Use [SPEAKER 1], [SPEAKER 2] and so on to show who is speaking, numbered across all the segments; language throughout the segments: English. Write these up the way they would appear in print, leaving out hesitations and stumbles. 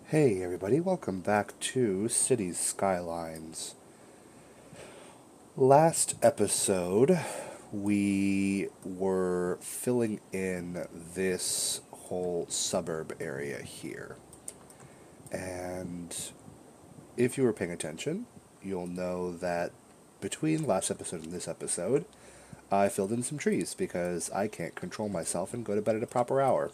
[SPEAKER 1] Hey everybody, welcome back to Cities Skylines. Last episode, we were filling in this whole suburb area here. And if you were paying attention, you'll know that between last episode and this episode, I filled in some trees because I can't control myself and go to bed at a proper hour.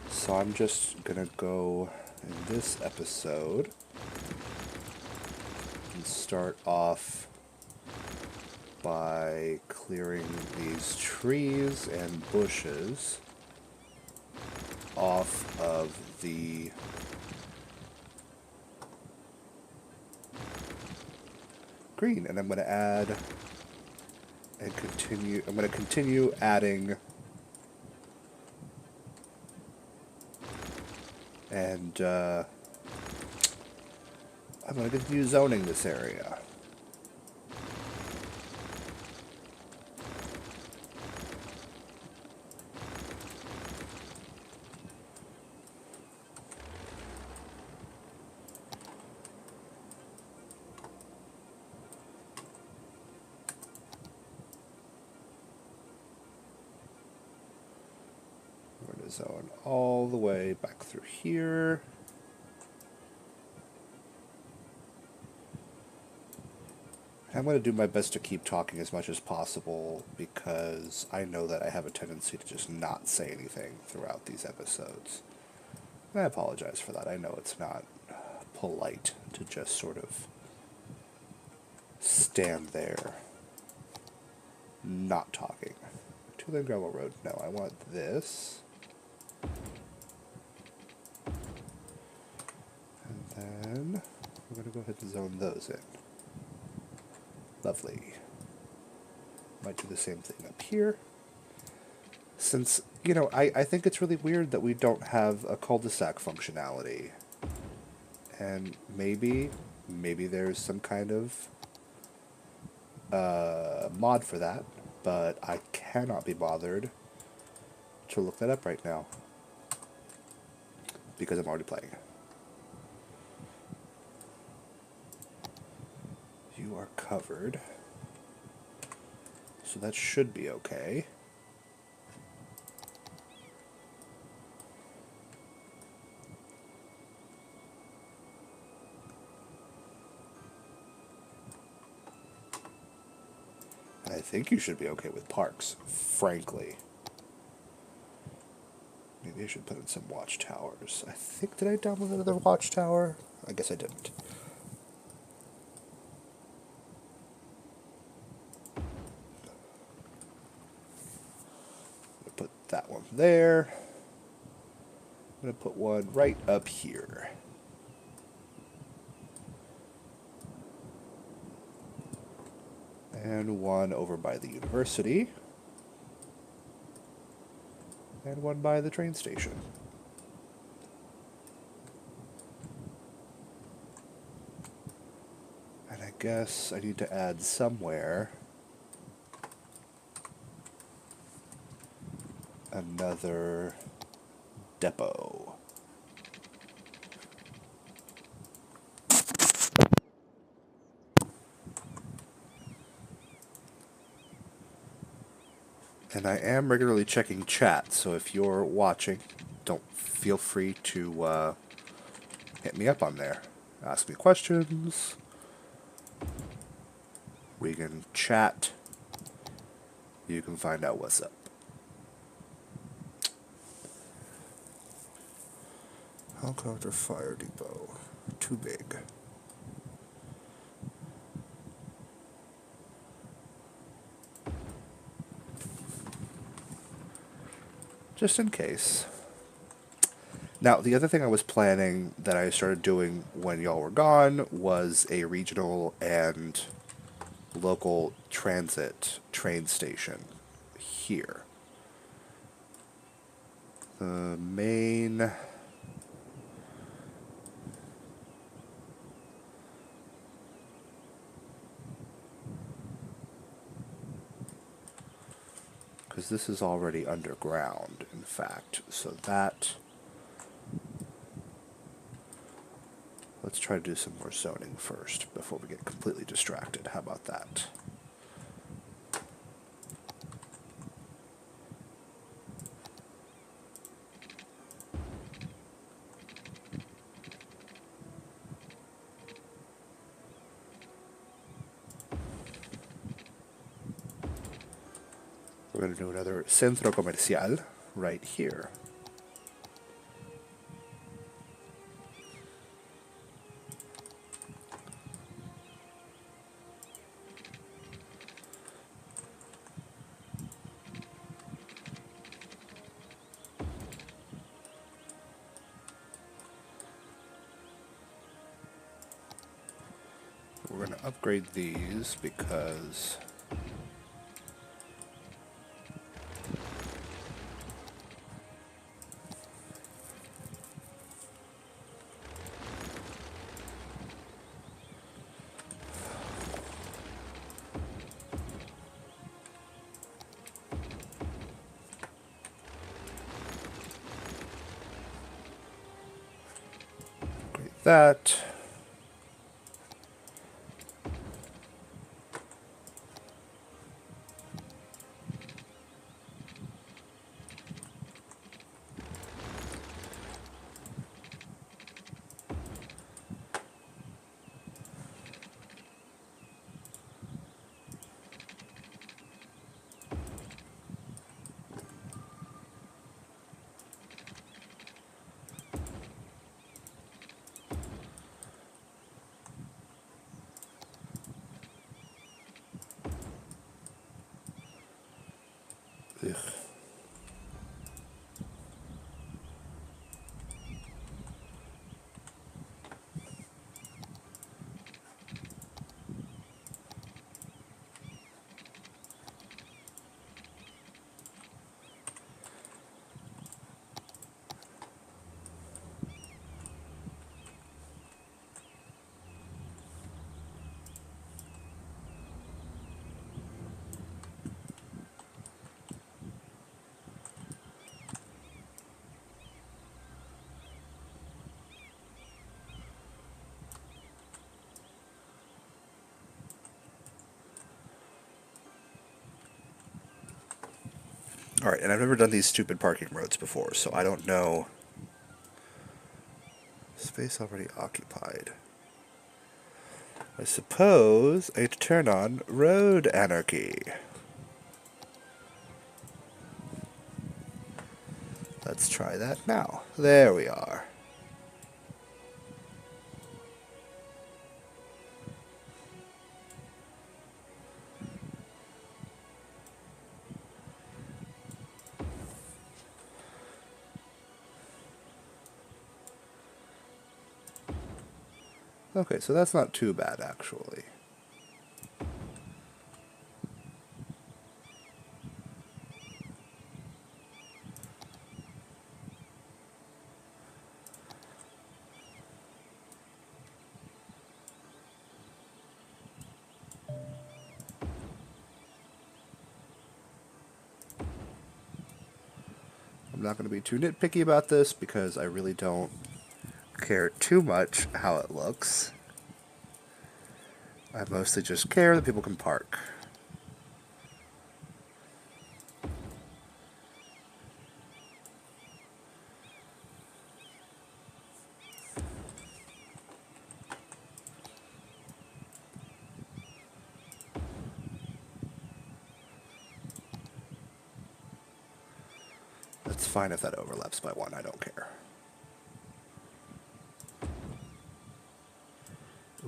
[SPEAKER 1] So I'm just gonna go in this episode and start off by clearing these trees and bushes off of the green, and I'm going to add and continue. I'm going to continue adding and I'm going to continue zoning this area. We're going to zone all the way back through here. I'm going to do my best to keep talking as much as possible because I know that I have a tendency to just not say anything throughout these episodes. And I apologize for that. I know it's not polite to just sort of stand there not talking. Two-lane gravel road. No, I want this. And then we're going to go ahead and zone those in. Lovely. Might do the same thing up here. Since, I think it's really weird that we don't have a cul-de-sac functionality. And maybe there's some kind of mod for that, but I cannot be bothered to look that up right now because I'm already playing. You are covered, so that should be okay. And I think you should be okay with parks, frankly. Maybe I should put in some watchtowers. I think, did I download another watchtower? I guess I didn't. Put that one there. I'm going to put one right up here. And one over by the university. And one by the train station. And I guess I need to add somewhere another depot. And I am regularly checking chat, so if you're watching, don't feel free to hit me up on there. Ask me questions. We can chat. You can find out what's up. Helicopter fire depot. Too big. Just in case. Now, the other thing I was planning that I started doing when y'all were gone was a regional and local transit train station here. The main... because this is already underground, in fact, so that Let's try to do some more zoning first before we get completely distracted. How about that? We're going to do another centro comercial right here. We're going to upgrade these because upgrade that. Ugh. Alright, and I've never done these stupid parking roads before, so I don't know. Space already occupied. I suppose I need to turn on road anarchy. Let's try that now. There we are. Okay, so that's not too bad, actually. I'm not going to be too nitpicky about this because I really don't care too much how it looks. I mostly just care that people can park. That's fine if that overlaps by one, I don't care.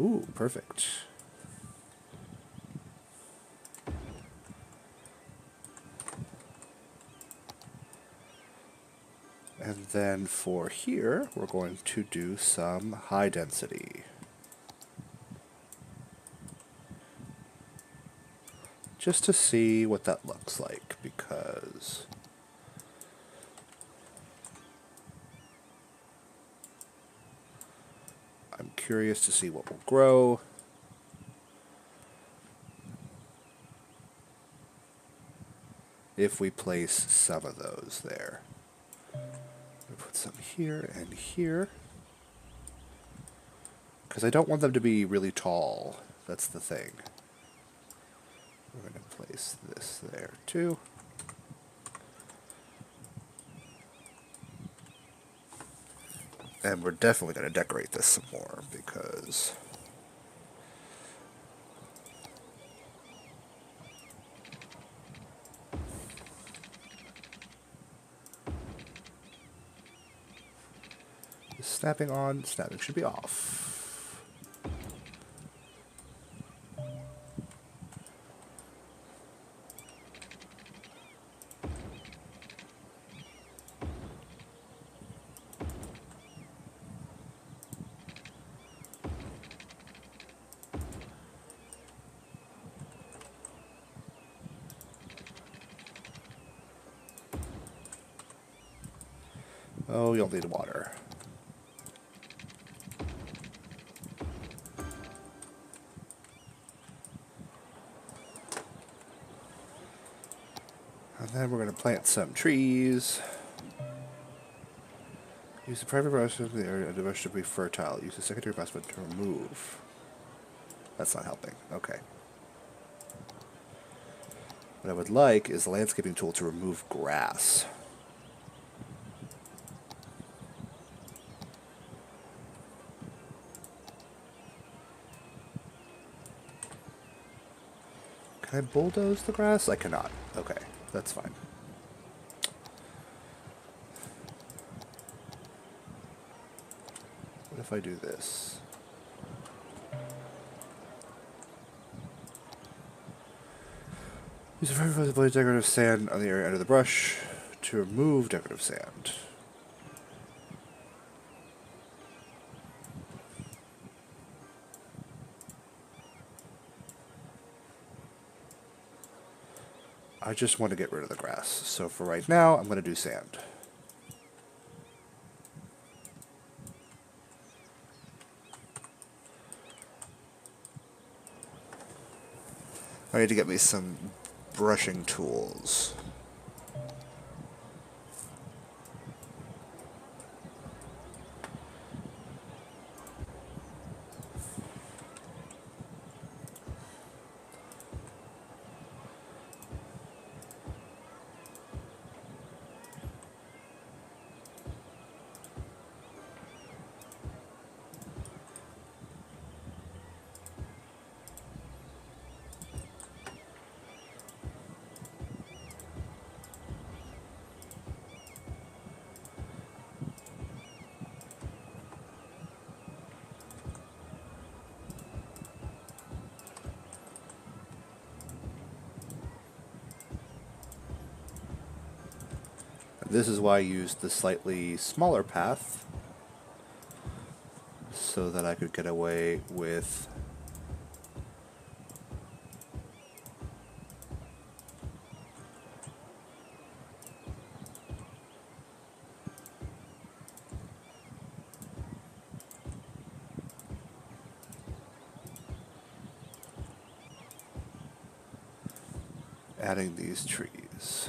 [SPEAKER 1] Ooh, perfect. And then for here, we're going to do some high density. Just to see what that looks like, because I'm curious to see what will grow. If we place some of those there. We'll put some here and here. because I don't want them to be really tall. That's the thing. We're going to place this there too. And we're definitely going to decorate this some more because snapping on, snapping should be off. Oh, you'll need water. And then we're going to plant some trees. Use the primary brush of the area the brush to be fertile. Use the secondary brush to remove. That's not helping. Okay. What I would like is the landscaping tool to remove grass. Can I bulldoze the grass? I cannot. Okay, that's fine. What if I do this? Use a very blade decorative sand on the area under the brush to remove decorative sand. I just want to get rid of the grass, so for right now, I'm going to do sand. I need to get me some brushing tools. This is why I used the slightly smaller path, so that I could get away with adding these trees.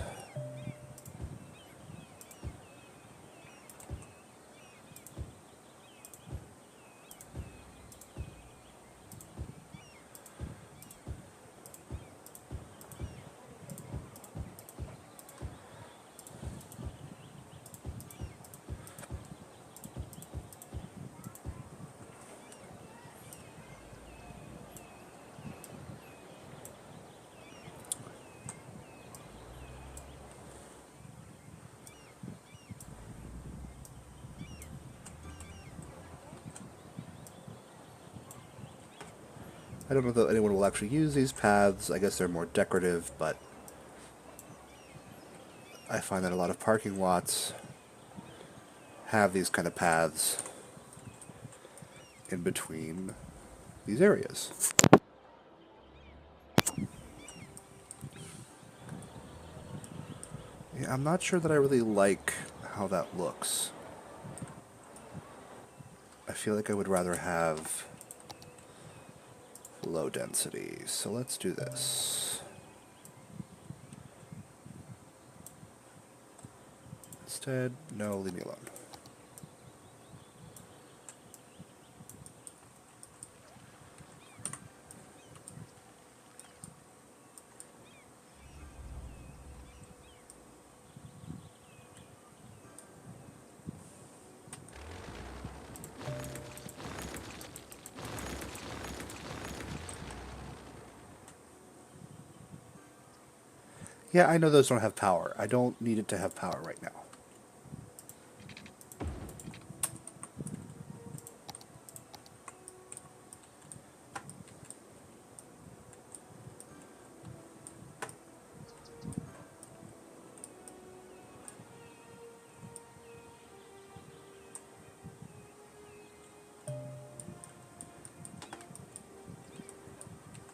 [SPEAKER 1] I don't know that anyone will actually use these paths. I guess they're more decorative, but I find that a lot of parking lots have these kind of paths in between these areas. Yeah, I'm not sure that I really like how that looks. I feel like I would rather have low density, so let's do this. Instead, no, leave me alone. Yeah, I know those don't have power. I don't need it to have power right now.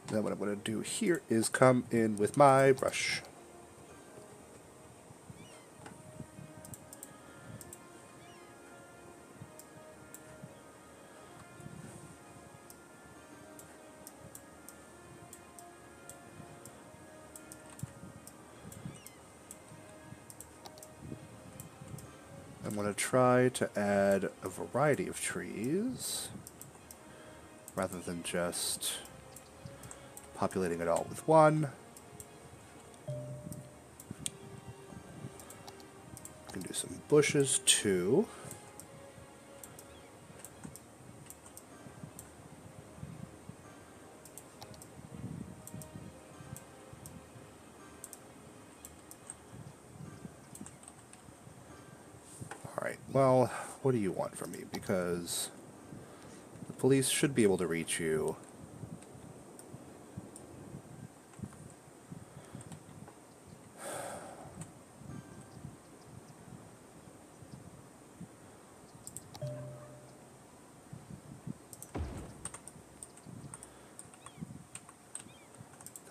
[SPEAKER 1] Then what I'm going to do here is come in with my brush. I'm going to try to add a variety of trees rather than just populating it all with one. I can do some bushes too. Alright, well, what do you want from me? Because the police should be able to reach you.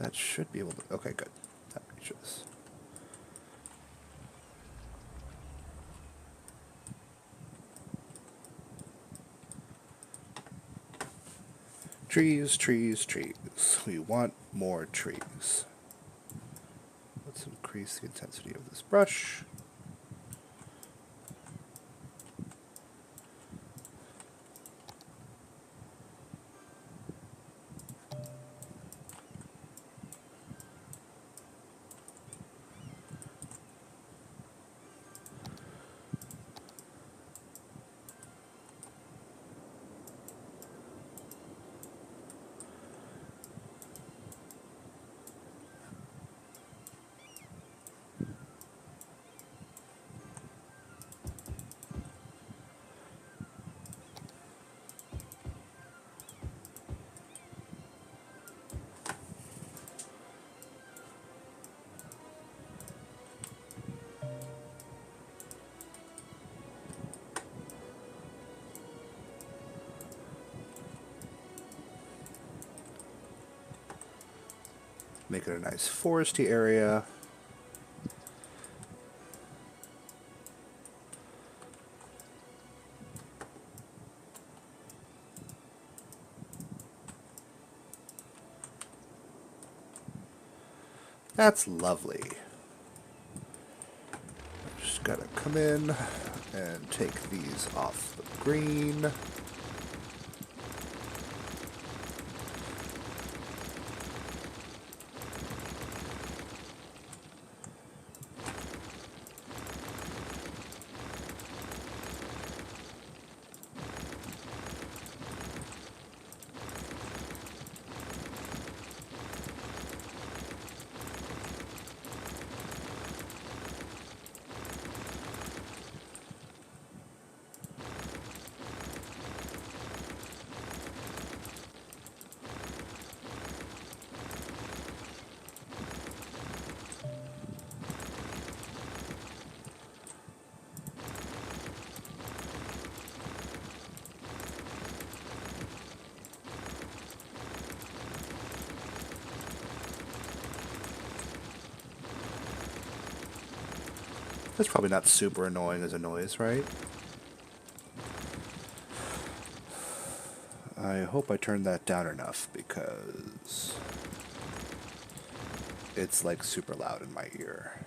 [SPEAKER 1] That should be able to... Okay, good. That reaches. Trees, trees, trees. We want more trees. Let's increase the intensity of this brush. Make it a nice foresty area. That's lovely. Just gotta come in and take these off the green. That's probably not super annoying as a noise, right? I hope I turned that down enough because it's like super loud in my ear.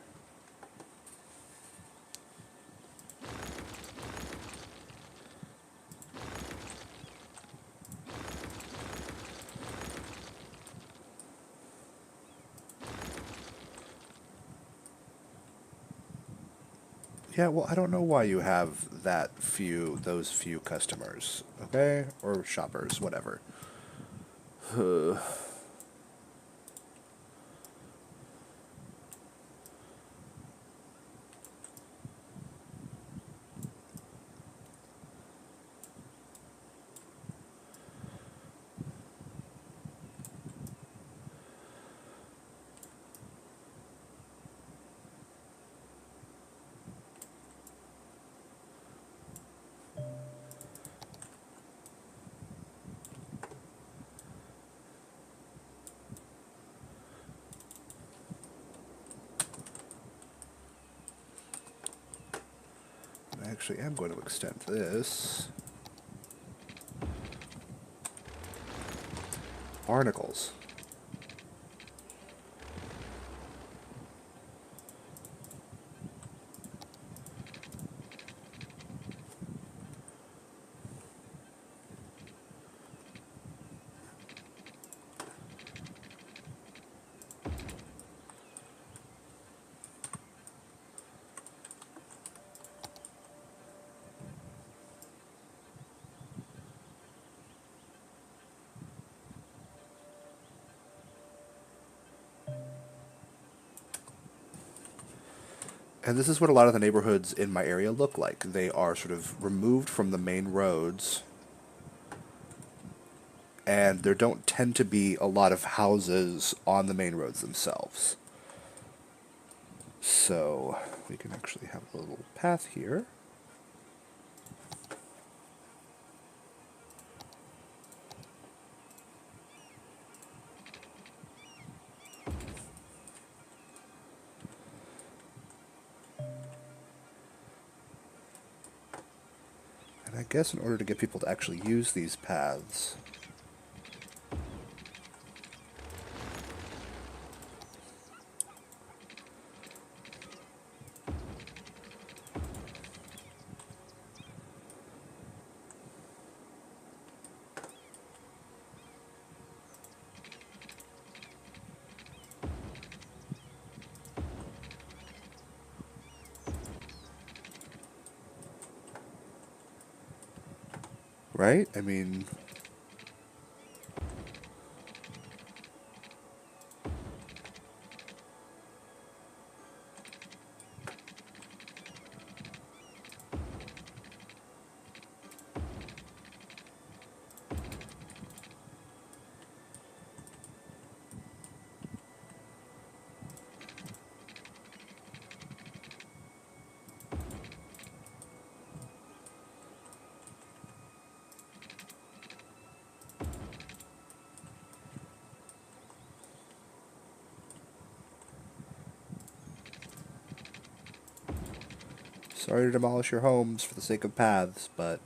[SPEAKER 1] Yeah, well, I don't know why you have those few customers, okay? Or shoppers, whatever. actually am going to extend this. Barnacles. And this is what a lot of the neighborhoods in my area look like. They are sort of removed from the main roads, and there don't tend to be a lot of houses on the main roads themselves. So we can actually have a little path here. I guess in order to get people to actually use these paths, right? I mean, sorry to demolish your homes for the sake of paths, but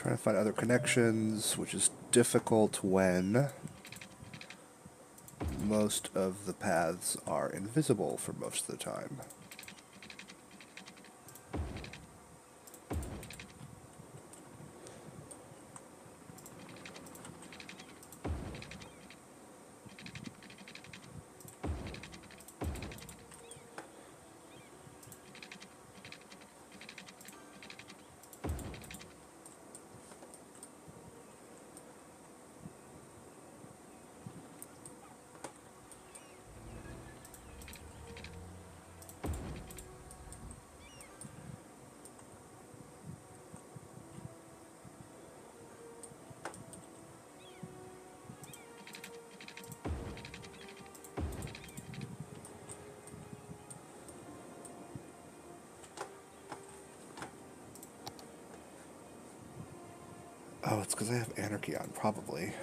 [SPEAKER 1] trying to find other connections, which is difficult when most of the paths are invisible for most of the time. Oh, it's because I have anarchy on, probably.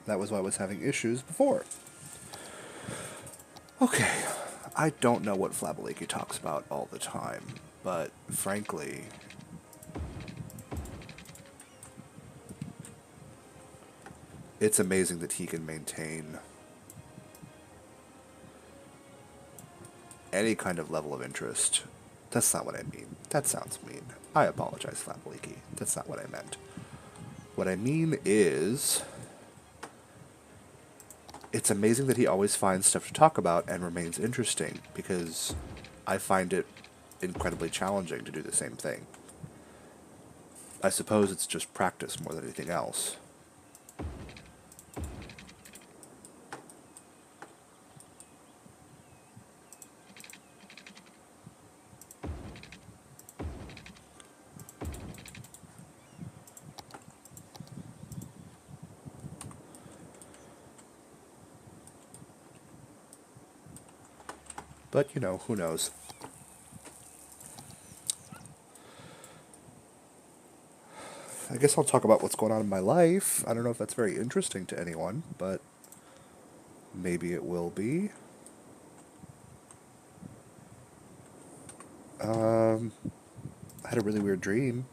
[SPEAKER 1] That was why I was having issues before. Okay, I don't know what Flabaliki talks about all the time, but frankly, it's amazing that he can maintain any kind of level of interest. That's not what I mean. That sounds mean. I apologize, Flabaliki. That's not what I meant. What I mean is, it's amazing that he always finds stuff to talk about and remains interesting, because I find it incredibly challenging to do the same thing. I suppose it's just practice more than anything else. But, you know, who knows? I guess I'll talk about what's going on in my life. I don't know if that's very interesting to anyone, but maybe it will be. I had a really weird dream.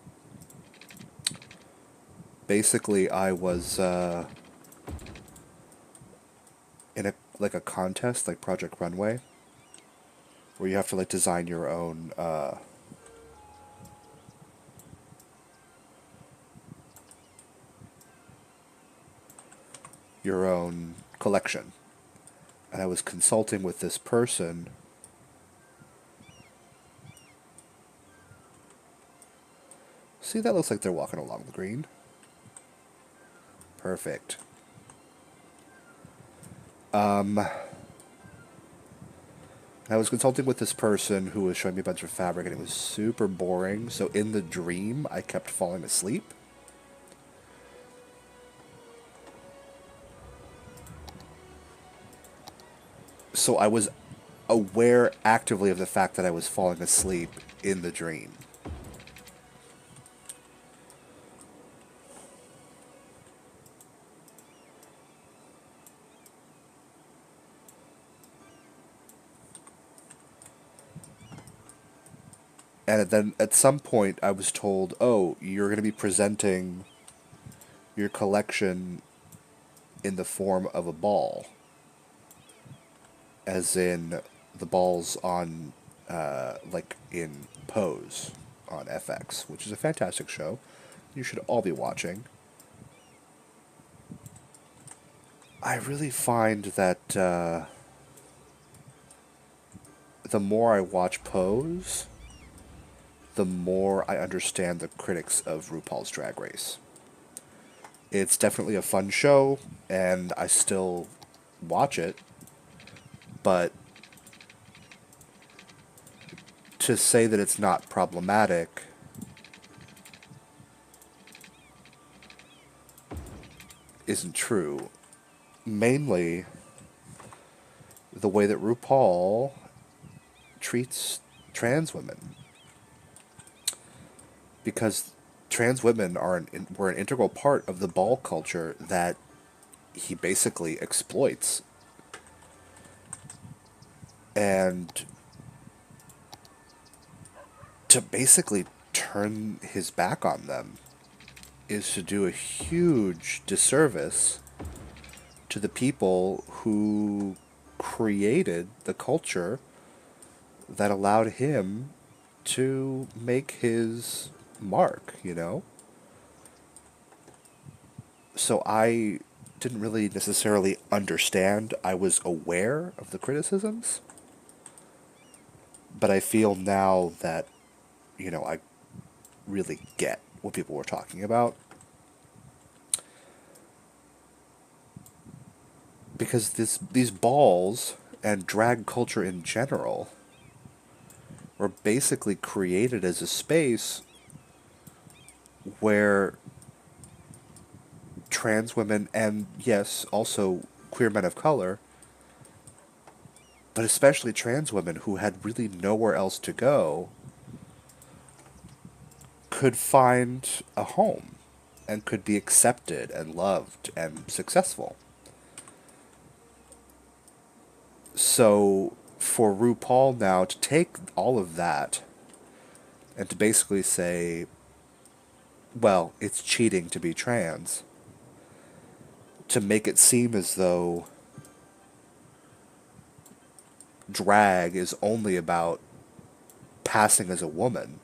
[SPEAKER 1] Basically, I was in a contest, like Project Runway, where you have to like design your own collection. And I was consulting with this person. See, that looks like they're walking along the green. Perfect. I was consulting with this person who was showing me a bunch of fabric, and it was super boring. So in the dream, I kept falling asleep. So I was aware actively of the fact that I was falling asleep in the dream. And then at some point, I was told, oh, you're going to be presenting your collection in the form of a ball. As in the balls on, like in Pose on FX, which is a fantastic show. You should all be watching. I really find that the more I watch Pose, the more I understand the critics of RuPaul's Drag Race. It's definitely a fun show, and I still watch it, but to say that it's not problematic isn't true. Mainly, the way that RuPaul treats trans women. Because trans women were an integral part of the ball culture that he basically exploits. And to basically turn his back on them is to do a huge disservice to the people who created the culture that allowed him to make his mark, you know? So I didn't really necessarily understand. I was aware of the criticisms, but I feel now that, you know, I really get what people were talking about. Because these balls and drag culture in general were basically created as a space where trans women, and yes, also queer men of color, but especially trans women who had really nowhere else to go, could find a home and could be accepted and loved and successful. So for RuPaul now to take all of that and to basically say, well, it's cheating to be trans, to make it seem as though drag is only about passing as a woman,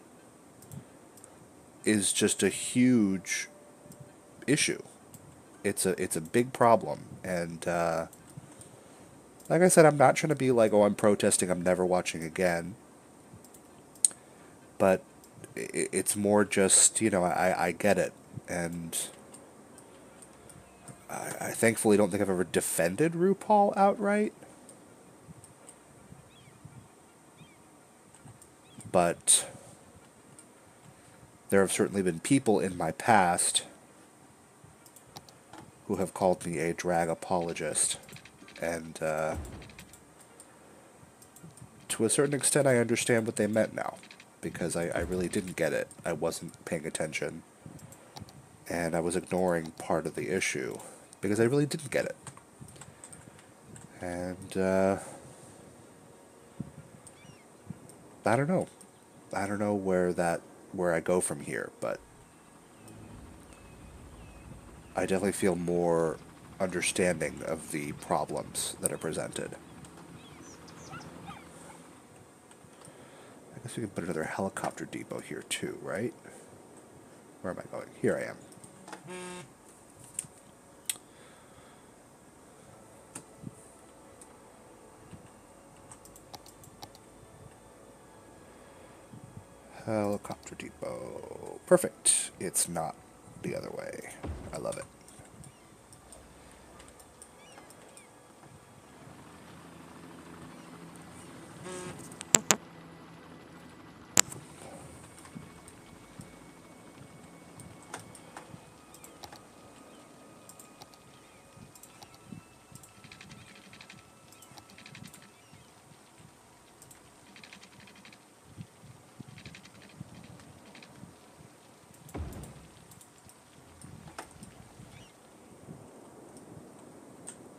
[SPEAKER 1] is just a huge issue. It's a big problem, and like I said, I'm not trying to be like, oh, I'm protesting, I'm never watching again. But it's more just, I get it, and I thankfully don't think I've ever defended RuPaul outright. But there have certainly been people in my past who have called me a drag apologist. And to a certain extent, I understand what they meant now. Because I really didn't get it. I wasn't paying attention. And I was ignoring part of the issue. Because I really didn't get it. And I don't know. I don't know where I go from here, but I definitely feel more understanding of the problems that are presented. I guess we can put another helicopter depot here too, right? Where am I going? Here I am. Helicopter depot. Perfect. It's not the other way. I love it.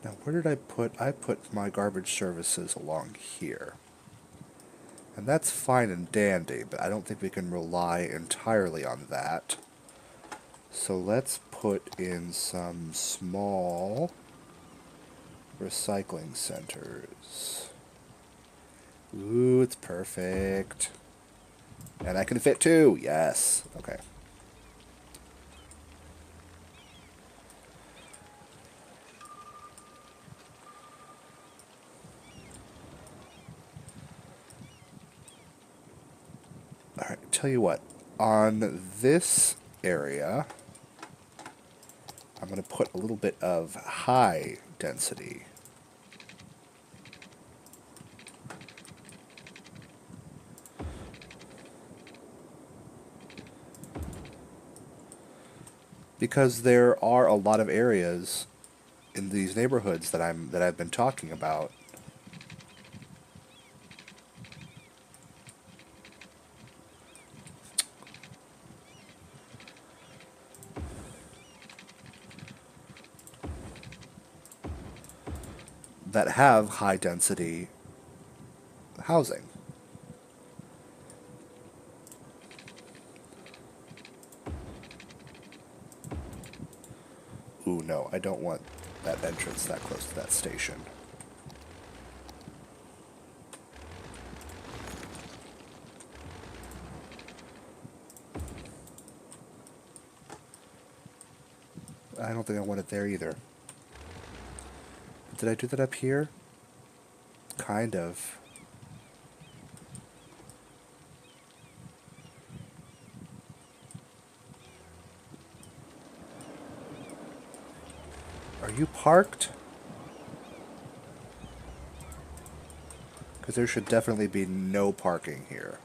[SPEAKER 1] Now, where did I put my garbage services along here. And that's fine and dandy, but I don't think we can rely entirely on that. So let's put in some small recycling centers. Ooh, it's perfect. And I can fit two. Yes. Okay. Alright, tell you what. On this area, I'm going to put a little bit of high density. Because there are a lot of areas in these neighborhoods that I've been talking about that have high density housing. Ooh, no, I don't want that entrance that close to that station. I don't think I want it there either. Did I do that up here? Kind of. Are you parked? Because there should definitely be no parking here.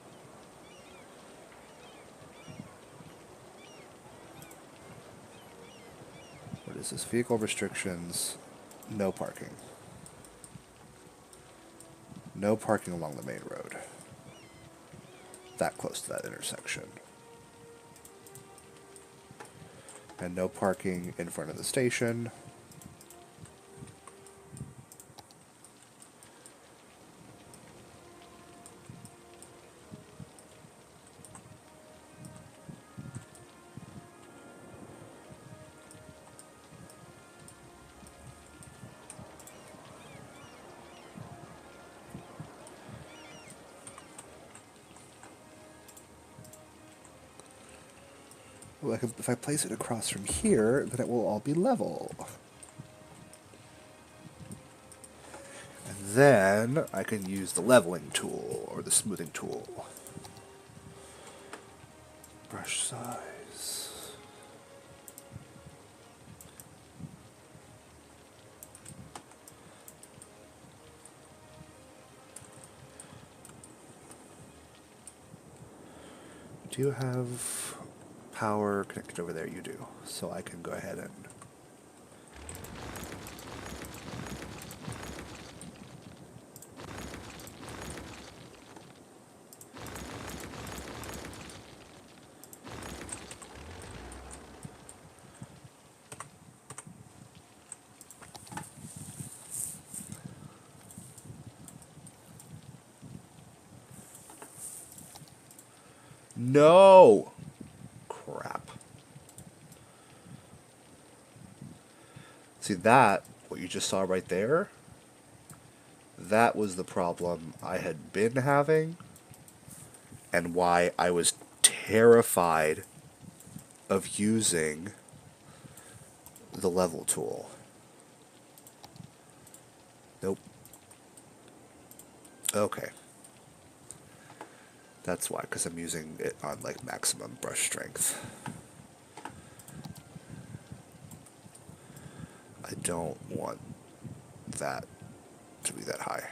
[SPEAKER 1] What is this? Vehicle restrictions. No parking. No parking along the main road. That close to that intersection. And no parking in front of the station. Well, if I place it across from here, then it will all be level. And then I can use the leveling tool or the smoothing tool. Brush size. Do you have power connected over there? You do. So I can go ahead and... No! Crap. See that, what you just saw right there? That was the problem I had been having, and why I was terrified of using the level tool. Nope. Okay. That's why, because I'm using it on like maximum brush strength. I don't want that to be that high.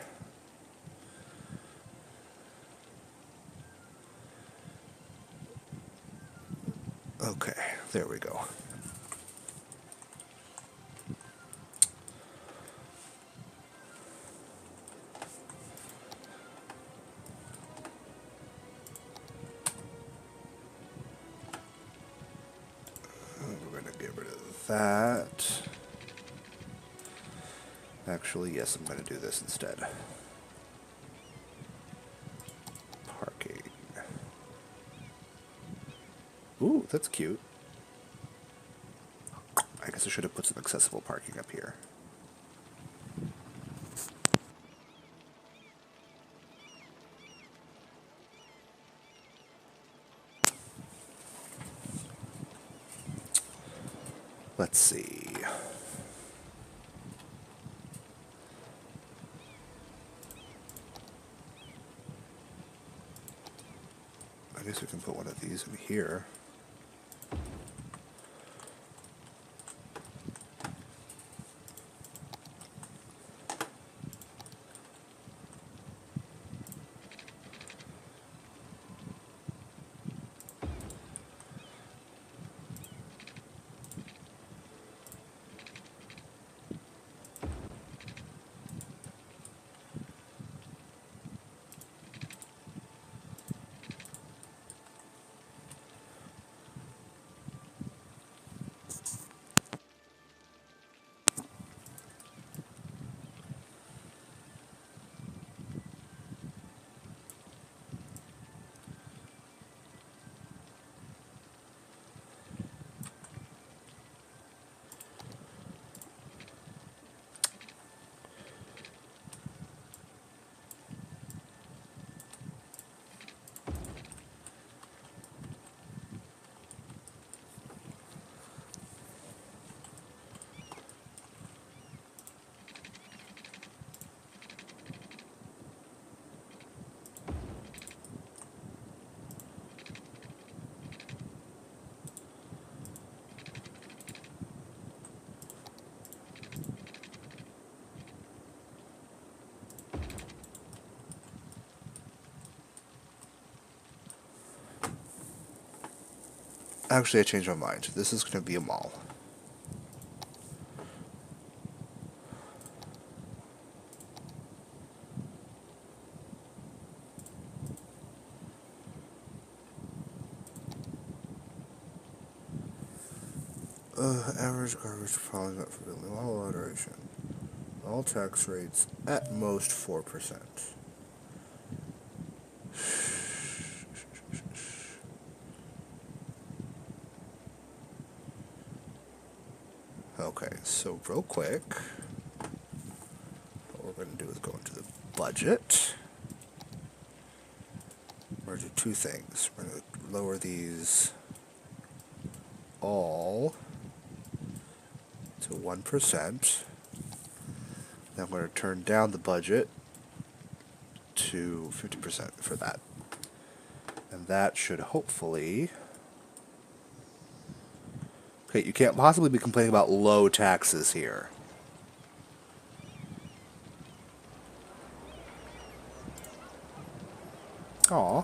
[SPEAKER 1] Okay, there we go. We're going to get rid of that. Actually, yes, I'm going to do this instead. Parking. Ooh, that's cute. I guess I should have put some accessible parking up here. Let's see. I guess we can put one of these in here. Actually, I changed my mind. This is going to be a mall. Average garbage following up for building all moderation. All tax rates at most 4%. Okay, so real quick, what we're going to do is go into the budget. We're going to do two things. We're going to lower these all to 1%. Then I'm going to turn down the budget to 50% for that. And that should hopefully... Okay, you can't possibly be complaining about low taxes here. Aw.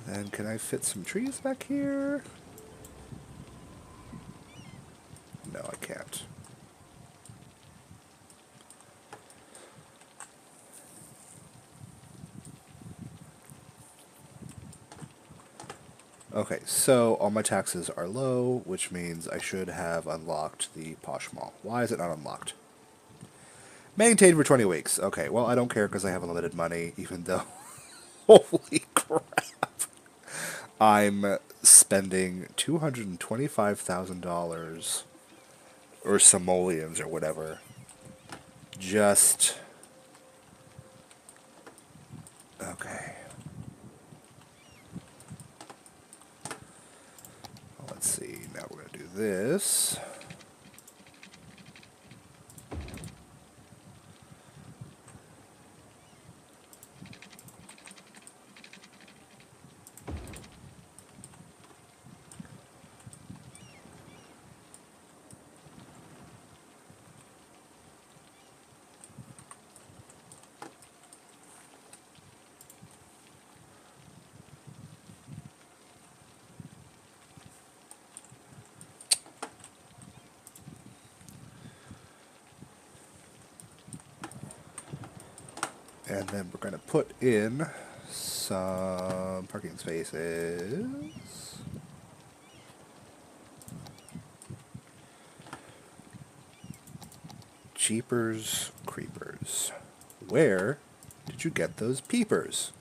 [SPEAKER 1] And can I fit some trees back here? No, I can't. Okay, so all my taxes are low, which means I should have unlocked the Posh Mall. Why is it not unlocked? Maintained for 20 weeks. Okay, well, I don't care because I have unlimited money, even though... Holy crap! I'm spending $225,000 or simoleons or whatever. Just... Okay. Let's see, now we're going to do this. And then we're going to put in some parking spaces. Jeepers creepers. Where did you get those peepers?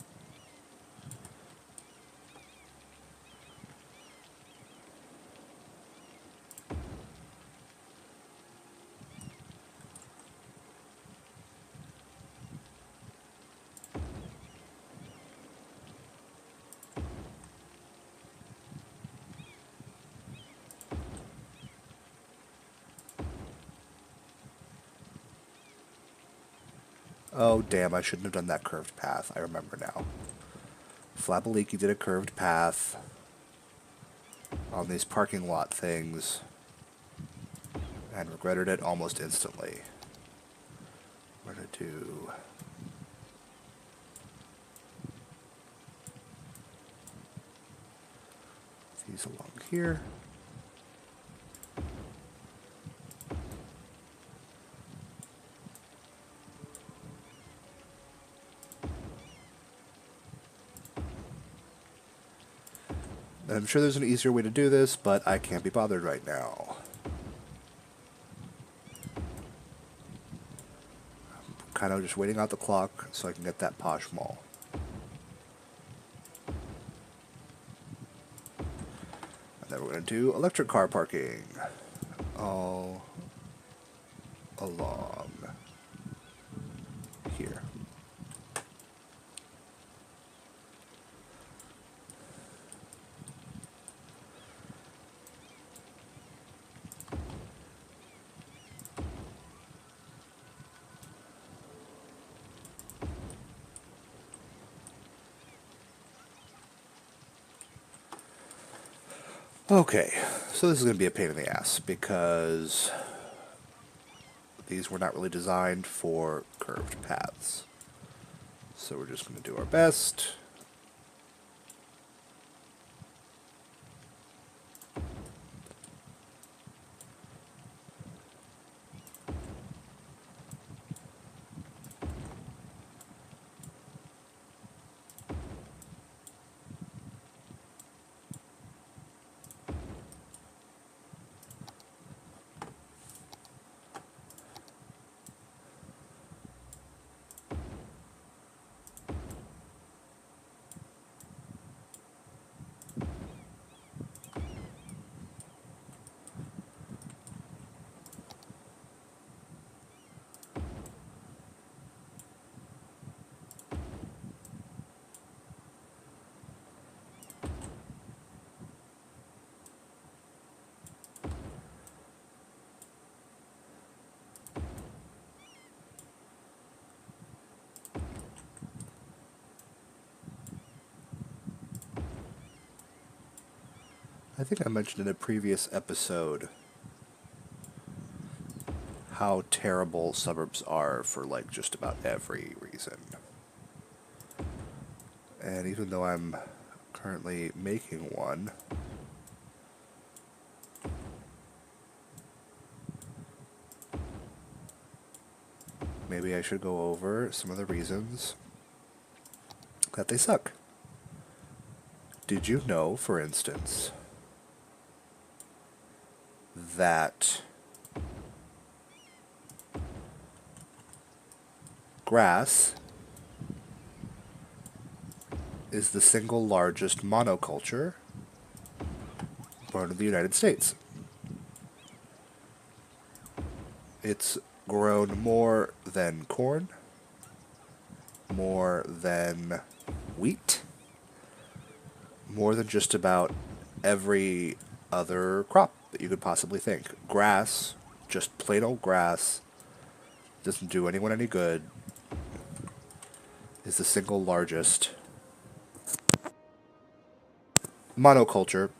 [SPEAKER 1] Oh, damn, I shouldn't have done that curved path. I remember now. Flabbaliki did a curved path on these parking lot things and regretted it almost instantly. We're going to do... these along here. I'm sure there's an easier way to do this, but I can't be bothered right now. I'm kind of just waiting out the clock so I can get that Posh Mall. And then we're going to do electric car parking all along here. Okay, so this is going to be a pain in the ass because these were not really designed for curved paths. So we're just going to do our best. I think I mentioned in a previous episode how terrible suburbs are for like just about every reason. And even though I'm currently making one, maybe I should go over some of the reasons that they suck. Did you know, for instance, that grass is the single largest monoculture born in the United States? It's grown more than corn, more than wheat, more than just about every other crop that you could possibly think. Grass, just plain old grass, doesn't do anyone any good, is the single largest monoculture,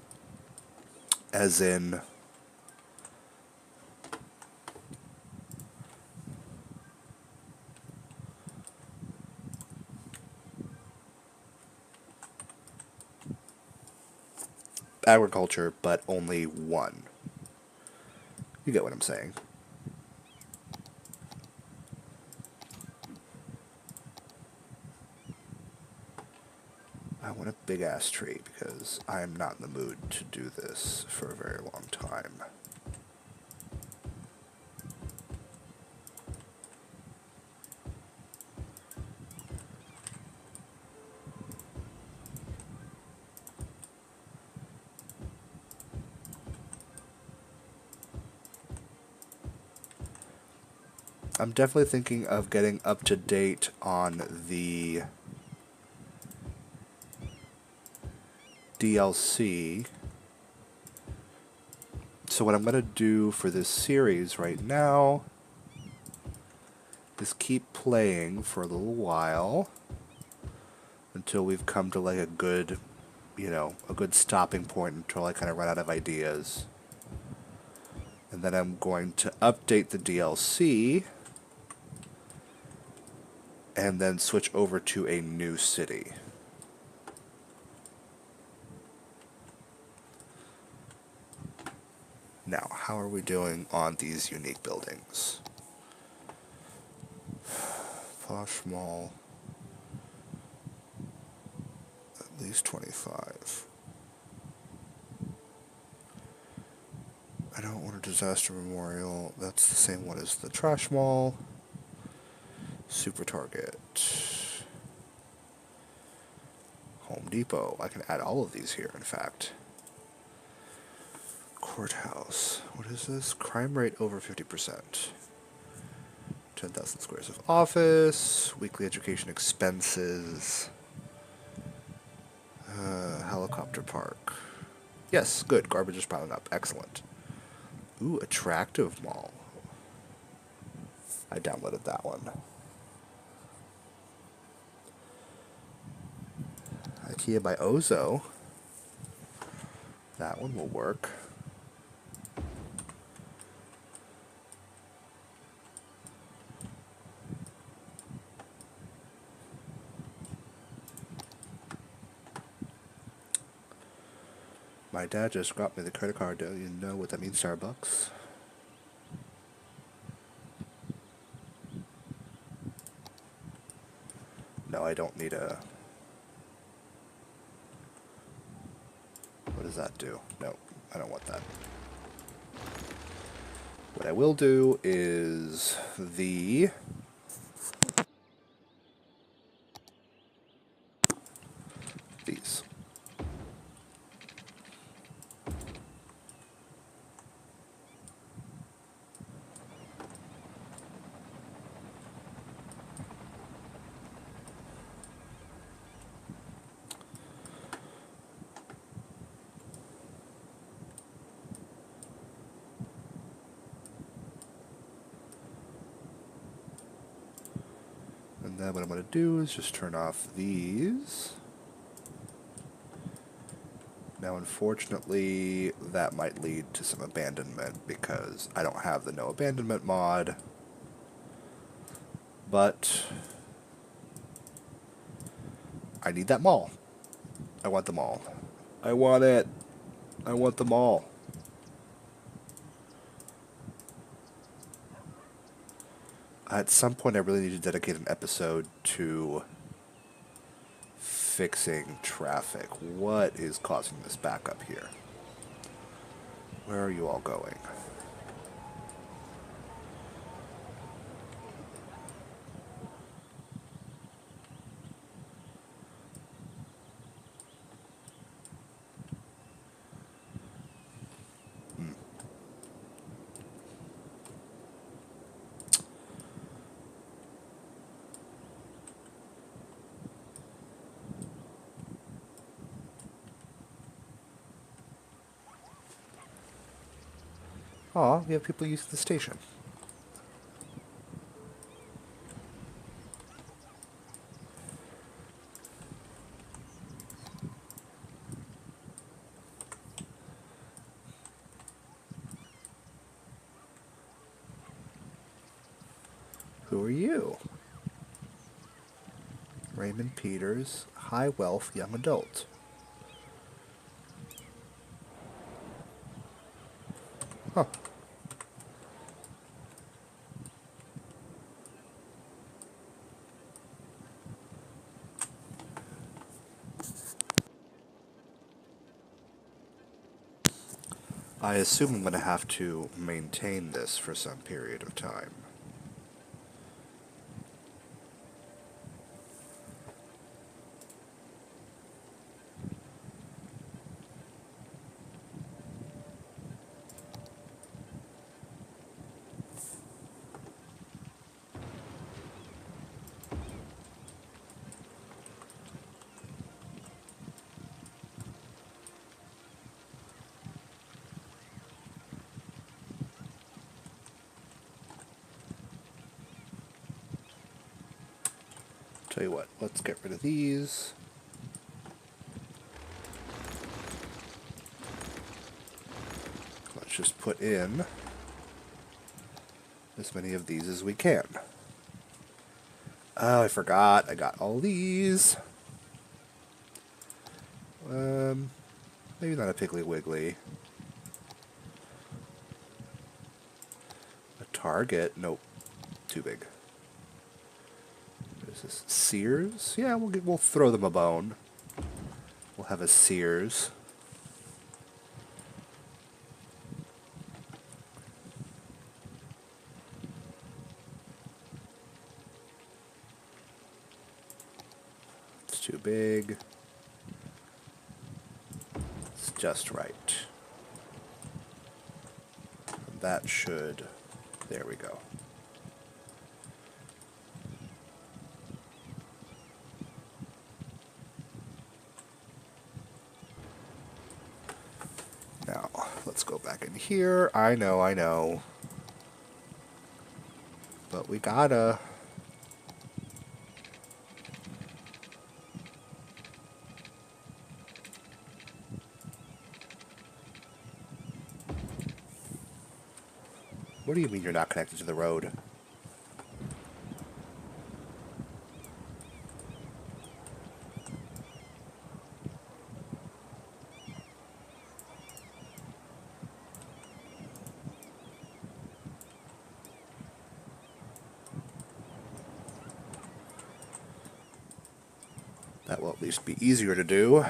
[SPEAKER 1] as in agriculture, but only one. You get what I'm saying. I want a big ass tree because I am not in the mood to do this for a very long time. I'm definitely thinking of getting up to date on the DLC. So what I'm going to do for this series right now is keep playing for a little while until we've come to like a good, a good stopping point until I kind of run out of ideas. And then I'm going to update the DLC and then switch over to a new city. Now, how are we doing on these unique buildings? Posh Mall, at least 25. I don't want a disaster memorial. That's the same one as the Trash Mall. Super Target. Home Depot. I can add all of these here, in fact. Courthouse. What is this? Crime rate over 50%. 10,000 squares of office. Weekly education expenses. Helicopter park. Yes, good. Garbage is piling up. Excellent. Ooh, attractive mall. I downloaded that one. IKEA by Ozo. That one will work. My dad just got me the credit card. Do you know what that means, Starbucks? No, I don't need a... What does that do? No, I don't want that. What I will do is these. And then what I'm going to do is just turn off these. Now, unfortunately, that might lead to some abandonment because I don't have the no abandonment mod. But I need that mall. I want the mall. I want it. I want the mall. At some point, I really need to dedicate an episode to fixing traffic. What is causing this backup here? Where are you all going? Aw, we have people using the station. Who are you? Raymond Peters, high wealth young adult. Huh. I assume I'm going to have to maintain this for some period of time. Tell you what, let's get rid of these. Let's just put in as many of these as we can. Oh, I forgot. I got all these. Maybe not a Piggly Wiggly. A Target? Nope. Too big. What is this? Sears? Yeah, we'll throw them a bone. We'll have a Sears. It's too big. It's just right. That should... There we go. Now, let's go back in here. I know. But we gotta... What do you mean you're not connected to the road? That will at least be easier to do.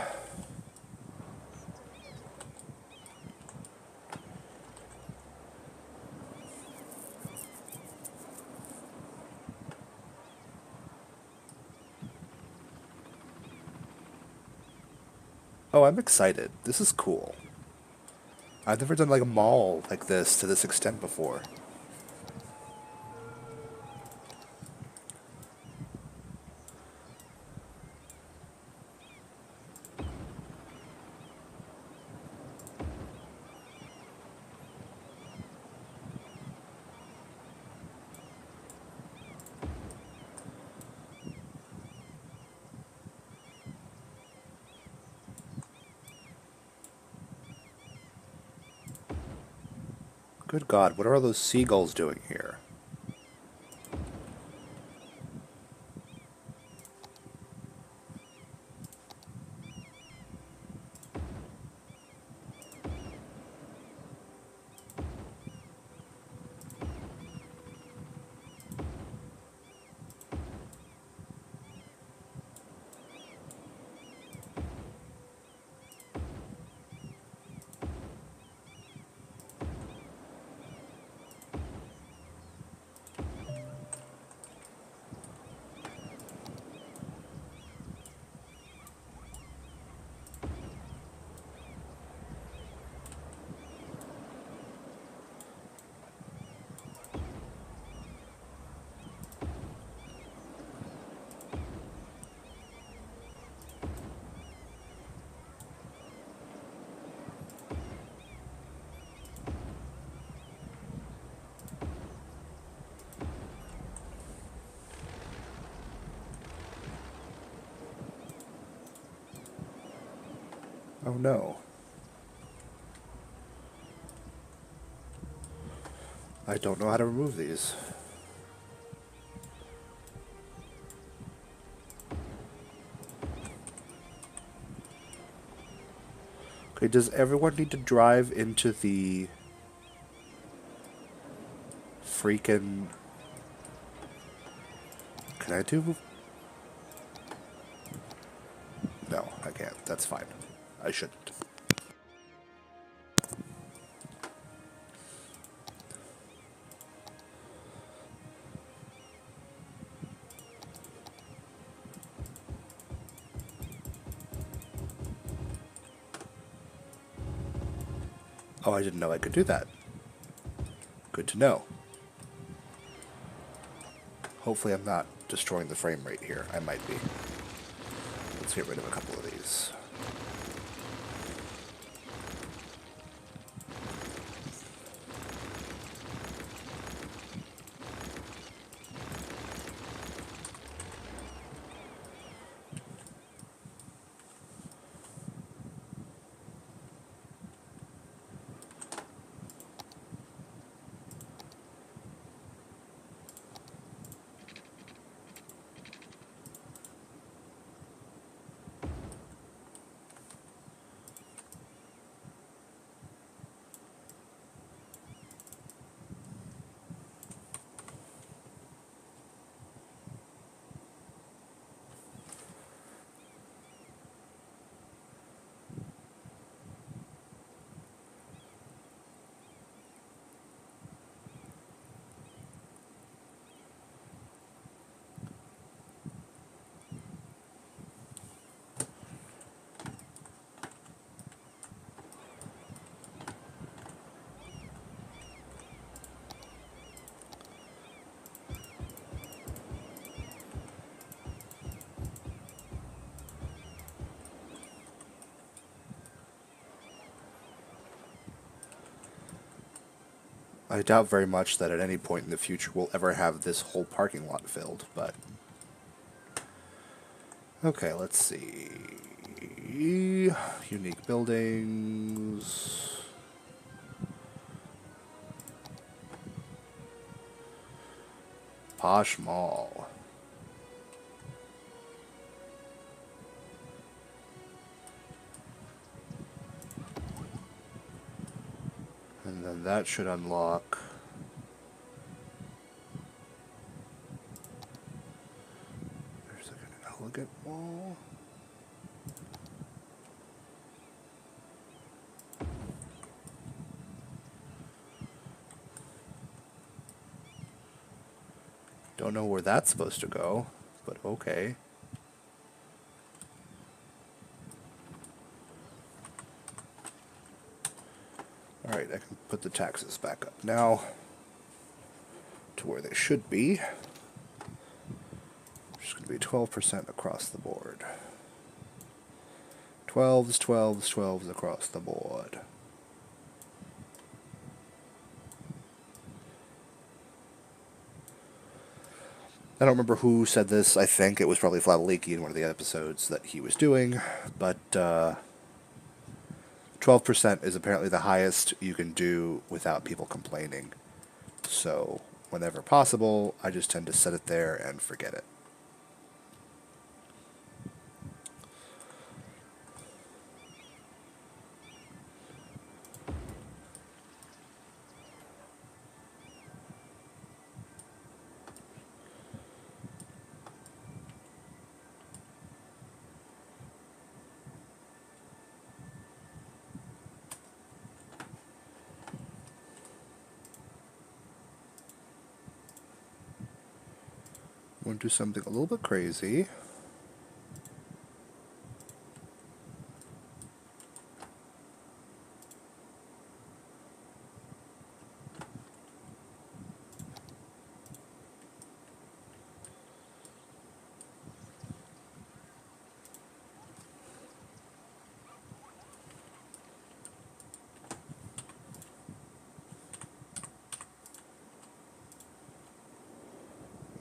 [SPEAKER 1] Oh, I'm excited. This is cool. I've never done like a mall like this to this extent before. Good God, what are all those seagulls doing here? Oh no. I don't know how to remove these. Okay, does everyone need to drive into the freaking... Can I do... No, I can't. That's fine. I shouldn't. Oh, I didn't know I could do that. Good to know. Hopefully I'm not destroying the frame rate here. I might be. Let's get rid of a couple of these. I doubt very much that at any point in the future we'll ever have this whole parking lot filled, but... Okay, let's see... Unique buildings... Posh Mall. And then that should unlock... There's like an elegant wall. Don't know where that's supposed to go, but okay. Alright, I can put the taxes back up now to where they should be. Which is going to be 12% across the board. 12s, 12s, 12s across the board. I don't remember who said this. I think it was probably Flavaliki in one of the episodes that he was doing, but 12% is apparently the highest you can do without people complaining. So, whenever possible, I just tend to set it there and forget it. I'm going to do something a little bit crazy.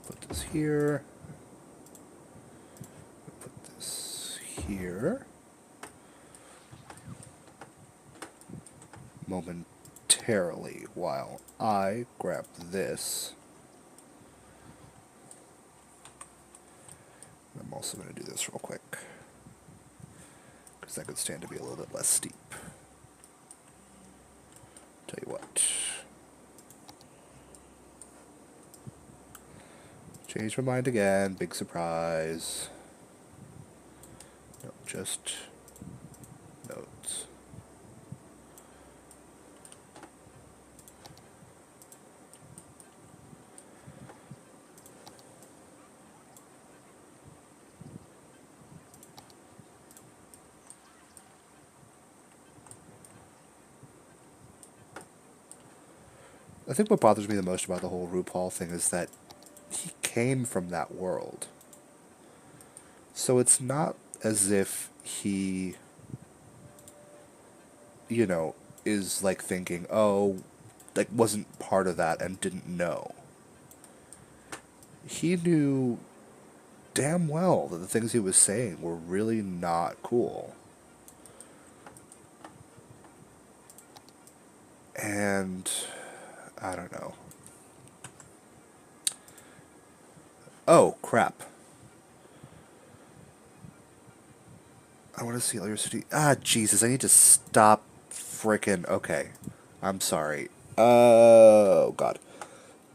[SPEAKER 1] Put this here. Put this here. Momentarily while I grab this. I'm also going to do this real quick, because that could stand to be a little bit less steep. Tell you what. Change my mind again. Big surprise. No, just notes. I think what bothers me the most about the whole RuPaul thing is that he came from that world. So it's not as if he, you know, is like thinking, oh, like wasn't part of that and didn't know. He knew damn well that the things he was saying were really not cool. And I don't know. Oh, crap. I want to see all your city. Ah, Jesus, I need to stop frickin'. Okay. I'm sorry. Oh, God.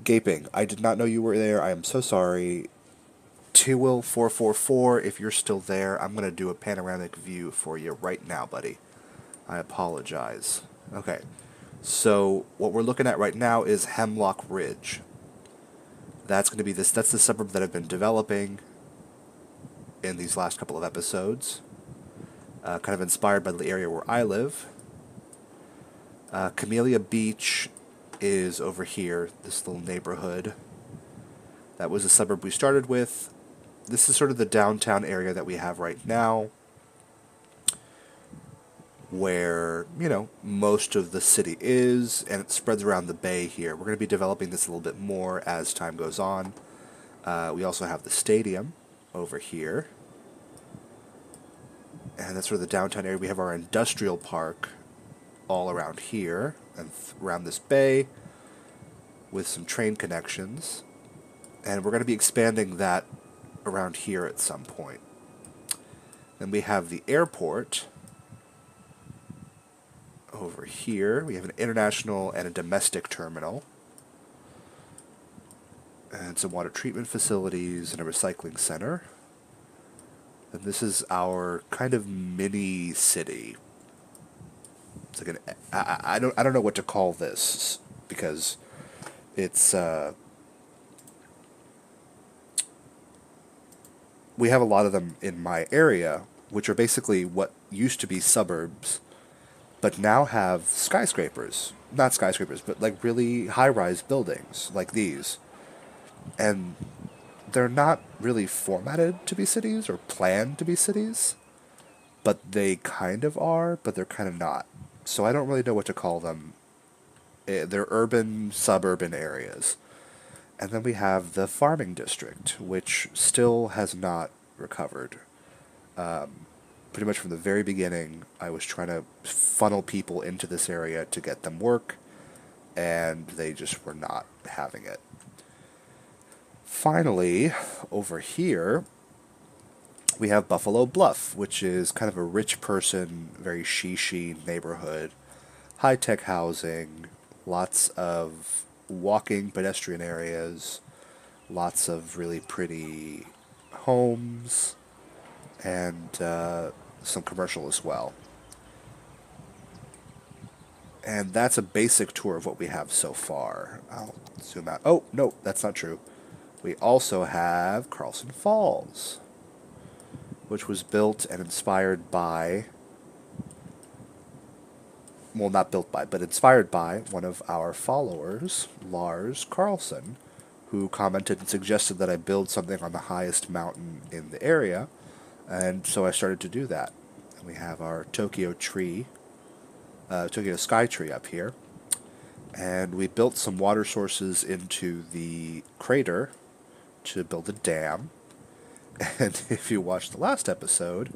[SPEAKER 1] Gaping. I did not know you were there. I am so sorry. Twill444, if you're still there, I'm going to do a panoramic view for you right now, buddy. I apologize. Okay. So, what we're looking at right now is Hemlock Ridge. That's going to be this. That's the suburb that I've been developing in these last couple of episodes. Kind of inspired by the area where I live. Camellia Beach is over here, this little neighborhood. That was a suburb we started with. This is sort of the downtown area that we have right now, where, you know, most of the city is, and it spreads around the bay here. We're going to be developing this a little bit more as time goes on. We also have the stadium over here. And that's sort of the downtown area. We have our industrial park all around here and around this bay with some train connections. And we're going to be expanding that around here at some point. Then we have the airport over here. We have an international and a domestic terminal. And some water treatment facilities and a recycling center. And this is our kind of mini city. It's like I don't know what to call this, because it's we have a lot of them in my area, which are basically what used to be suburbs, but now have skyscrapers. Not skyscrapers, but like really high-rise buildings like these. And they're not really formatted to be cities or planned to be cities, but they kind of are, but they're kind of not. So I don't really know what to call them. They're urban, suburban areas. And then we have the farming district, which still has not recovered. Pretty much from the very beginning, I was trying to funnel people into this area to get them work, and they just were not having it. Finally, over here, we have Buffalo Bluff, which is kind of a rich person, very she neighborhood, high-tech housing, lots of walking pedestrian areas, lots of really pretty homes, and some commercial as well. And that's a basic tour of what we have so far. I'll zoom out. Oh, no, that's not true. We also have Carlson Falls, which was built and inspired by, well, not built by, but inspired by one of our followers, Lars Carlson, who commented and suggested that I build something on the highest mountain in the area, and so I started to do that. And we have our Tokyo Sky Tree up here, and we built some water sources into the crater to build a dam. And if you watched the last episode,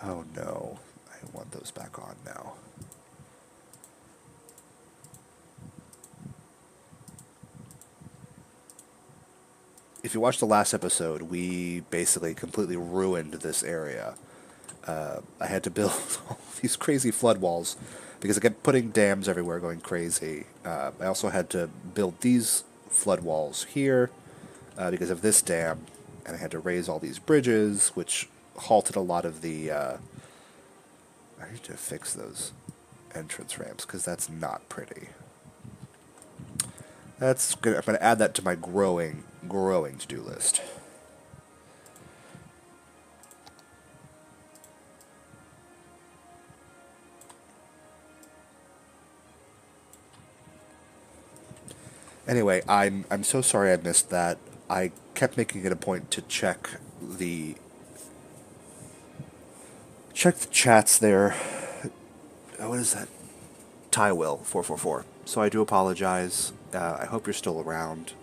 [SPEAKER 1] oh no, I want those back on now. If you watched the last episode, we basically completely ruined this area. I had to build all these crazy flood walls because I kept putting dams everywhere, going crazy. I also had to build these flood walls here because of this dam, and I had to raise all these bridges, which halted a lot of the... I need to fix those entrance ramps because that's not pretty. That's good. I'm going to add that to my growing to-do list. Anyway, I'm so sorry I missed that. I kept making it a point to check the chats there. Oh, what is that? Tywill 444. So I do apologize. I hope you're still around.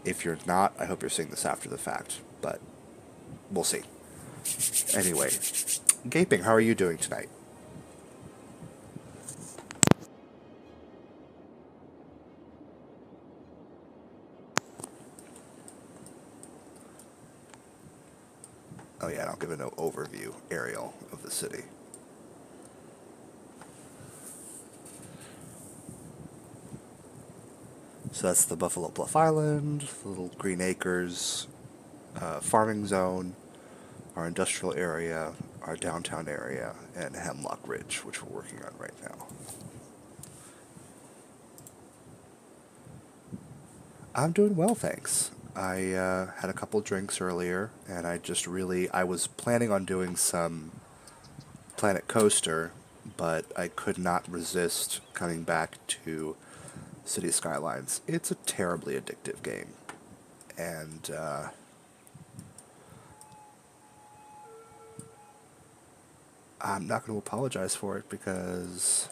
[SPEAKER 1] If you're not, I hope you're seeing this after the fact, but we'll see. Anyway, Gaping, how are you doing tonight? Oh yeah, and I'll give an overview aerial of the city. So that's the Buffalo Bluff Island, the little Green Acres, farming zone, our industrial area, our downtown area, and Hemlock Ridge, which we're working on right now. I'm doing well, thanks. I had a couple drinks earlier, and I was planning on doing some Planet Coaster, but I could not resist coming back to City Skylines. It's a terribly addictive game, and I'm not going to apologize for it because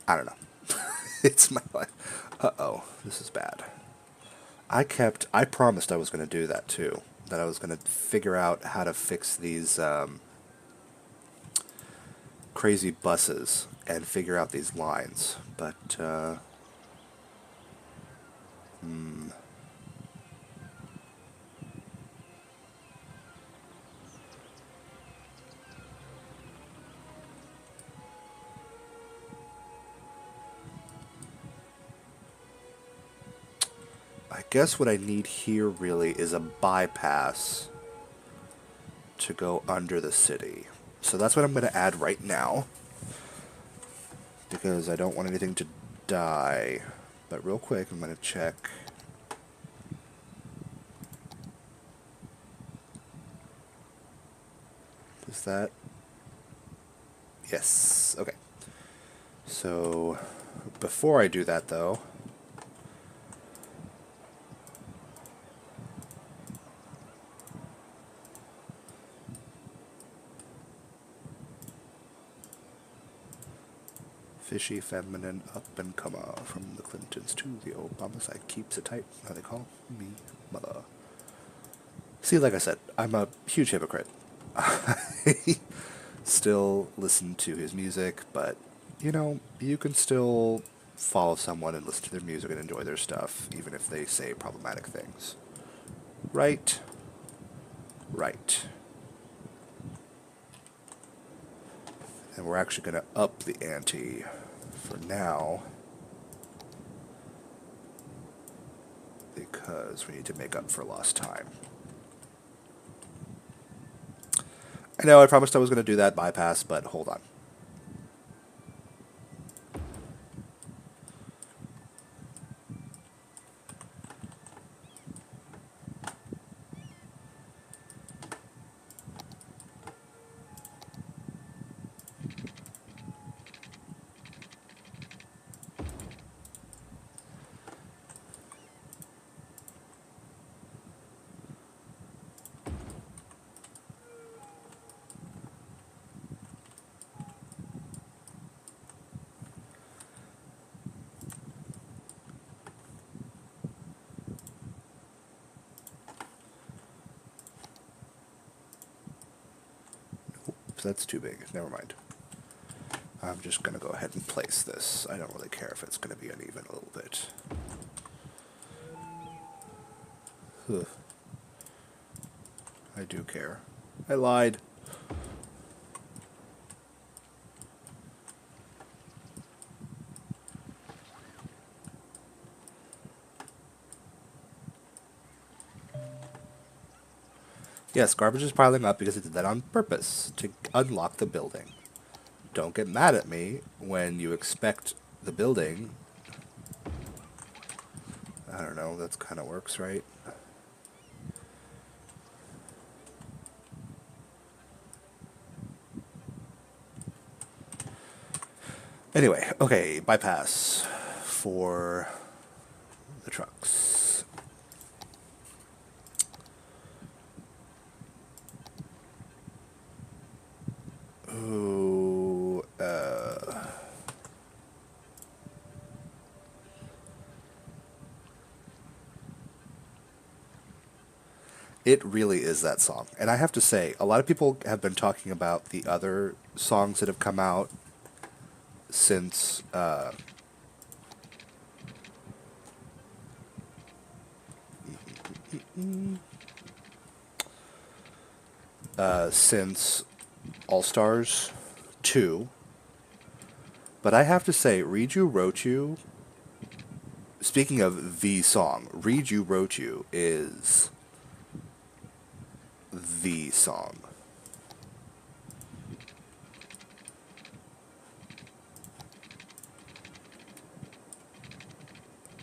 [SPEAKER 1] I don't know. It's my life. Uh-oh, this is bad. I promised I was going to do that too. That I was going to figure out how to fix these crazy buses and figure out these lines. But, I guess what I need here really is a bypass to go under the city. So that's what I'm going to add right now, because I don't want anything to die. But real quick, I'm going to check Is that... Yes. Okay. So, before I do that, though... Fishy, feminine, up and comer. From the Clintons to the Obamas, I keeps it tight. How they call me mother. See, like I said, I'm a huge hypocrite. I still listen to his music, but, you know, you can still follow someone and listen to their music and enjoy their stuff, even if they say problematic things. Right? Right. And we're actually going to up the ante for now, because we need to make up for lost time. I know I promised I was going to do that bypass, but hold on. That's too big. Never mind. I'm just going to go ahead and place this. I don't really care if it's going to be uneven a little bit. Ugh. I do care. I lied. Yes, garbage is piling up because it did that on purpose, to unlock the building. Don't get mad at me when you expect the building. I don't know, that kind of works, right? Anyway, okay, bypass for the trucks. Ooh, it really is that song. And I have to say, a lot of people have been talking about the other songs that have come out since, since All-Stars 2. But I have to say, Read You, Wrote You, speaking of the song, Read You, Wrote You is the song.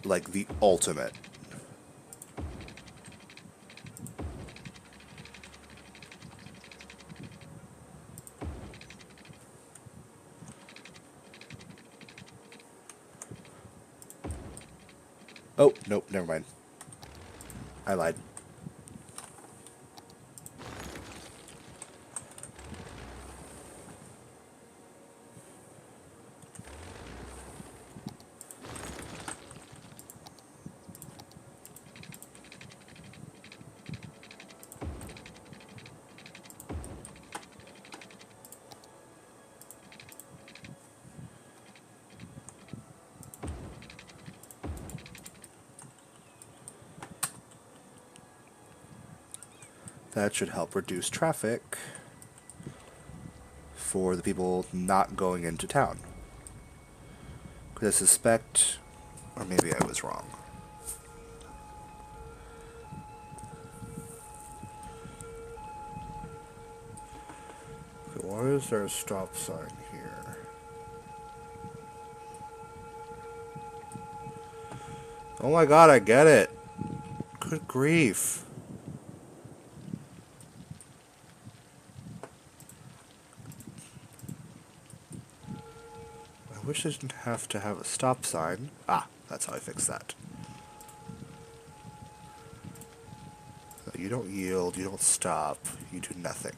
[SPEAKER 1] Like the ultimate. Oh, nope, never mind. I lied. That should help reduce traffic for the people not going into town. Because I suspect, or maybe I was wrong. Okay, why is there a stop sign here? Oh my god, I get it. Good grief. I wish I didn't have to have a stop sign. Ah, that's how I fix that. You don't yield, you don't stop, you do nothing.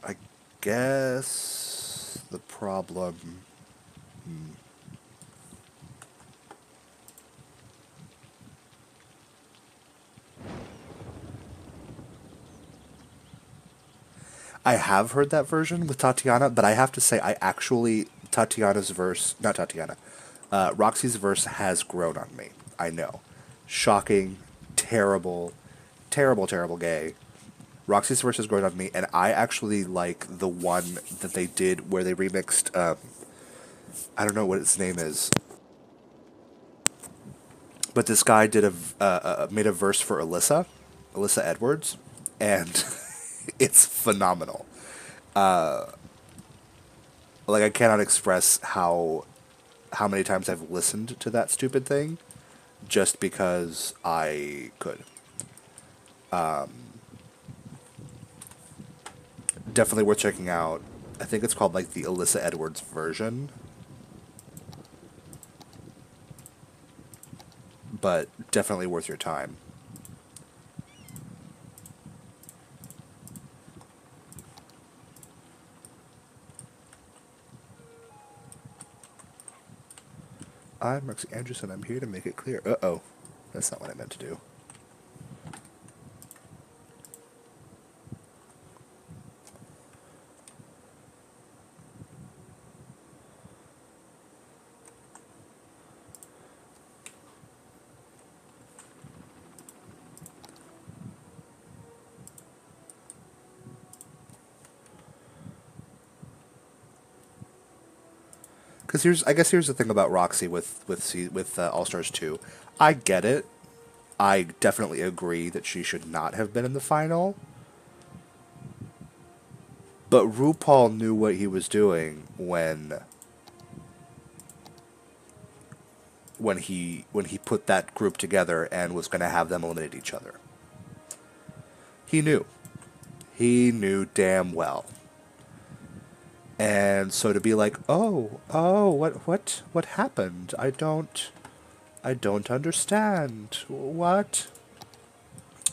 [SPEAKER 1] I guess the problem... I have heard that version with Tatiana, but I have to say I actually... Tatiana's verse... Not Tatiana. Roxy's verse has grown on me. I know. Shocking, terrible, terrible, terrible gay. Roxy's verse has grown on me, and I actually like the one that they did where they remixed... I don't know what its name is. But this guy did made a verse for Alyssa Edwards, and it's phenomenal. Like I cannot express how many times I've listened to that stupid thing, just because I could. Definitely worth checking out. I think it's called like the Alyssa Edwards version. But definitely worth your time. I'm Roxy Anderson. I'm here to make it clear. Uh-oh. That's not what I meant to do. Because I guess here's the thing about Roxy with All Stars 2. I get it. I definitely agree that she should not have been in the final. But RuPaul knew what he was doing when he put that group together and was going to have them eliminate each other. He knew. He knew damn well. And so to be like, what happened? I don't understand. What?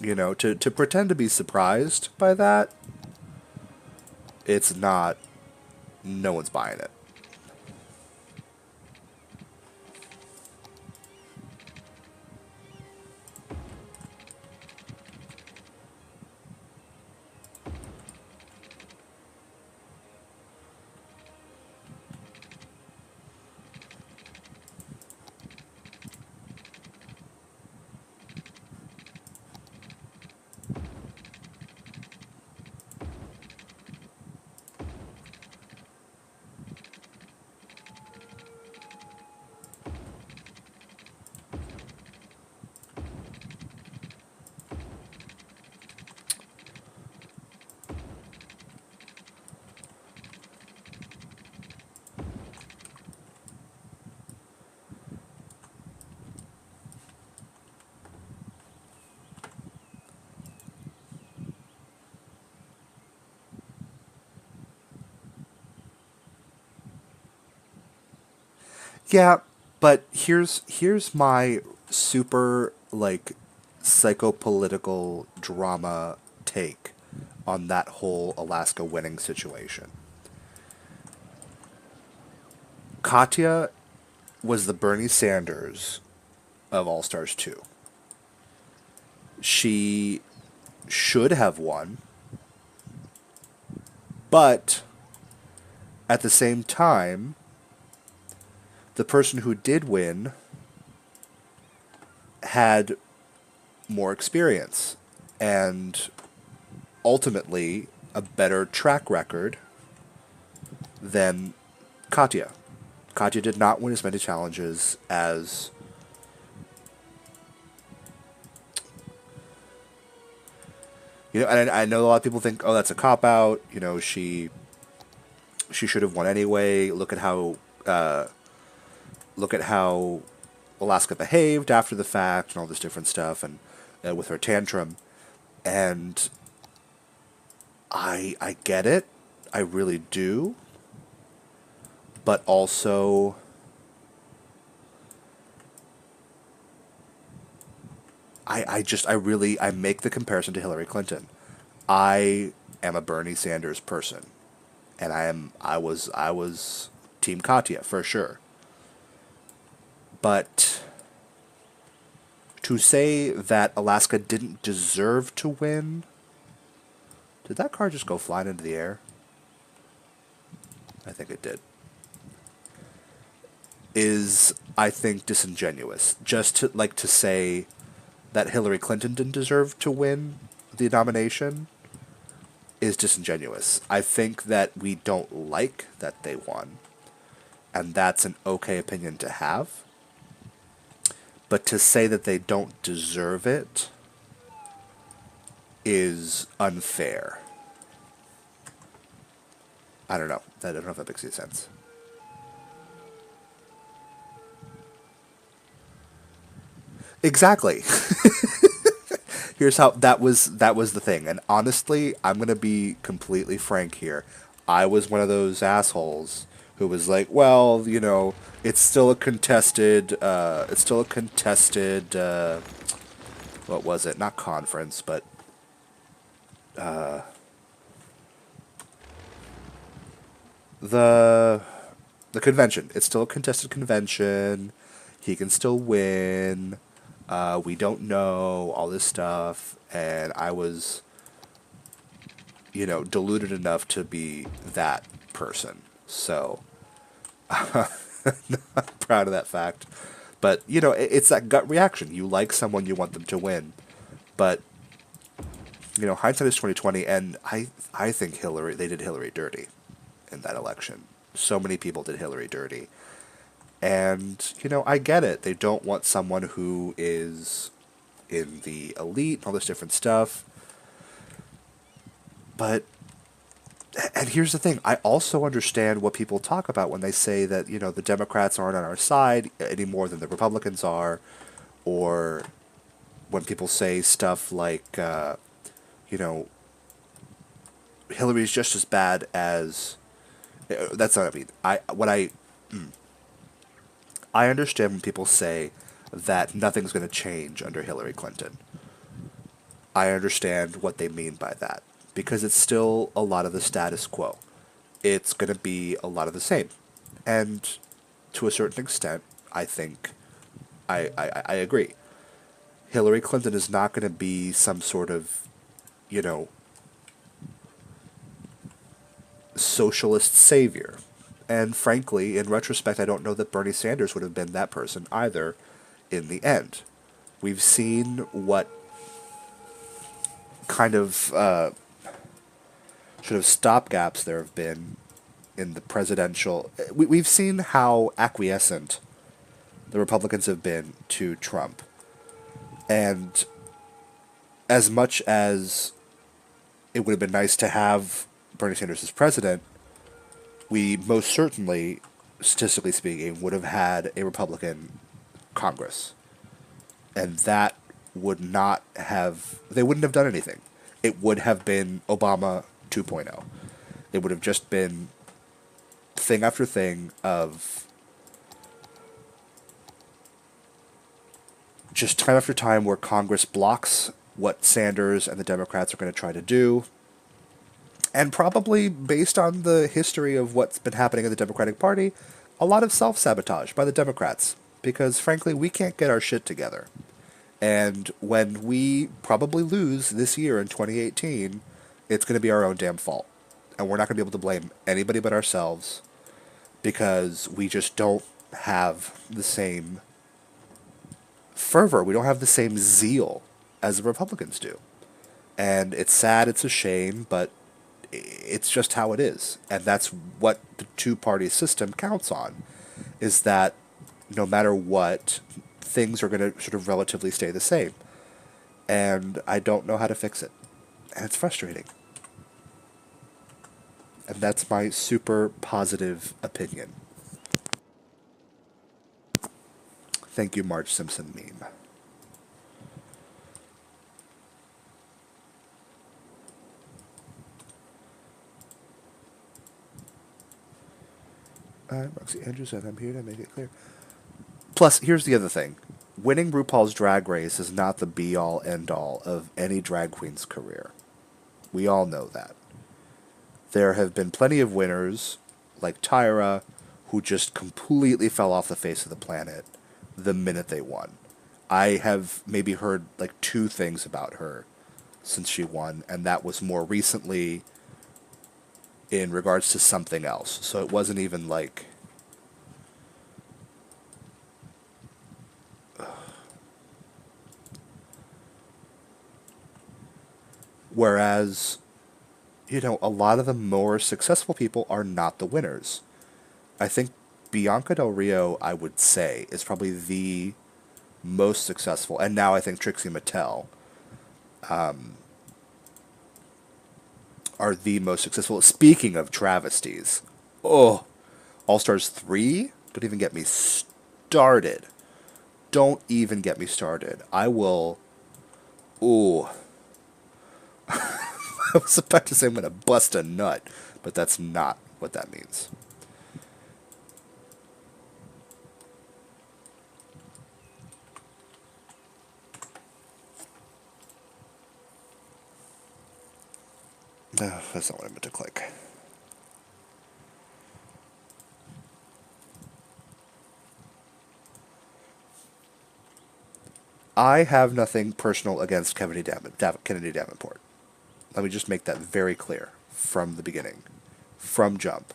[SPEAKER 1] You know, to pretend to be surprised by that, it's not, no one's buying it. Yeah, but here's my super like psychopolitical drama take on that whole Alaska winning situation. Katya was the Bernie Sanders of All Stars 2. She should have won, but at the same time, the person who did win had more experience and ultimately a better track record than Katya. Katya did not win as many challenges as you know, and I know a lot of people think, oh, that's a cop out. You know, she should have won anyway. Look at how Alaska behaved after the fact and all this different stuff, and with her tantrum. And I get it. I really do. But also, I make the comparison to Hillary Clinton. I am a Bernie Sanders person, and I was Team Katya for sure. But to say that Alaska didn't deserve to win, did that car just go flying into the air? I think it did. Is, I think, disingenuous. Just to say that Hillary Clinton didn't deserve to win the nomination is disingenuous. I think that we don't like that they won, and that's an okay opinion to have. But to say that they don't deserve it is unfair. I don't know. I don't know if that makes any sense. Exactly. Here's how that was the thing. And honestly, I'm gonna be completely frank here. I was one of those assholes who was like, well, it's still a contested, what was it? Not conference, but the the convention. It's still a contested convention. He can still win. We don't know all this stuff, and I was, deluded enough to be that person. So, I'm proud of that fact. But it's that gut reaction. You like someone, you want them to win, but hindsight is 2020, and I think they did Hillary dirty in that election. So many people did Hillary dirty. And, I get it. They don't want someone who is in the elite, all this different stuff. But, and here's the thing, I also understand what people talk about when they say that, the Democrats aren't on our side any more than the Republicans are, or when people say stuff like, Hillary's just as bad as, that's not what I mean. I understand when people say that nothing's going to change under Hillary Clinton. I understand what they mean by that, because it's still a lot of the status quo. It's going to be a lot of the same. And to a certain extent, I think I agree. Hillary Clinton is not going to be some sort of, you know, socialist savior. And frankly, in retrospect, I don't know that Bernie Sanders would have been that person either in the end. We've seen what kind of sort of stopgaps there have been in the presidential. We've seen how acquiescent the Republicans have been to Trump. And as much as it would have been nice to have Bernie Sanders as president, we most certainly, statistically speaking, would have had a Republican Congress. And that would not have, they wouldn't have done anything. It would have been Obama 2.0. It would have just been thing after thing of just time after time where Congress blocks what Sanders and the Democrats are going to try to do. And probably based on the history of what's been happening in the Democratic Party, a lot of self-sabotage by the Democrats. Because frankly, we can't get our shit together. And when we probably lose this year in 2018, it's going to be our own damn fault. And we're not going to be able to blame anybody but ourselves because we just don't have the same fervor. We don't have the same zeal as the Republicans do. And it's sad, it's a shame, but it's just how it is. And that's what the two-party system counts on, is that no matter what, things are going to sort of relatively stay the same. And I don't know how to fix it. And it's frustrating. And that's my super positive opinion. Thank you, Marge Simpson meme. Roxy Andrews said, I'm here to make it clear. Plus, here's the other thing. Winning RuPaul's Drag Race is not the be-all, end-all of any drag queen's career. We all know that. There have been plenty of winners, like Tyra, who just completely fell off the face of the planet the minute they won. I have maybe heard like 2 things about her since she won, and that was more recently in regards to something else. So it wasn't even like... Whereas, you know, a lot of the more successful people are not the winners. I think Bianca Del Rio, I would say, is probably the most successful. And now I think Trixie Mattel are the most successful. Speaking of travesties, oh, All Stars 3? Don't even get me started. Don't even get me started. I will... Ooh. I was about to say I'm going to bust a nut, but that's not what that means. No, that's not what I meant to click. I have nothing personal against Kennedy Davenport. Let me just make that very clear from the beginning, from jump.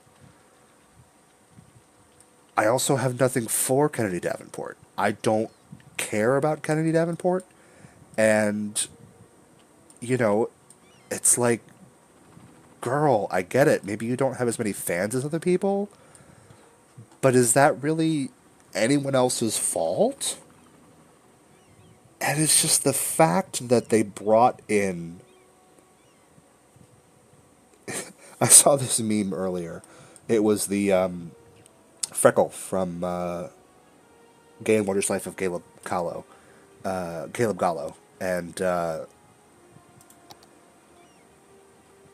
[SPEAKER 1] I also have nothing for Kennedy Davenport. I don't care about Kennedy Davenport, and, you know, it's like, girl, I get it. Maybe you don't have as many fans as other people, but is that really anyone else's fault? And it's just the fact that they brought in... I saw this meme earlier. It was the Freckle from Gay and Wondrous Life of Caleb Gallo. And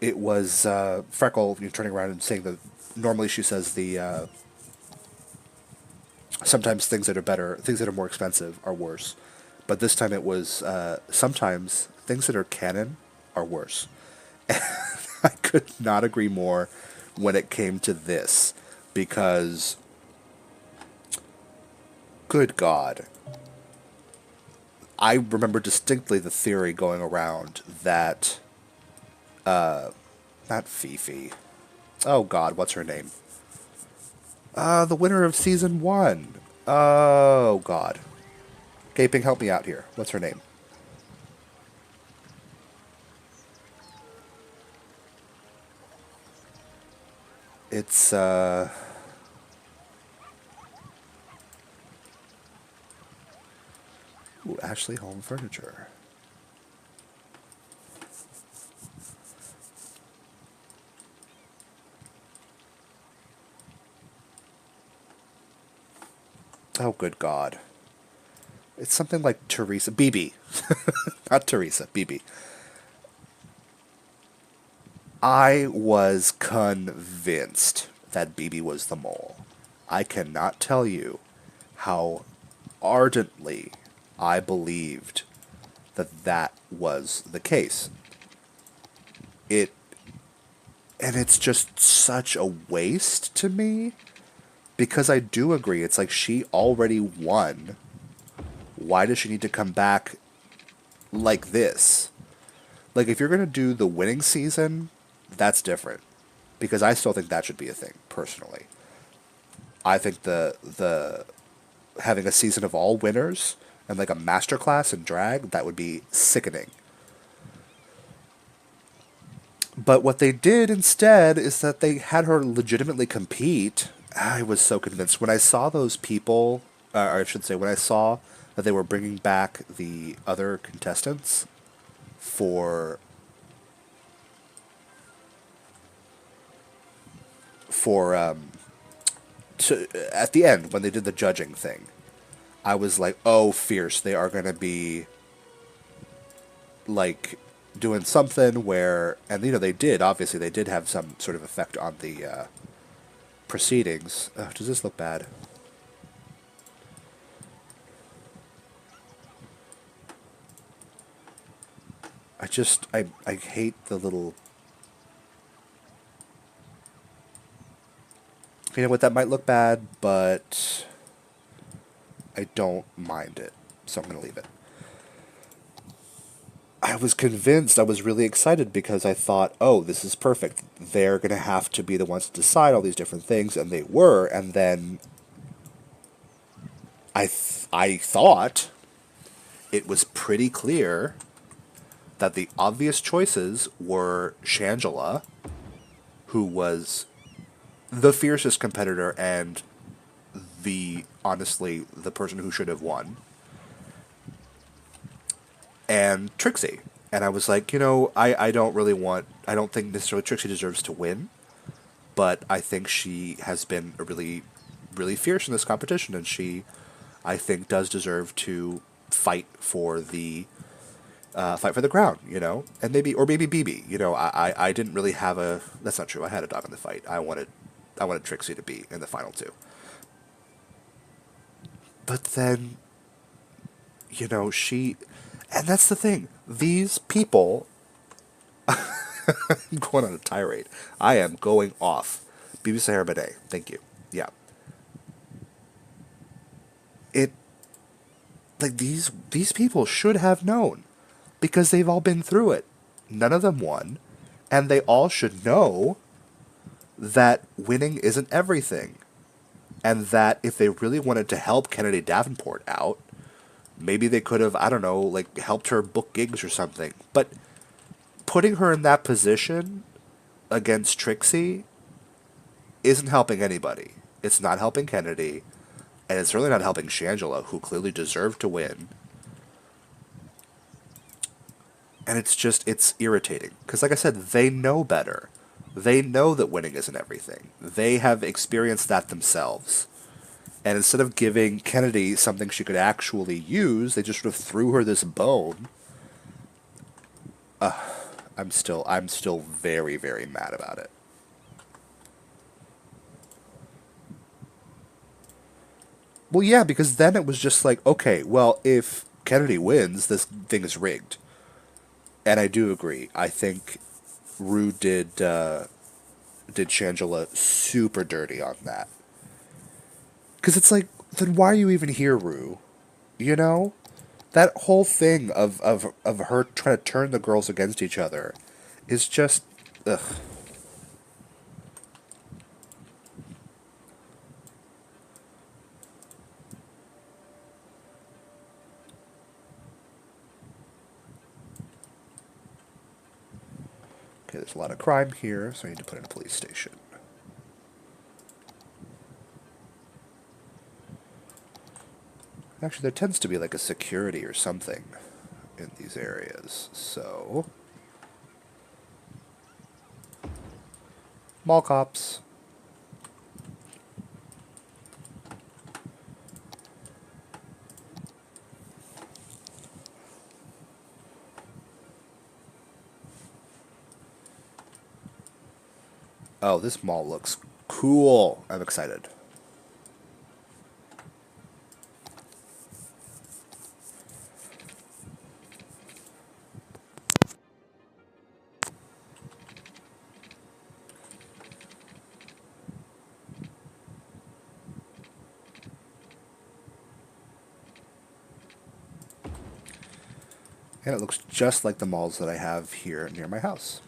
[SPEAKER 1] it was Freckle turning around and saying that normally she says the sometimes things that are better, things that are more expensive are worse. But this time it was sometimes things that are canon are worse. I could not agree more when it came to this, because, good God, I remember distinctly the theory going around that, not Fifi, oh God, what's her name? The winner of season 1. Oh God. Gaping, help me out here. What's her name? It's, Ooh, Ashley Home Furniture. Oh, good God. It's something like Teresa. BB. Not Teresa. BB. I was convinced that BB was the mole. I cannot tell you how ardently I believed that that was the case. It, and it's just such a waste to me, because I do agree, it's like she already won. Why does she need to come back like this? Like, if you're going to do the winning season, that's different, because I still think that should be a thing, personally. I think the having a season of all winners and like a masterclass in drag, that would be sickening. But what they did instead is that they had her legitimately compete. I was so convinced when I saw those people, or I should say, when I saw that they were bringing back the other contestants for to, at the end when they did the judging thing. I was like, oh, fierce. They are going to be, like, doing something where, and, you know, they did, obviously, they did have some sort of effect on the proceedings. Does this look bad? I hate the little, you know what, that might look bad, but I don't mind it. So I'm going to leave it. I was convinced, I was really excited because I thought, oh, this is perfect. They're going to have to be the ones to decide all these different things, and they were, and then I thought it was pretty clear that the obvious choices were Shangela, who was the fiercest competitor and honestly, the person who should have won, and Trixie. And I was like, you know, I don't really want, I don't think necessarily Trixie deserves to win, but I think she has been a really, really fierce in this competition, and she, I think, does deserve to fight for the crown, you know, and maybe, or maybe BB, you know, I didn't really have a, that's not true, I had a dog in the fight. I wanted Trixie to be in the final two. But then, you know, and that's the thing, these people, I'm going on a tirade. I am going off. BB Sahara Bidet, thank you. Yeah. It, like, these people should have known because they've all been through it. None of them won, and they all should know that winning isn't everything. And that if they really wanted to help Kennedy Davenport out, maybe they could have, I don't know, like helped her book gigs or something. But putting her in that position against Trixie isn't helping anybody. It's not helping Kennedy, and it's really not helping Shangela, who clearly deserved to win. And it's irritating. Because, like I said, they know better. They know that winning isn't everything. They have experienced that themselves. And instead of giving Kennedy something she could actually use, they just sort of threw her this bone. I'm still very, very mad about it. Well, yeah, because then it was just like, okay, well, if Kennedy wins, this thing is rigged. And I do agree. I think Rue did Shangela super dirty on that. Because it's like, then why are you even here, Rue? You know? That whole thing of her trying to turn the girls against each other is just, ugh. Okay, there's a lot of crime here, so I need to put in a police station. Actually, there tends to be like a security or something in these areas, so... Mall cops. Oh, this mall looks cool. I'm excited. And it looks just like the malls that I have here near my house.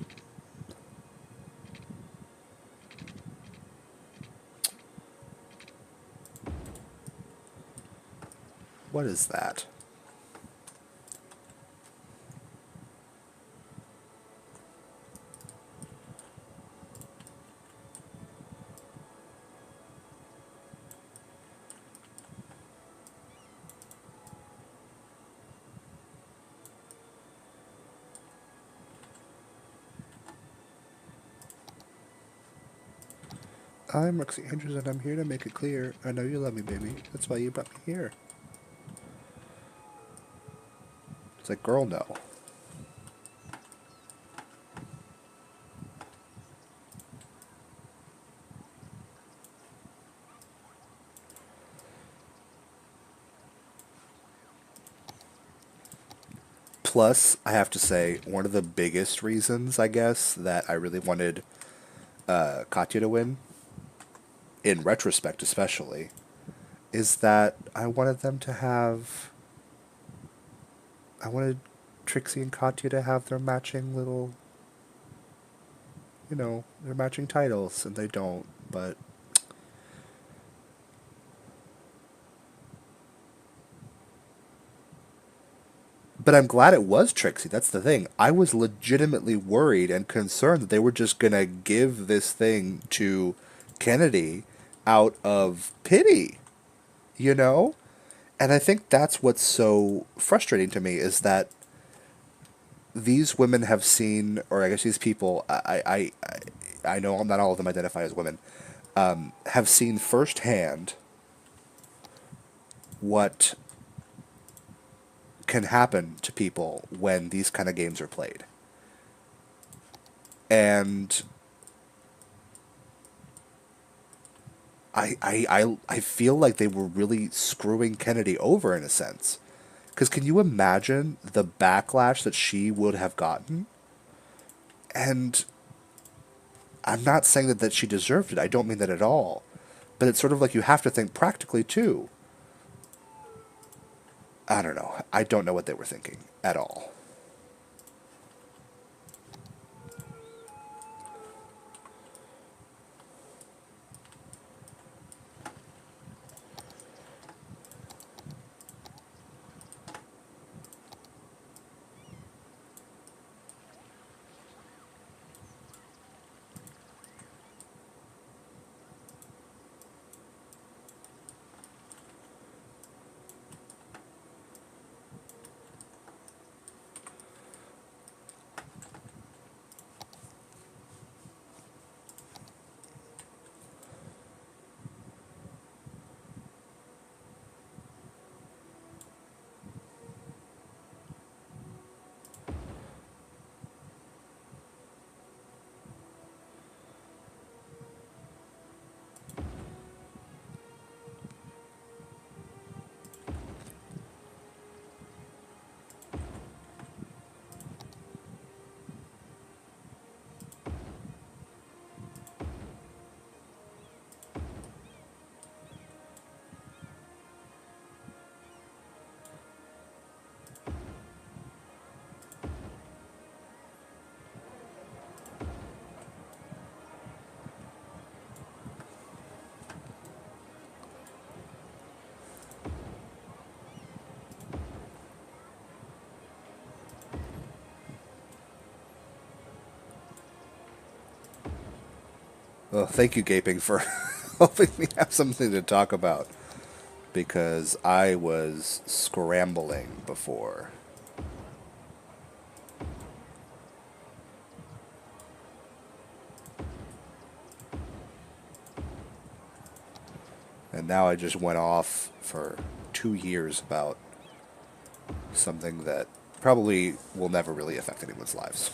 [SPEAKER 1] What is that? I'm Roxy Andrews, and I'm here to make it clear. I know you love me, baby. That's why you brought me here. It's like, girl, no. Plus, I have to say, one of the biggest reasons, I guess, that I really wanted Katya to win, in retrospect especially, is that I wanted them to have. I wanted Trixie and Katya to have their matching little, their matching titles, and they don't, but. But I'm glad it was Trixie. That's the thing. I was legitimately worried and concerned that they were just going to give this thing to Kennedy out of pity, you know? And I think that's what's so frustrating to me is that these women have seen, or I guess these people, I know not all of them identify as women, have seen firsthand what can happen to people when these kind of games are played. And I feel like they were really screwing Kennedy over in a sense. Because can you imagine the backlash that she would have gotten? And I'm not saying that she deserved it. I don't mean that at all. But it's sort of like you have to think practically too. I don't know. I don't know what they were thinking at all. Well, thank you, Gaping, for helping me have something to talk about. Because I was scrambling before. And now I just went off for 2 years about something that probably will never really affect anyone's lives.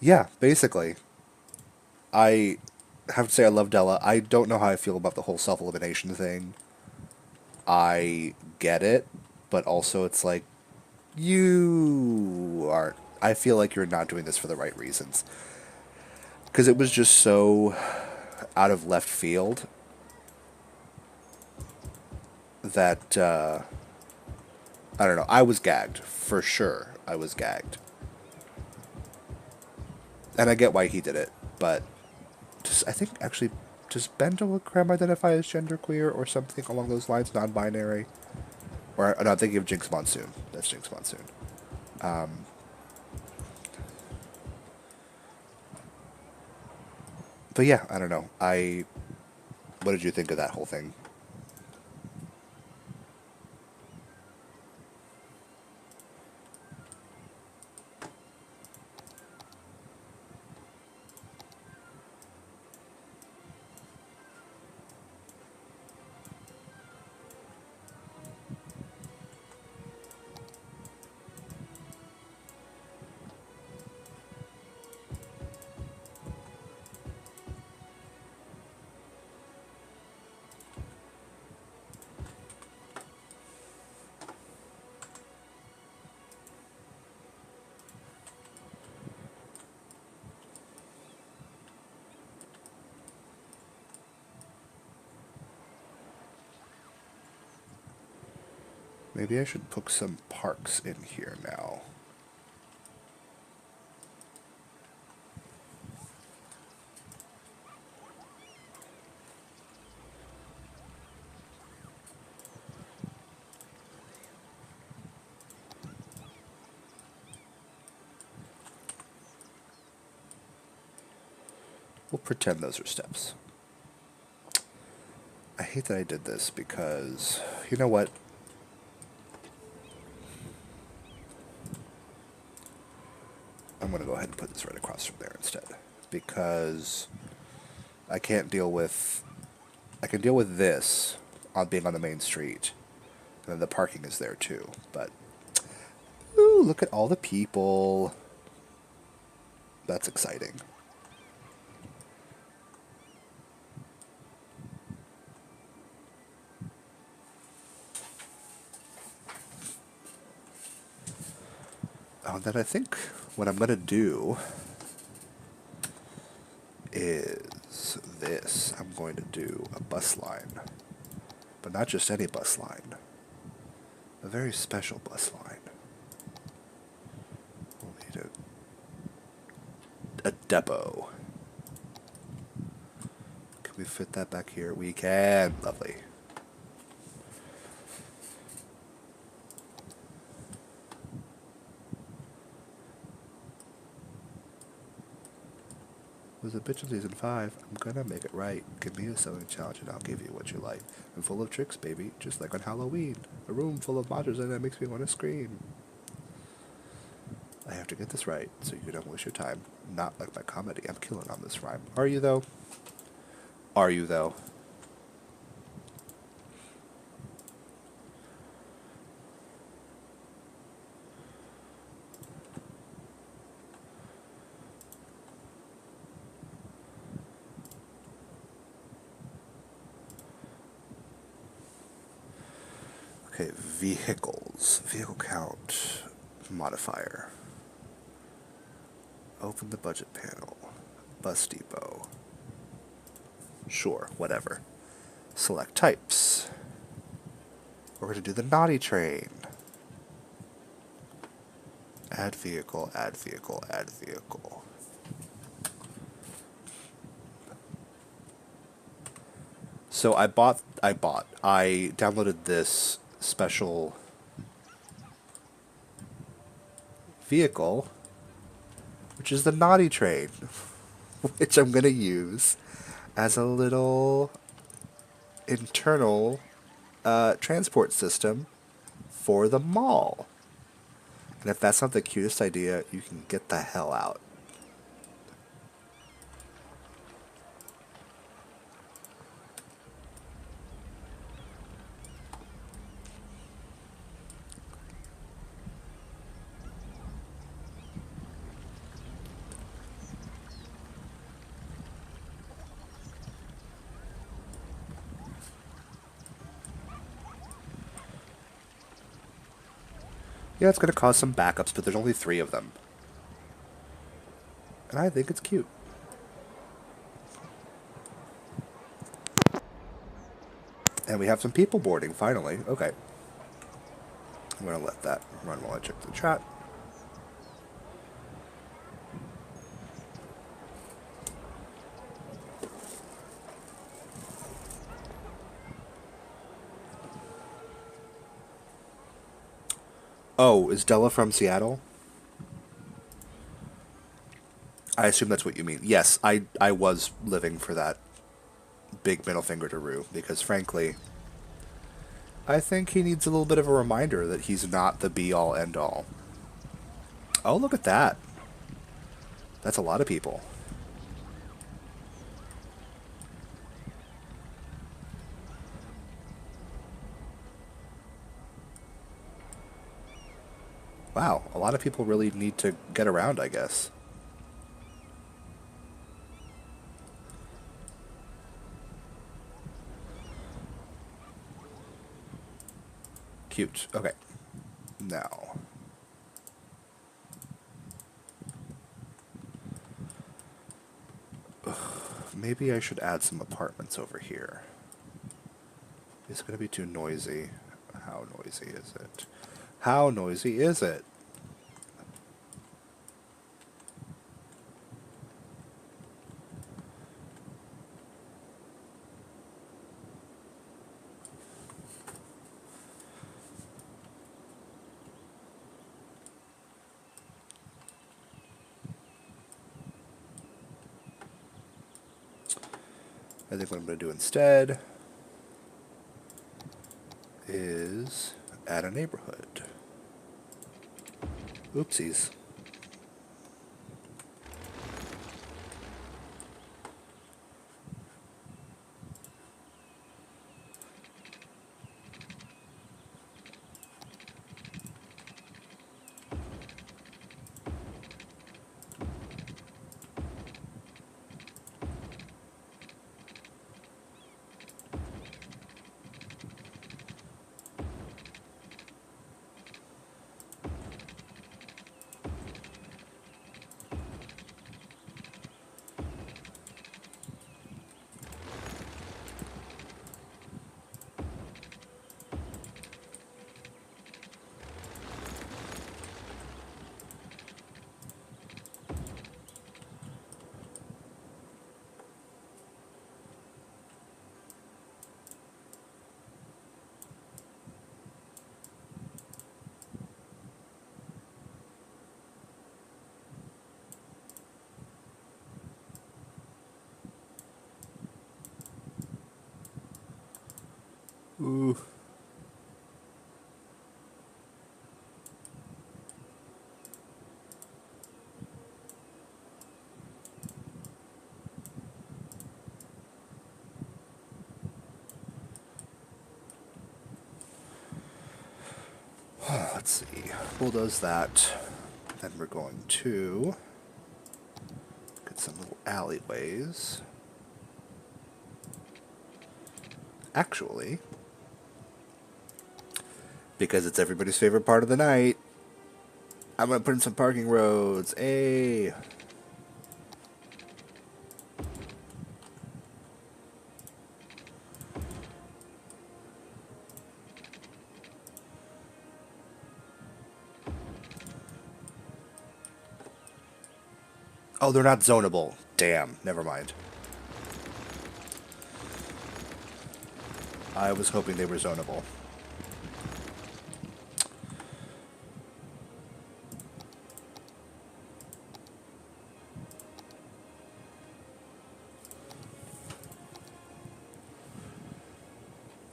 [SPEAKER 1] Yeah, basically. I have to say I love Della. I don't know how I feel about the whole self-elimination thing. I get it, but also it's like, you aren't. I feel like you're not doing this for the right reasons. Because it was just so out of left field that I don't know. I was gagged for sure. I was gagged, and I get why he did it. But I think actually, does Bendel Creme identify as genderqueer or something along those lines, non-binary? Or no, I'm thinking of Jinx Monsoon. That's Jinx Monsoon. But yeah, I don't know. What did you think of that whole thing? Maybe I should put some parks in here now. We'll pretend those are steps. I hate that I did this because, you know what? I'm going to go ahead and put this right across from there instead. Because I can't deal with... I can deal with this on being on the main street. And then the parking is there too. But, ooh, look at all the people. That's exciting. Oh, then I think what I'm going to do is this. I'm going to do a bus line. But not just any bus line. A very special bus line. We'll need a depot. Can we fit that back here? We can. Lovely. Was a bitch in season 5. I'm gonna make it right. Give me a sewing challenge and I'll give you what you like. I'm full of tricks, baby, just like on Halloween. A room full of monsters and that makes me want to scream. I have to get this right so you don't waste your time. Not like my comedy. I'm killing on this rhyme. Are you though? Are you though? Okay, vehicles. Vehicle count modifier. Open the budget panel. Bus depot. Sure, whatever. Select types. We're going to do the Noddy Train. Add vehicle, add vehicle, add vehicle. So I downloaded this special vehicle, which is the Noddy Train, which I'm going to use as a little internal transport system for the mall. And if that's not the cutest idea, you can get the hell out. Yeah, it's going to cause some backups, but there's only 3 of them. And I think it's cute. And we have some people boarding, finally. Okay. I'm going to let that run while I check the chat. Oh, is Della from Seattle? I assume that's what you mean. Yes, I was living for that big middle finger to Rue, because frankly, I think he needs a little bit of a reminder that he's not the be-all, end-all. Oh, look at that. That's a lot of people. Wow, a lot of people really need to get around, I guess. Cute. Okay. Now. Ugh, maybe I should add some apartments over here. It's going to be too noisy. How How noisy is it? How noisy is it? I think what I'm going to do instead is add a neighborhood. Oopsies. Ooh. Let's see. Bulldoze that. Then we're going to get some little alleyways. Actually, because it's everybody's favorite part of the night, I'm going to put in some parking roads. Hey. Oh, they're not zonable. Damn, never mind. I was hoping they were zonable.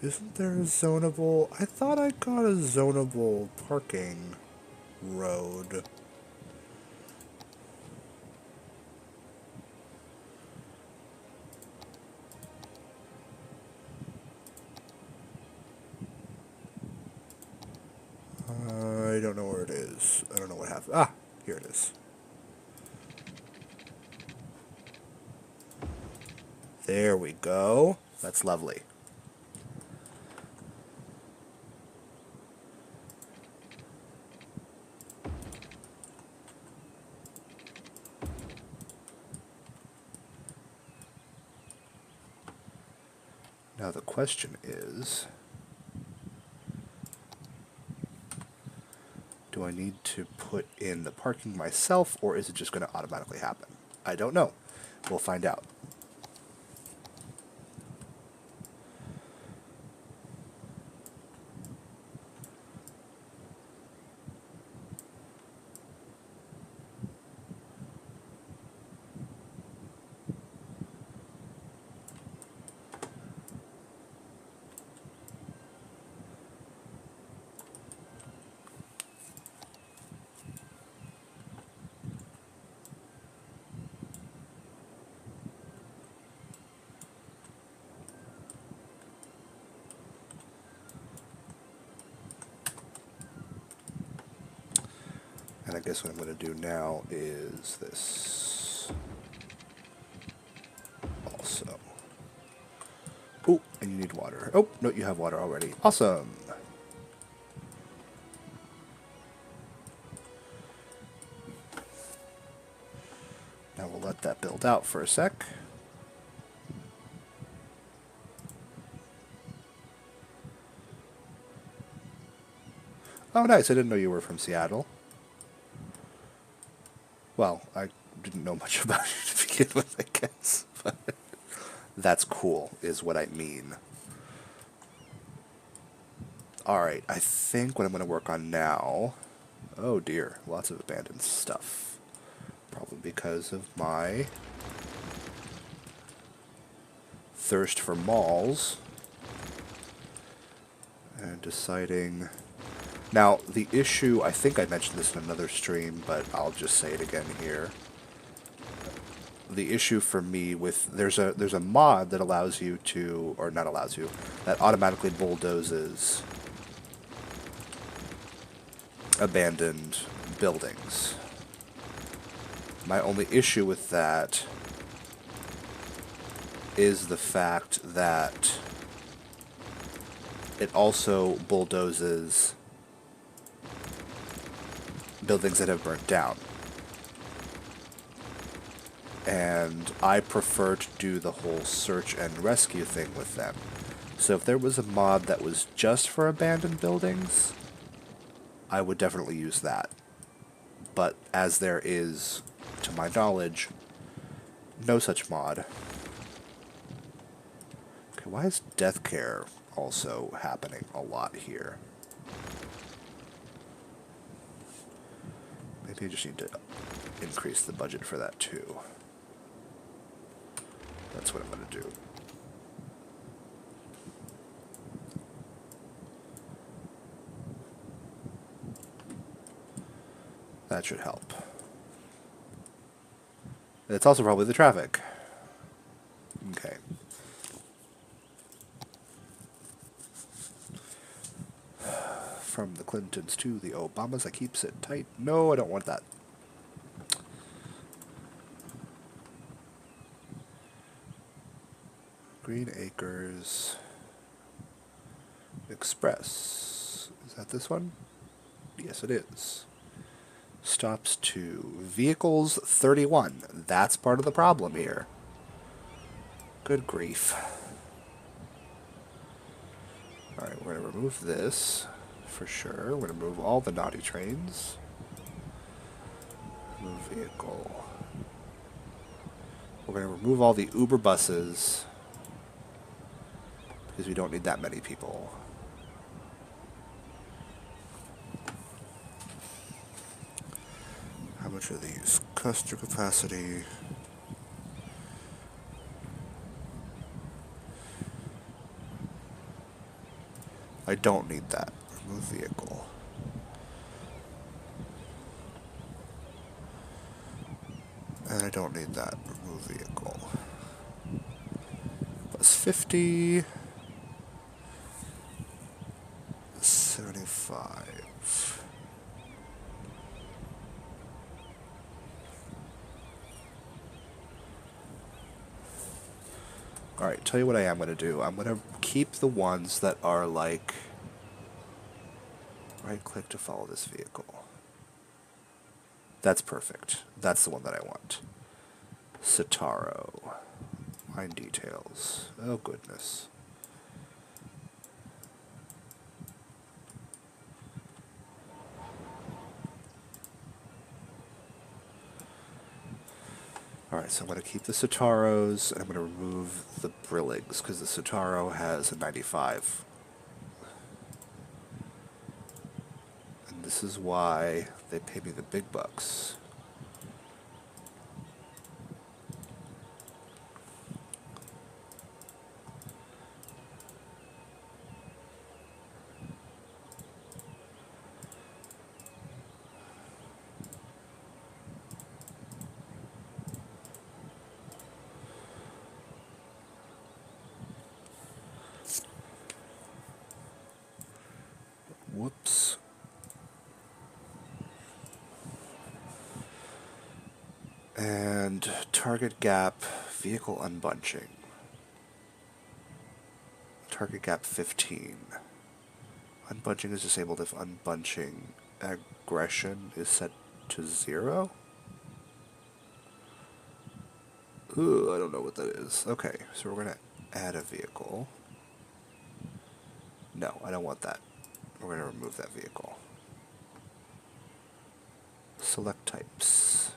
[SPEAKER 1] Isn't there a zonable? I thought I got a zonable parking road. I don't know where it is. I don't know what happened. Ah, here it is. There we go. That's lovely. Now the question is, do I need to put in the parking myself, or is it just going to automatically happen? I don't know. We'll find out. And I guess what I'm going to do now is this also. Oh, and you need water. Oh, no, you have water already. Awesome. Now we'll let that build out for a sec. Oh, nice. I didn't know you were from Seattle. Well, I didn't know much about you to begin with, I guess. But that's cool, is what I mean. Alright, I think what I'm going to work on now... Oh dear, lots of abandoned stuff. Probably because of my thirst for malls. And deciding... Now, the issue, I think I mentioned this in another stream, but I'll just say it again here. The issue for me with... There's a mod that allows you to... Or not allows you. That automatically bulldozes abandoned buildings. My only issue with that is the fact that it also bulldozes buildings that have burnt down. And I prefer to do the whole search and rescue thing with them. So if there was a mod that was just for abandoned buildings, I would definitely use that. But as there is, to my knowledge, no such mod. Okay, why is death care also happening a lot here? Maybe I just need to increase the budget for that too. That's what I'm going to do. That should help. It's also probably the traffic. Okay. From the Clintons to the Obamas, I keep sitting tight. No, I don't want that. Green Acres Express. Is that this one? Yes, it is. Stops to vehicles 31. That's part of the problem here. Good grief. Alright, we're going to remove this for sure. We're going to remove all the Noddy Trains. Remove vehicle. We're going to remove all the Uber buses because we don't need that many people. How much are these? Cluster capacity. I don't need that. Remove vehicle. And I don't need that. Remove vehicle. Plus 50. 75. Alright, tell you what I am going to do. I'm going to keep the ones that are like... Right-click to follow this vehicle. That's perfect. That's the one that I want. Citaro. Mine details. Oh, goodness. Alright, so I'm going to keep the Citaros, and I'm going to remove the Brilligs, because the Citaro has a 95. And this is why they pay me the big bucks. Whoops. And target gap, vehicle unbunching. Target gap 15. Unbunching is disabled if unbunching aggression is set to 0? Ooh, I don't know what that is. Okay, so we're going to add a vehicle. No, I don't want that. We're going to remove that vehicle. Select types.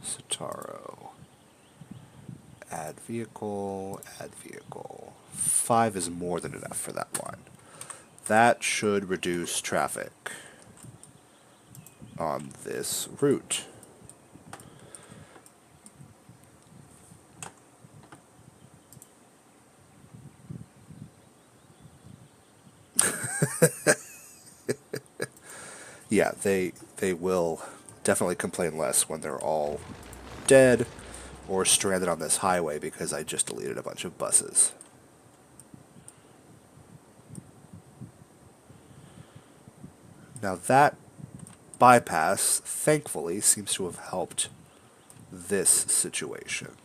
[SPEAKER 1] Citaro. Add vehicle, add vehicle. 5 is more than enough for that one. That should reduce traffic on this route. Yeah, they will definitely complain less when they're all dead or stranded on this highway because I just deleted a bunch of buses. Now that bypass, thankfully, seems to have helped this situation.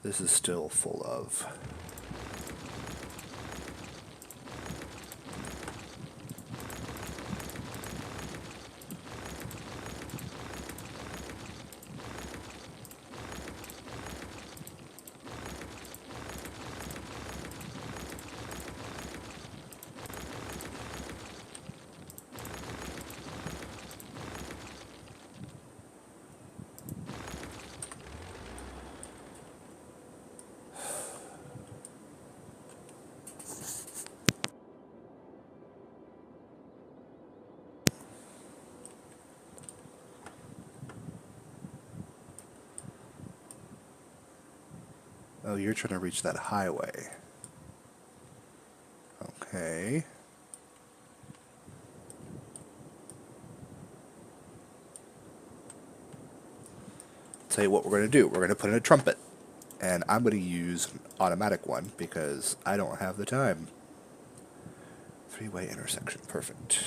[SPEAKER 1] This is still full of oh, you're trying to reach that highway. Okay. Tell you what we're going to do. We're going to put in a trumpet. And I'm going to use an automatic one because I don't have the time. 3-way intersection. Perfect.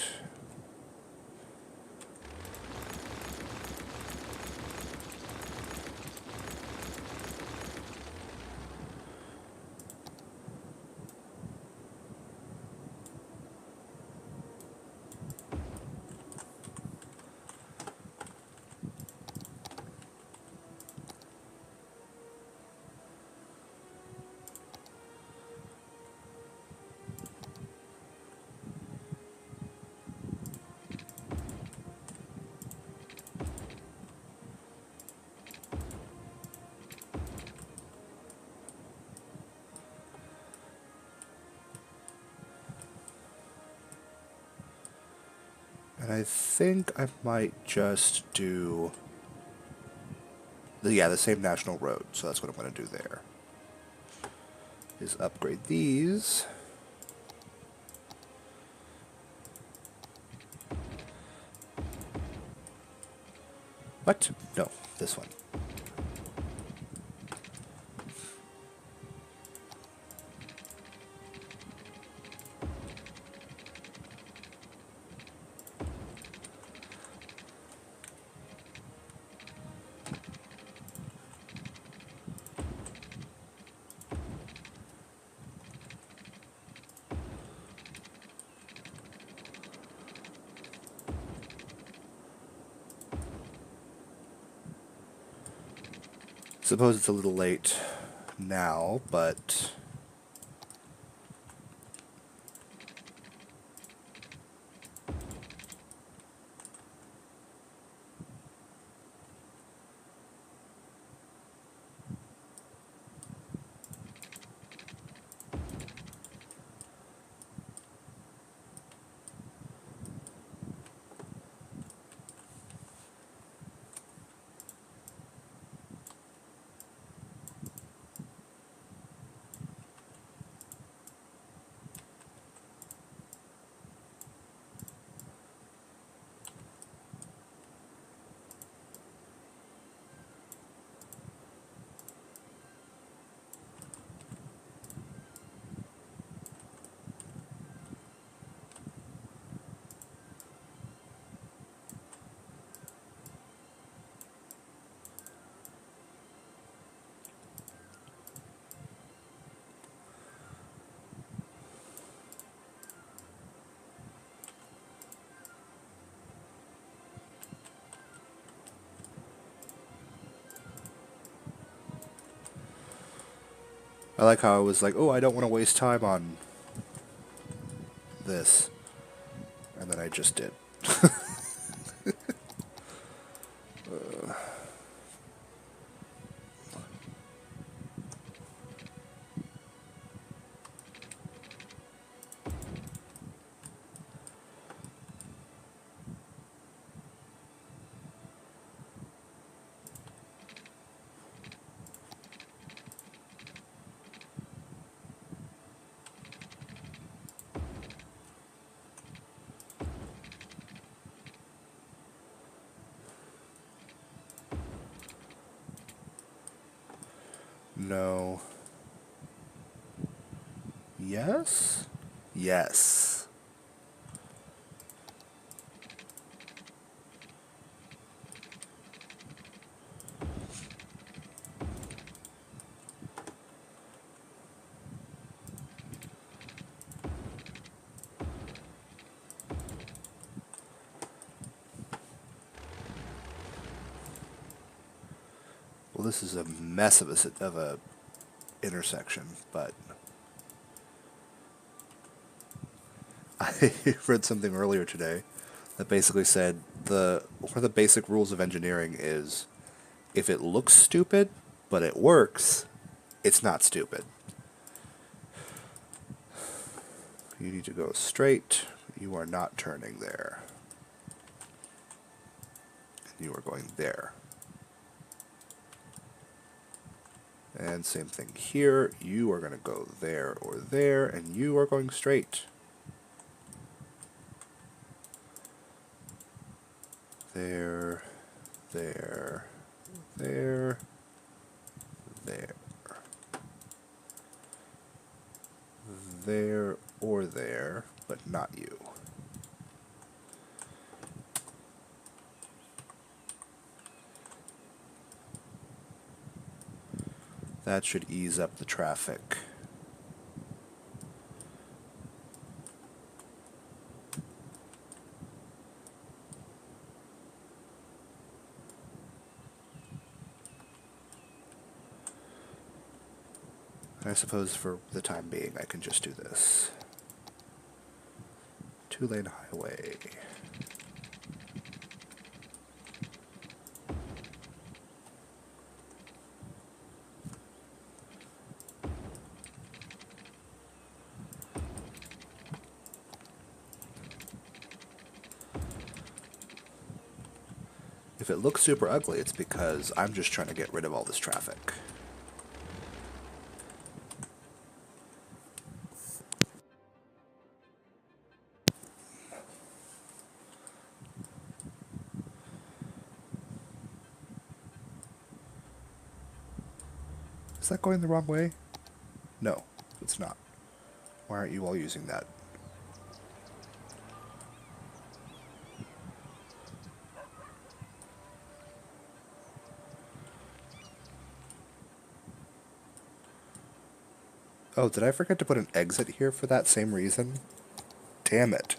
[SPEAKER 1] And I think I might just do the same national road. So that's what I'm going to do there. Is upgrade these. What? No, this one. Suppose it's a little late now, but I like how I was like, oh, I don't want to waste time on this. And than I just did. No. Yes? Yes. Well, this is a mess of a intersection, but I read something earlier today that basically said one of the basic rules of engineering is if it looks stupid but it works, it's not stupid. You need to go straight. You are not turning there. You are going there. And same thing here. You are going to go there or there, and you are going straight. There, there, there, there. There or there, but not you. That should ease up the traffic. I suppose for the time being I can just do this. 2-lane highway. If it looks super ugly, it's because I'm just trying to get rid of all this traffic. Is that going the wrong way? No, it's not. Why aren't you all using that? Oh, did I forget to put an exit here for that same reason? Damn it.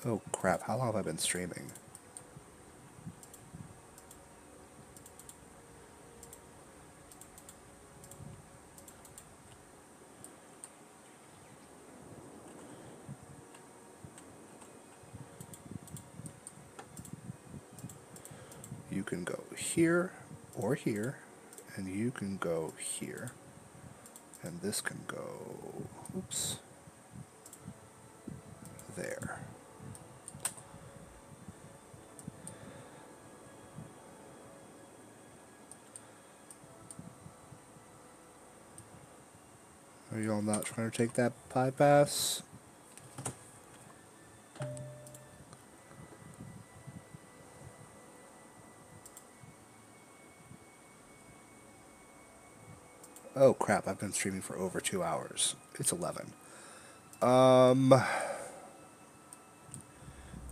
[SPEAKER 1] Oh crap, how long have I been streaming? You can go here or here, and you can go here, and this can go, oops, there. Are you all not trying to take that bypass? Oh crap, I've been streaming for over 2 hours. It's 11. I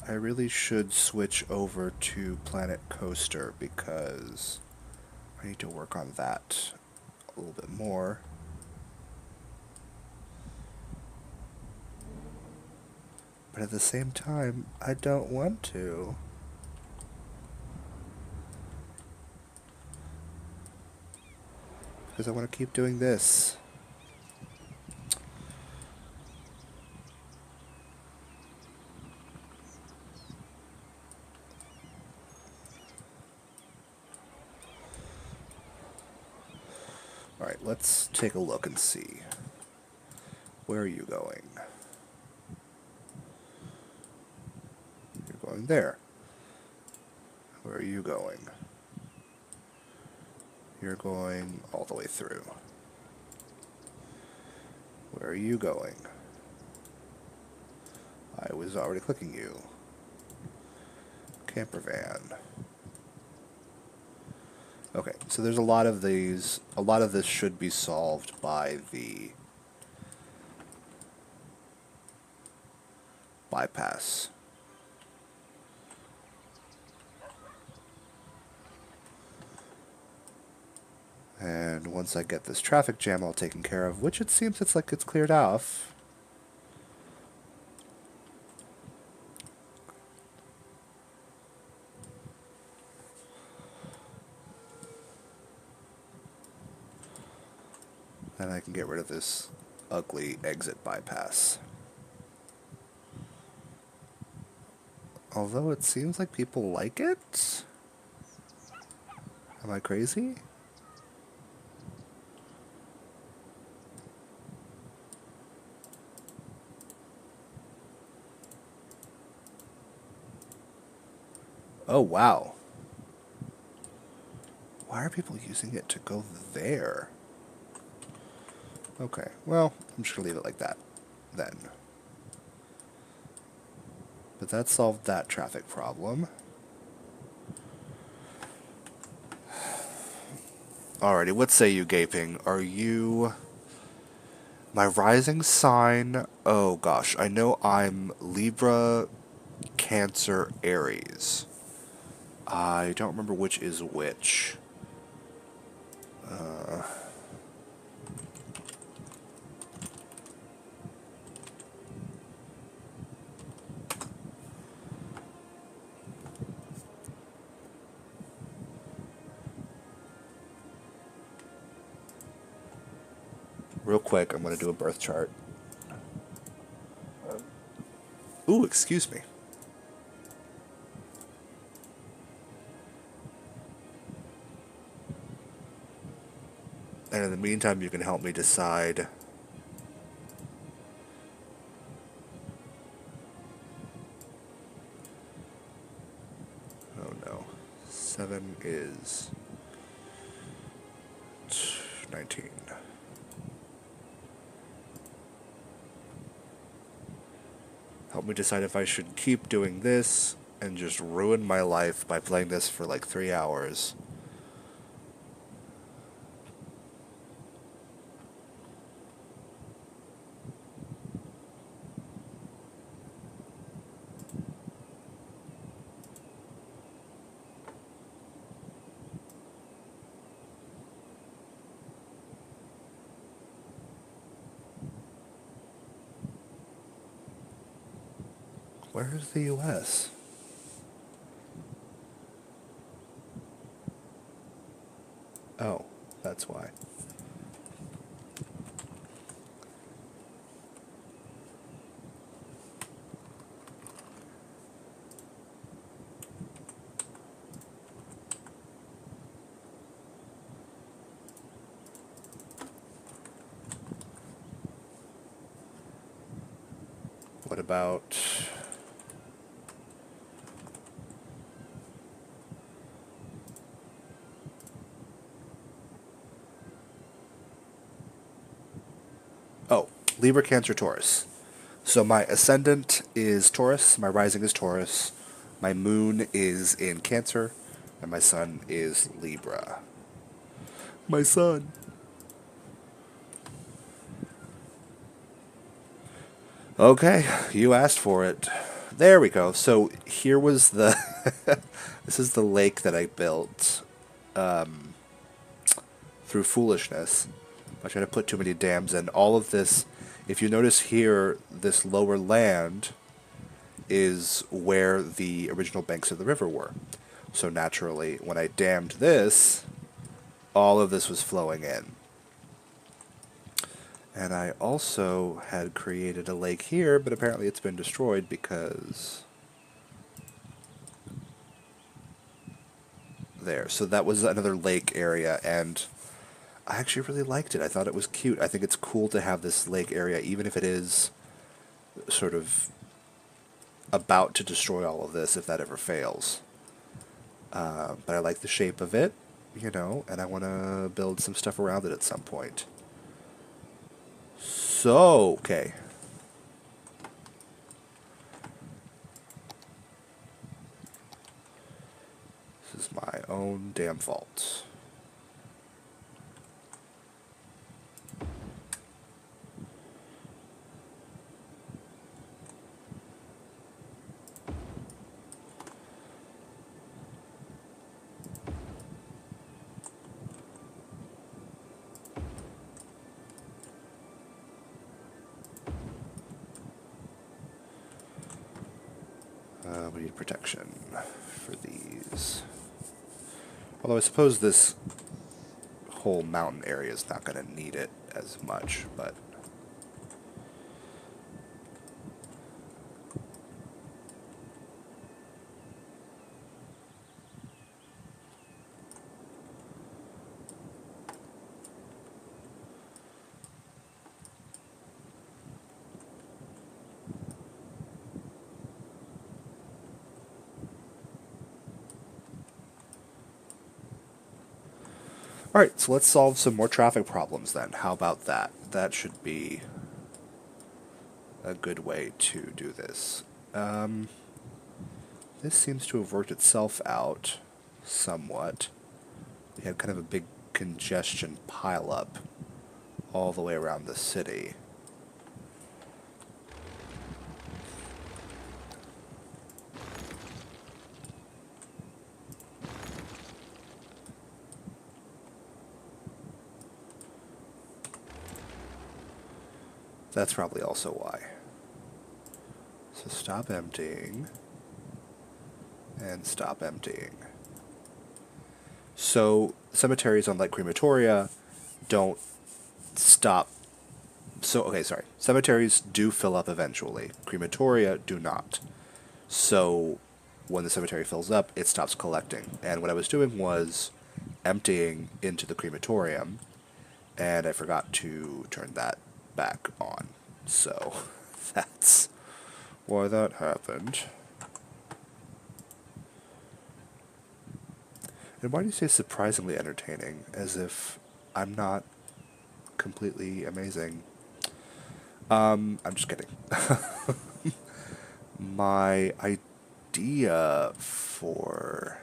[SPEAKER 1] really should switch over to Planet Coaster because I need to work on that a little bit more. But at the same time, I don't want to. Because I want to keep doing this. Alright, let's take a look and see. Where are you going? You're going there. Where are you going? You're going all the way through. Where are you going? I was already clicking you. Camper van. Okay, so there's a lot of these. A lot of this should be solved by the bypass. And once I get this traffic jam all taken care of, which it seems it's like it's cleared off. Then I can get rid of this ugly exit bypass. Although it seems like people like it? Am I crazy? Oh, wow. Why are people using it to go there? Okay, well, I'm just going to leave it like that, then. But that solved that traffic problem. Alrighty, what say you, Gaping? Are you... My rising sign... Oh, gosh, I know I'm Libra, Cancer, Aries. I don't remember which is which. Real quick, I'm going to do a birth chart. Ooh, excuse me. And in the meantime, you can help me decide... Oh no. 7 is... 19. Help me decide if I should keep doing this and just ruin my life by playing this for like 3 hours. Where's the US? Oh, that's why. What about... Oh, Libra, Cancer, Taurus. So my ascendant is Taurus, my rising is Taurus, my moon is in Cancer, and my sun is Libra. My sun. Okay, you asked for it. There we go. So here was the... this is the lake that I built through foolishness. I tried to put too many dams in. All of this, if you notice here, this lower land is where the original banks of the river were. So naturally, when I dammed this, all of this was flowing in. And I also had created a lake here, but apparently it's been destroyed because... there. So that was another lake area, and I actually really liked it. I thought it was cute. I think it's cool to have this lake area, even if it is sort of about to destroy all of this, if that ever fails. But I like the shape of it, you know, and I want to build some stuff around it at some point. So, okay. This is my own damn fault. We need protection for these. Although I suppose this whole mountain area is not going to need it as much, but... Alright, so let's solve some more traffic problems then. How about that? That should be a good way to do this. This seems to have worked itself out somewhat. We had kind of a big congestion pileup all the way around the city. That's probably also why. So stop emptying. And stop emptying. So cemeteries, unlike crematoria, don't stop. So, okay, sorry. Cemeteries do fill up eventually. Crematoria do not. So when the cemetery fills up, it stops collecting. And what I was doing was emptying into the crematorium, and I forgot to turn that back on. So that's why that happened. And why do you say surprisingly entertaining, as if I'm not completely amazing? I'm just kidding. My idea for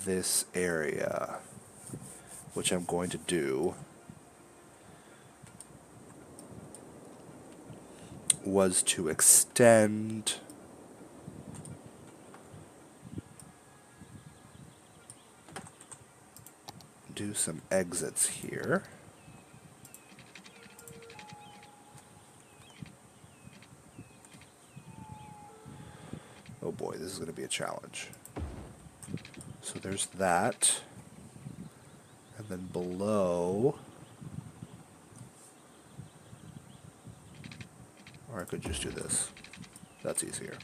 [SPEAKER 1] this area, which I'm going to do, was to extend do some exits here. Oh boy, this is going to be a challenge. So there's that. And then below... or I could just do this. That's easier.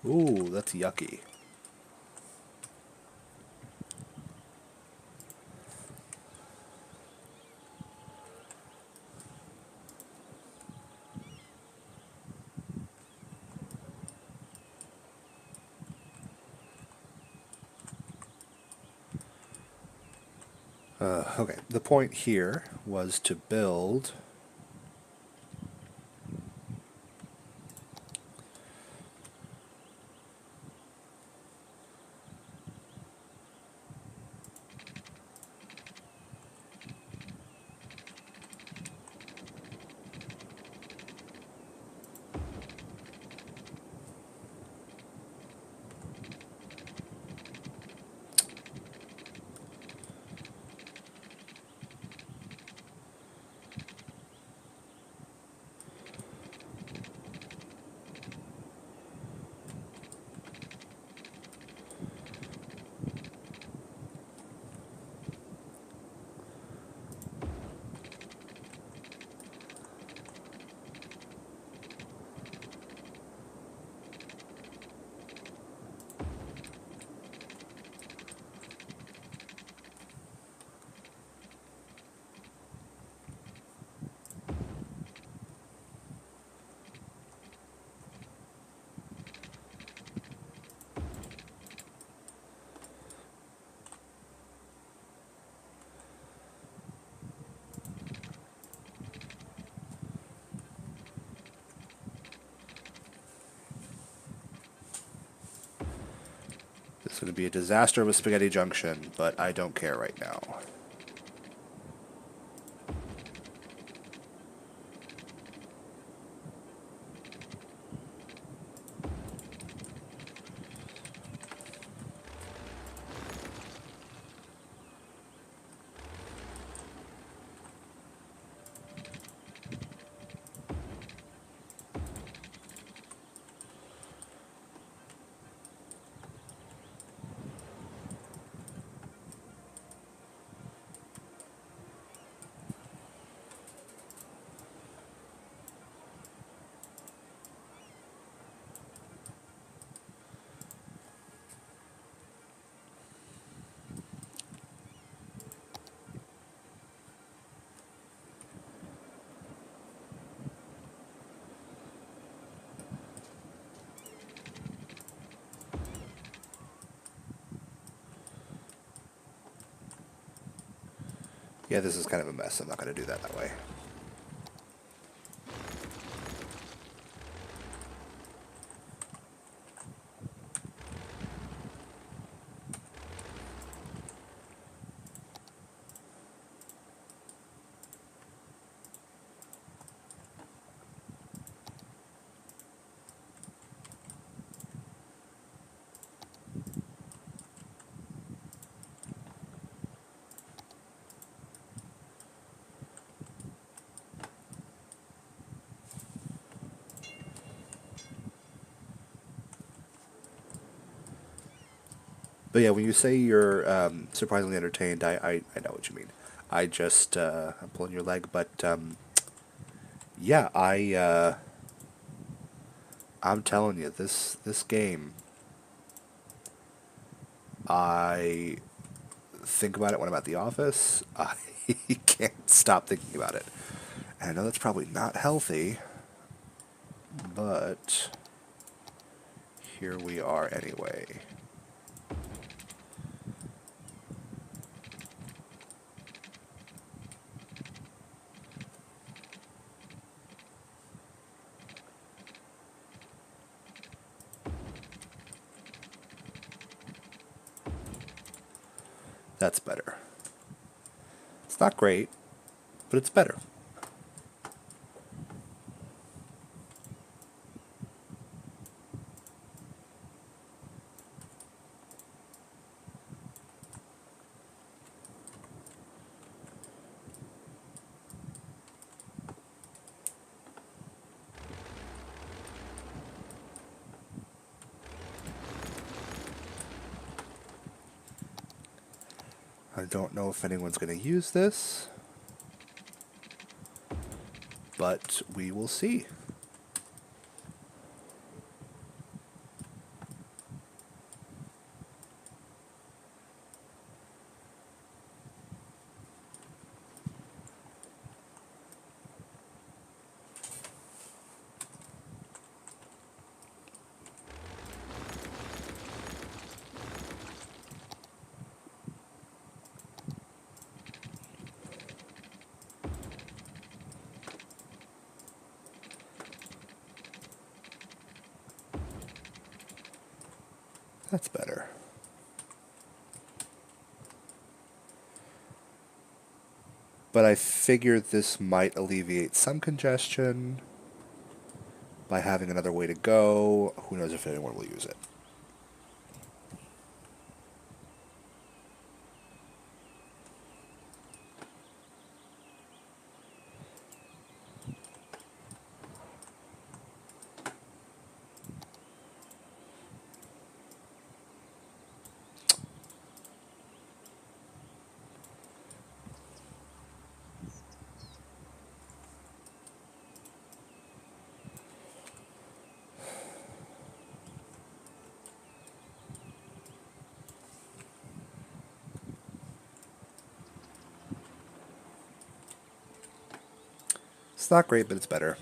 [SPEAKER 1] Ooh, that's yucky. Okay, the point here was to build this is going to be a disaster with Spaghetti Junction, but I don't care right now. Yeah, this is kind of a mess. I'm not going to do that way. But yeah, when you say you're surprisingly entertained, I know what you mean. I just, I'm pulling your leg, but yeah, I'm telling you, this game, I think about it when I'm at the office. I can't stop thinking about it. And I know that's probably not healthy, but here we are anyway. That's better. It's not great, but it's better. I don't know if anyone's going to use this, but we will see. That's better. But I figured this might alleviate some congestion by having another way to go. Who knows if anyone will use it. It's not great, but it's better.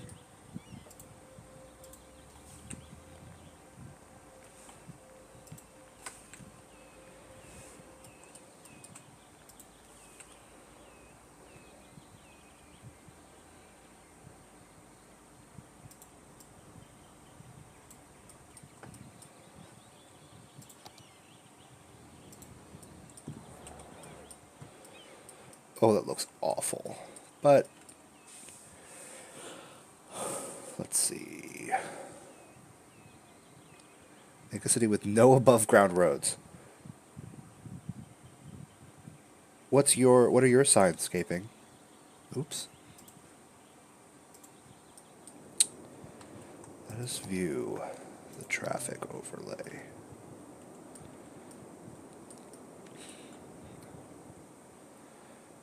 [SPEAKER 1] Oh, that looks awful. But let's see. Make a city with no above ground roads. What are your signscaping? Oops. Let us view the traffic overlay.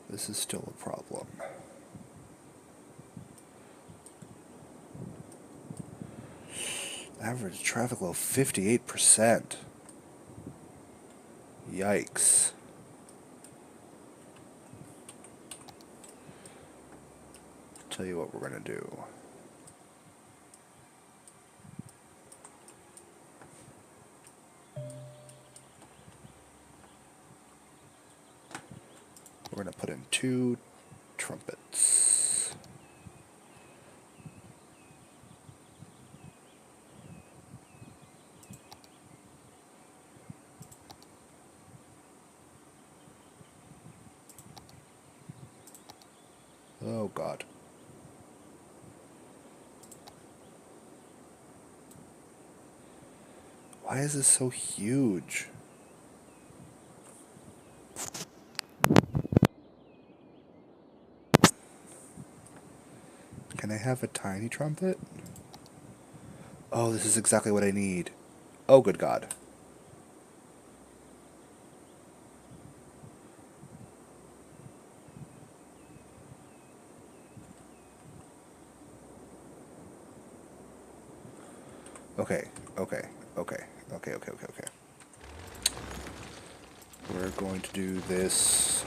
[SPEAKER 1] This is still a problem. Average traffic flow 58%. Yikes. Tell you what we're going to do. We're going to put in 2 trumpets. Oh, God. Why is this so huge? Can I have a tiny trumpet? Oh, this is exactly what I need. Oh, good God. Okay. We're going to do this.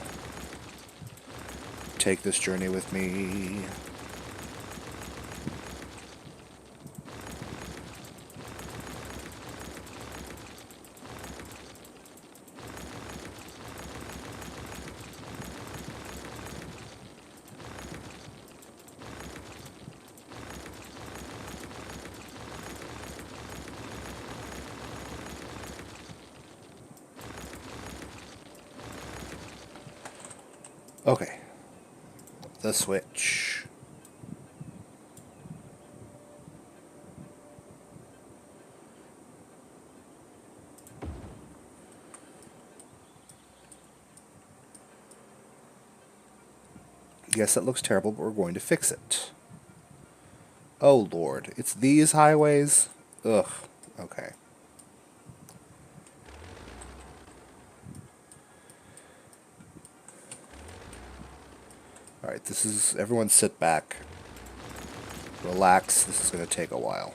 [SPEAKER 1] Take this journey with me. Okay. The switch. Yes, that looks terrible, but we're going to fix it. Oh, Lord. It's these highways? Ugh. Okay. Alright, this is... Everyone sit back. Relax. This is going to take a while.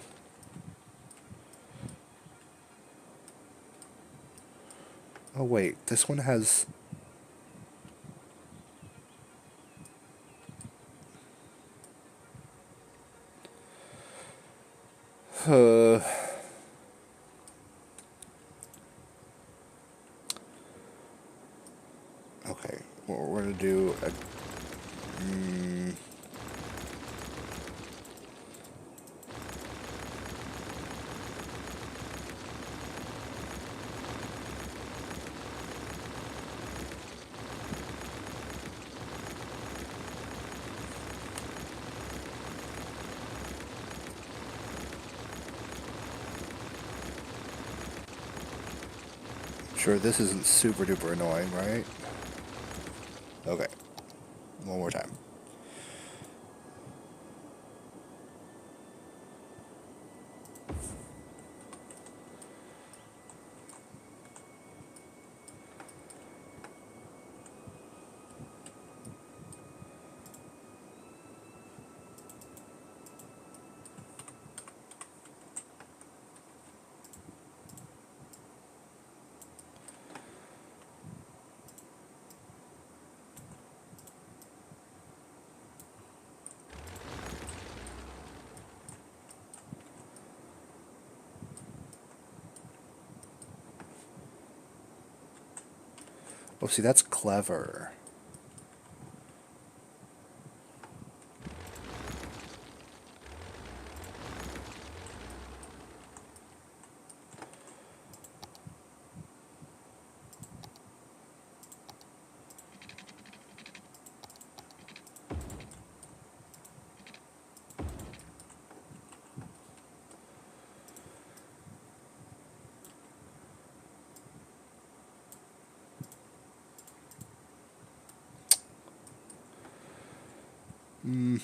[SPEAKER 1] Oh, wait. This one has... Okay. What we're going to do... Sure, this isn't super duper annoying, right? Okay. One more time. Oh, see, that's clever. Hmm.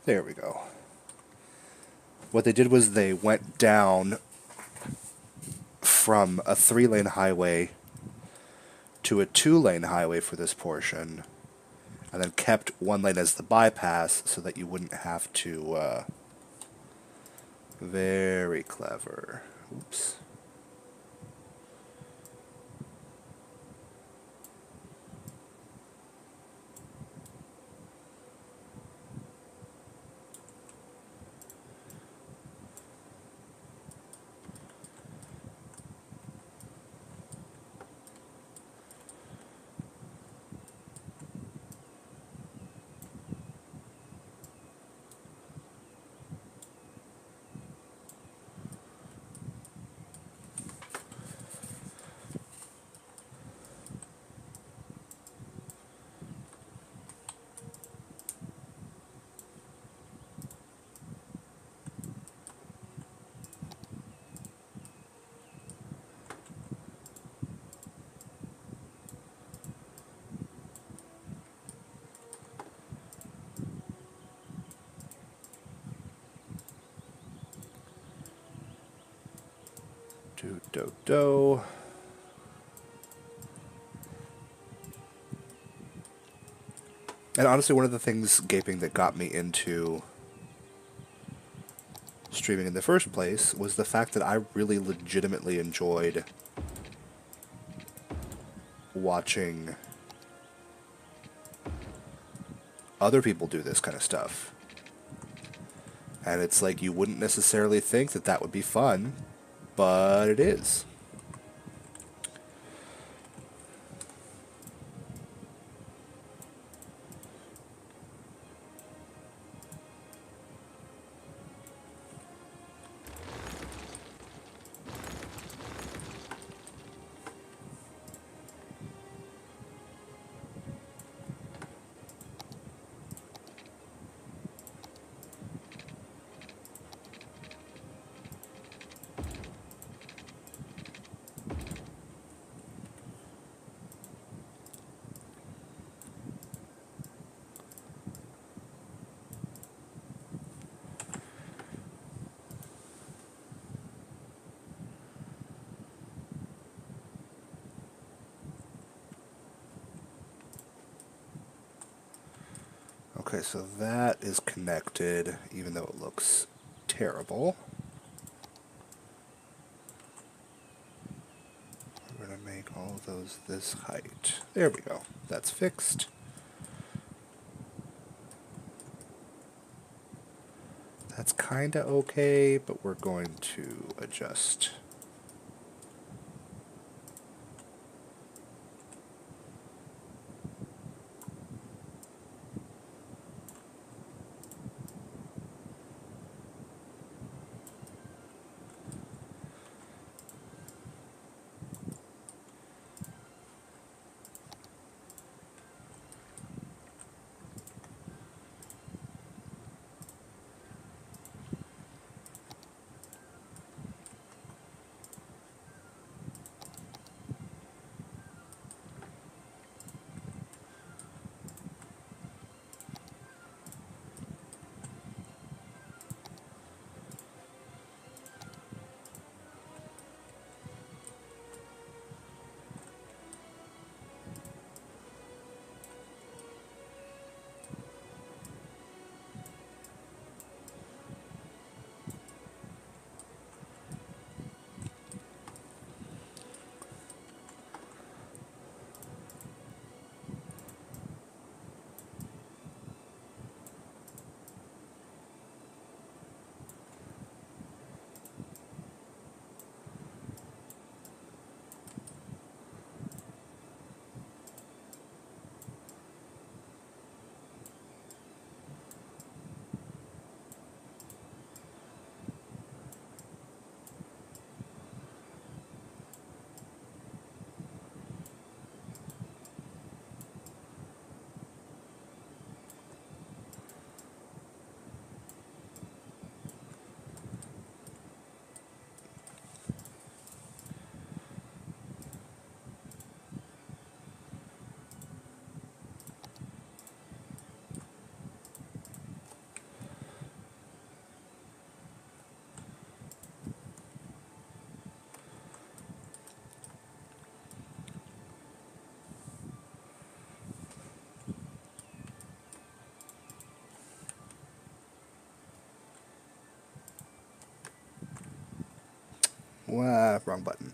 [SPEAKER 1] There we go. What they did was they went down from a 3-lane highway to a 2-lane highway for this portion, and then kept 1 lane as the bypass so that you wouldn't have to, very clever. Oops. Do. And honestly, one of the things, Gaping, that got me into streaming in the first place was the fact that I really legitimately enjoyed watching other people do this kind of stuff. And it's like, you wouldn't necessarily think that that would be fun, but it is. Okay, so that is connected, even though it looks terrible. We're going to make all of those this height. There we go. That's fixed. That's kind of okay, but we're going to adjust. Wrong button.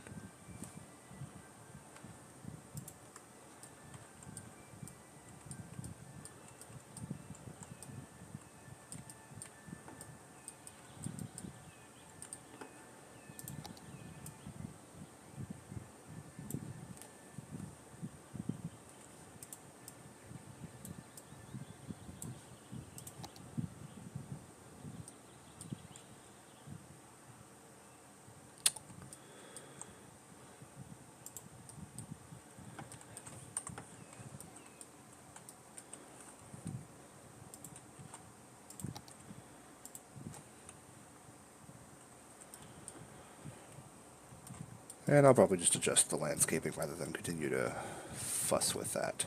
[SPEAKER 1] And I'll probably just adjust the landscaping rather than continue to fuss with that.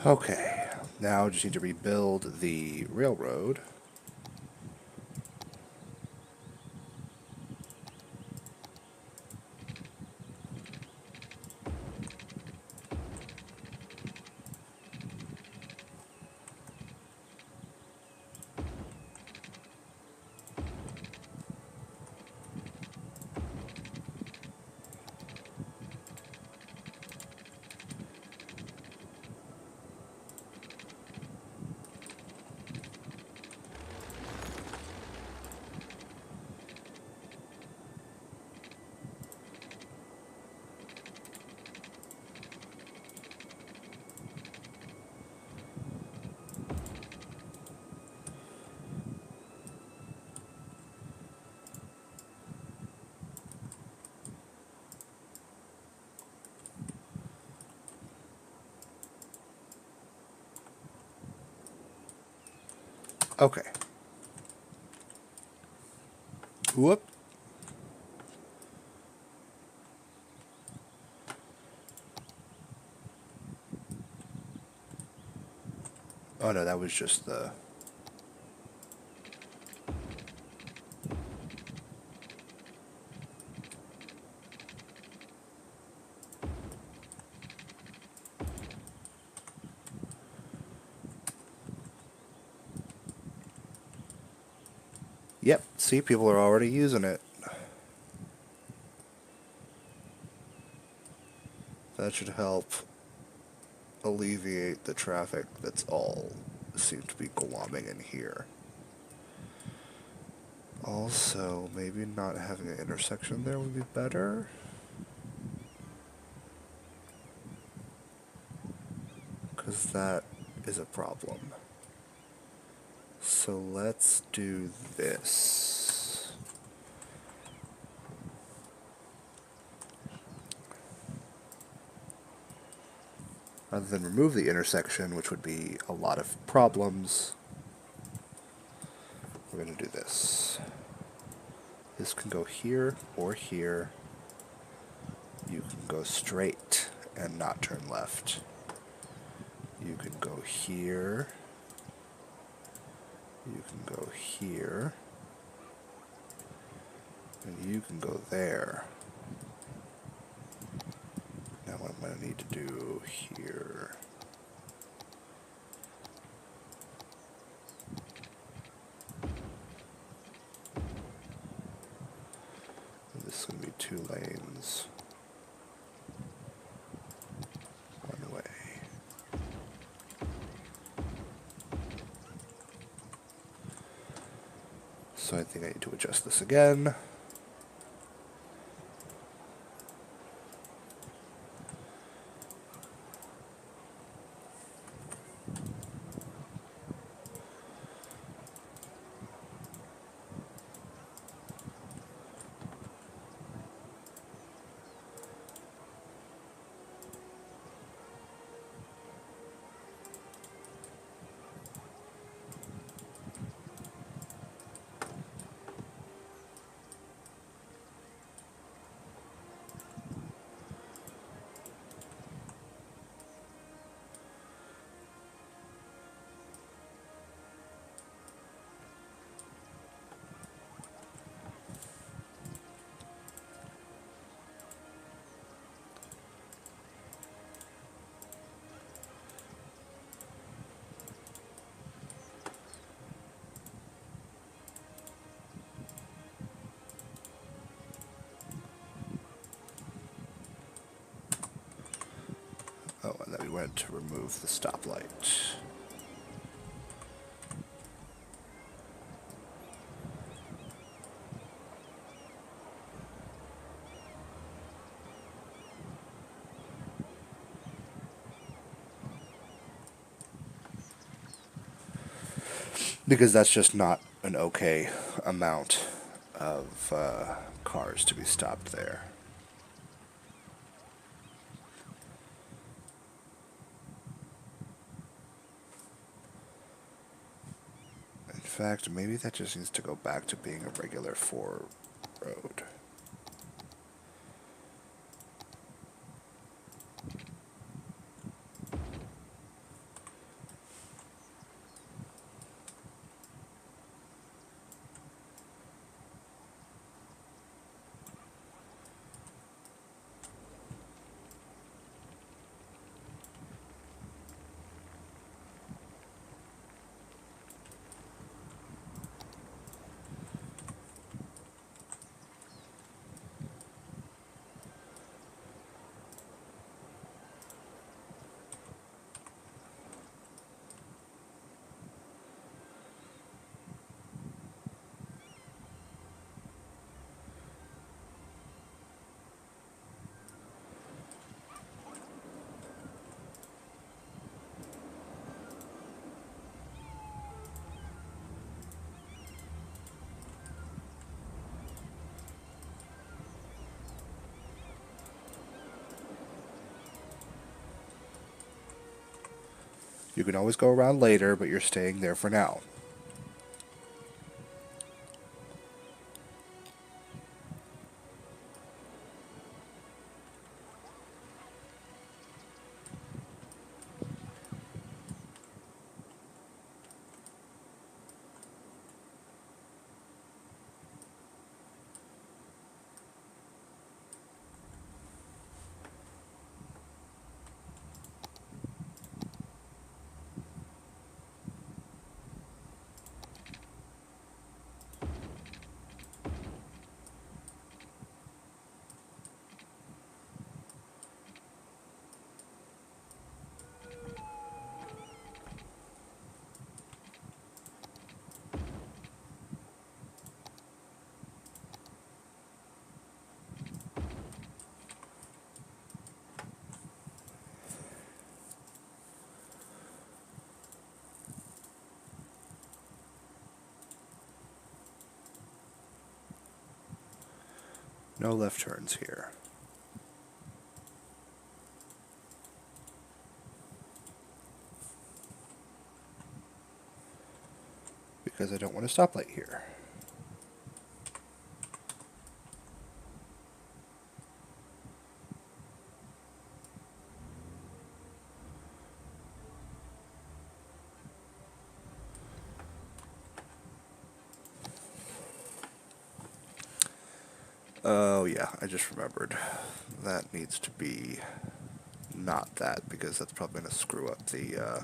[SPEAKER 1] Okay, now just need to rebuild the railroad. Okay. Whoop. Oh no, that was just the... Yep, see, people are already using it. That should help alleviate the traffic that's all seems to be glomming in here. Also, maybe not having an intersection there would be better. Because that is a problem. So let's do this. Rather than remove the intersection, which would be a lot of problems, we're going to do this. This can go here or here. You can go straight and not turn left. You can go here. You can go here. And you can go there. Now what I'm going to need to do here... This is going to be 2 lanes. One way. So I think I need to adjust this again. Oh, and then we went to remove the stoplight. Because that's just not an okay amount of cars to be stopped there. In fact, maybe that just needs to go back to being a regular 4 road. You can always go around later, but you're staying there for now. No left turns here. because I don't want a stoplight here. Oh yeah, I just remembered. That needs to be not that, because that's probably going to screw up the...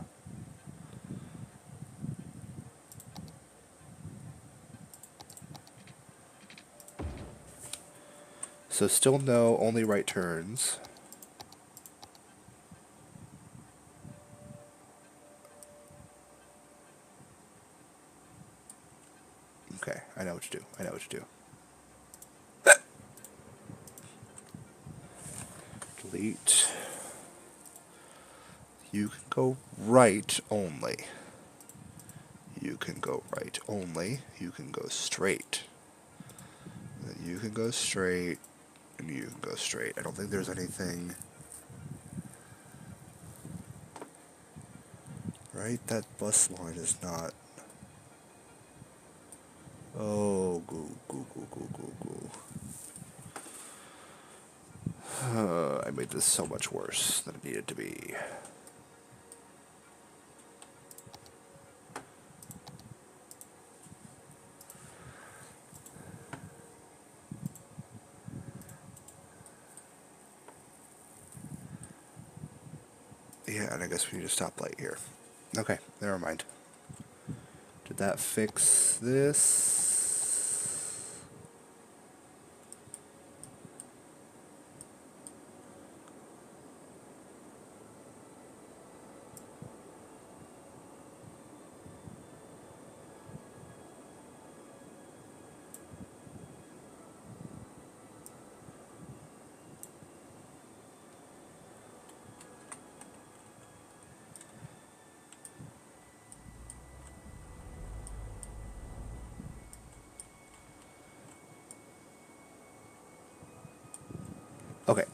[SPEAKER 1] So still no, only right turns. Okay, I know what to do. I know what to do. Delete. You can go right only. You can go right only. You can go straight. You can go straight. And you can go straight. I don't think there's anything... Right? That bus line is not... Oh, goo, goo, goo, goo, goo, goo. I made this so much worse than it needed to be. Yeah, and I guess we need a stoplight here. Okay, never mind. Did that fix this? Okay.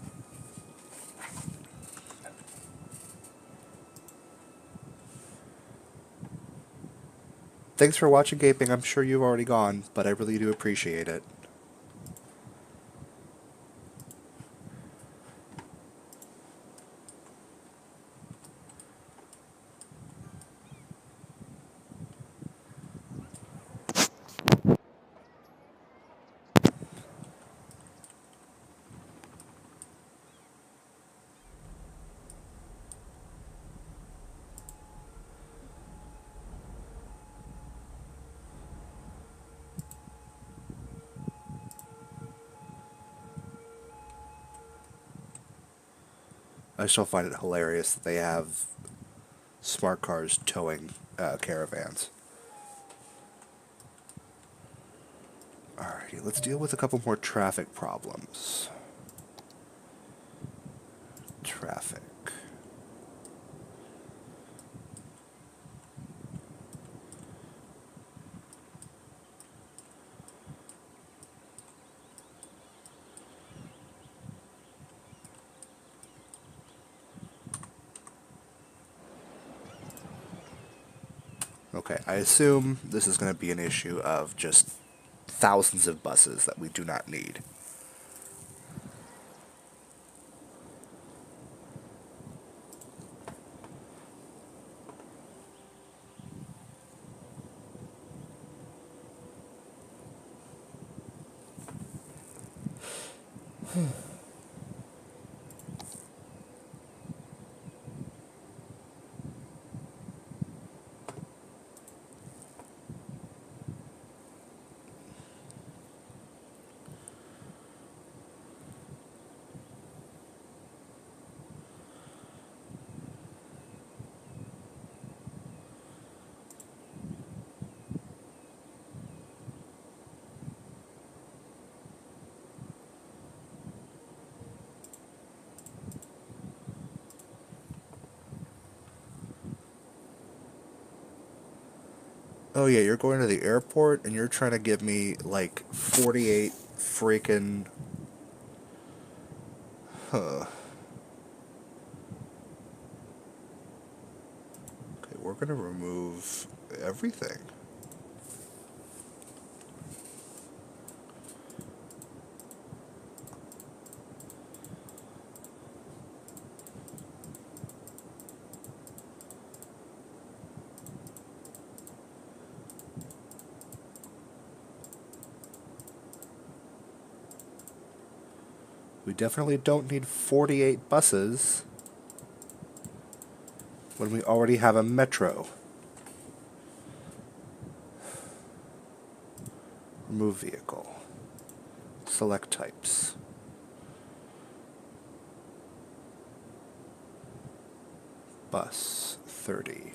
[SPEAKER 1] Thanks for watching, Gaping. I'm sure you've already gone, but I really do appreciate it. I still find it hilarious that they have smart cars towing caravans. Alrighty, let's deal with a couple more traffic problems. Traffic. Okay, I assume this is going to be an issue of just thousands of buses that we do not need. Oh yeah, you're going to the airport and you're trying to give me like 48 freaking... Huh. Okay, we're going to remove everything. We definitely don't need 48 buses when we already have a metro. Remove vehicle. Select types. Bus 30.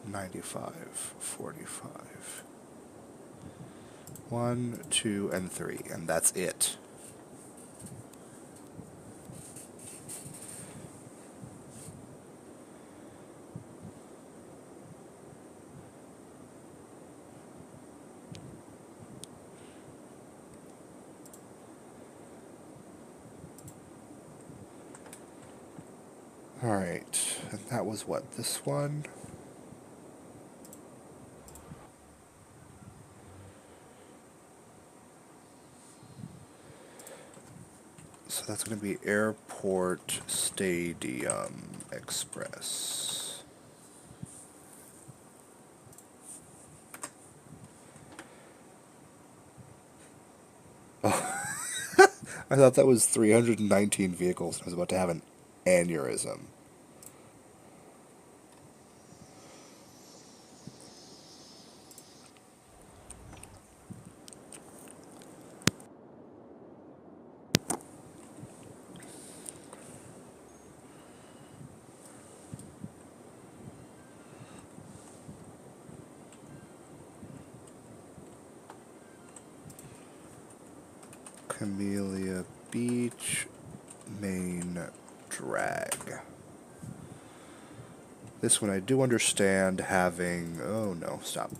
[SPEAKER 1] 95. 45. 1, 2, and 3, and that's it. Alright, and that was what, this one? So that's going to be Airport Stadium Express. Oh, I thought that was 319 vehicles. I was about to have an aneurysm. Camellia Beach, main drag. This one I do understand having... Oh no, stop.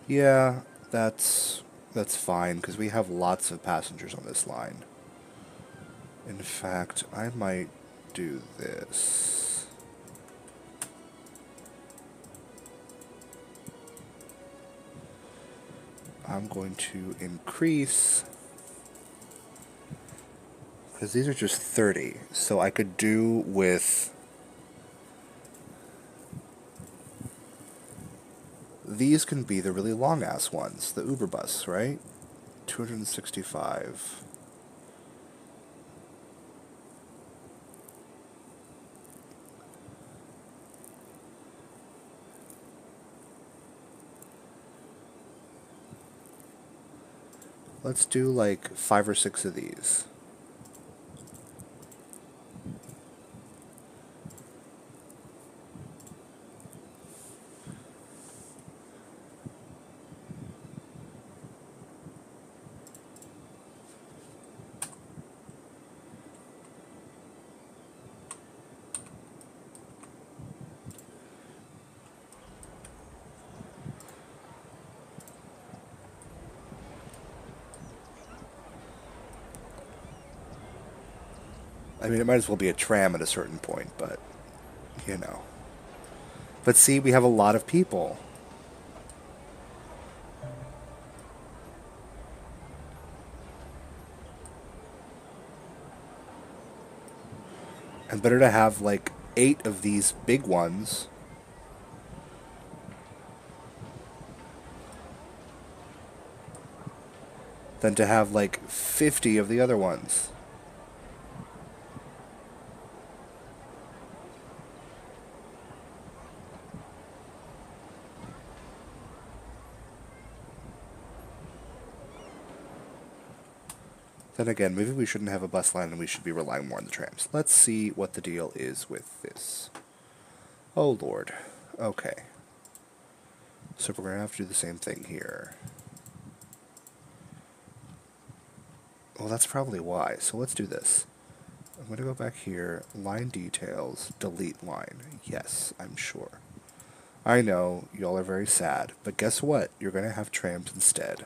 [SPEAKER 1] Yeah, that's fine, because we have lots of passengers on this line. In fact, I might do this. I'm going to increase, because these are just 30, so I could do with... These can be the really long-ass ones, the Uber bus, right? 265. Let's do like 5 or 6 of these. I mean, it might as well be a tram at a certain point, but, you know. But see, we have a lot of people. And better to have, like, 8 of these big ones than to have, like, 50 of the other ones. Then again, maybe we shouldn't have a bus line and we should be relying more on the trams. Let's see what the deal is with this. Oh, Lord. Okay. So we're going to have to do the same thing here. Well, that's probably why. So let's do this. I'm going to go back here, line details, delete line. Yes, I'm sure. I know, y'all are very sad, but guess what? You're going to have trams instead.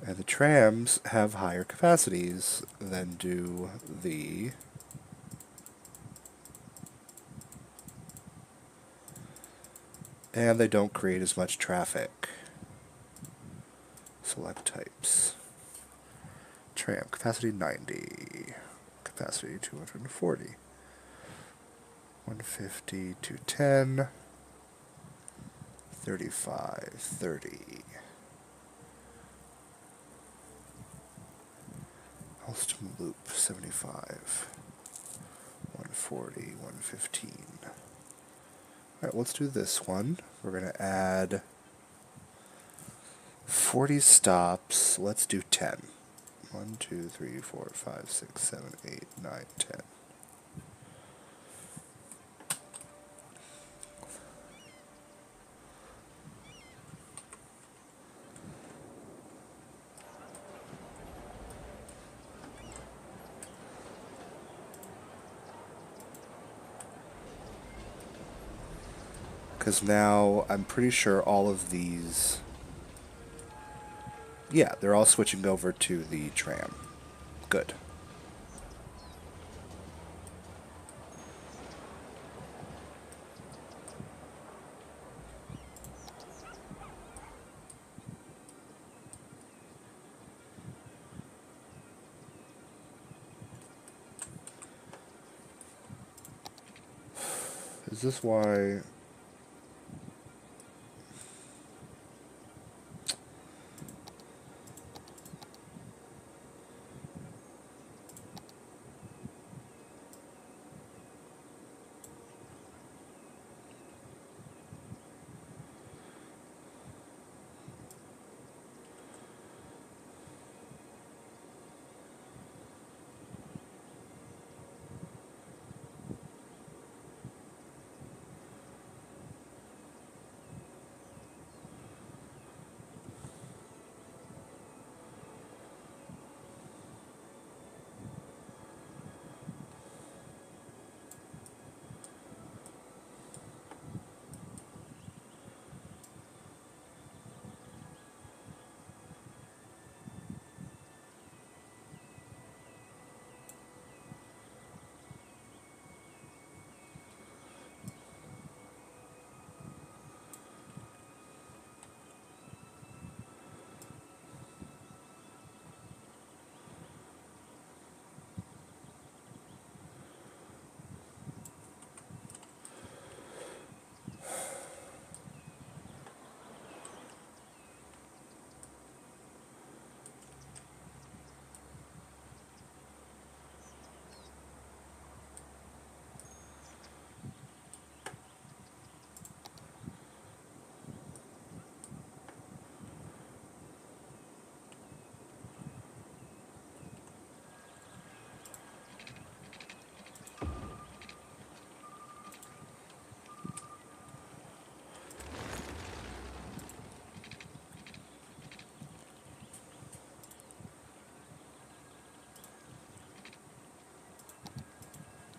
[SPEAKER 1] And the trams have higher capacities than do the... And they don't create as much traffic. Select types. Tram, capacity 90. Capacity 240. 150, 210. 35, 30. Halston Loop, 75. 140, 115. Alright, let's do this one. We're going to add 40 stops. Let's do 10. 1, 2, 3, 4, 5, 6, 7, 8, 9, 10. Because now I'm pretty sure all of these... Yeah, they're all switching over to the tram. Good. Is this why...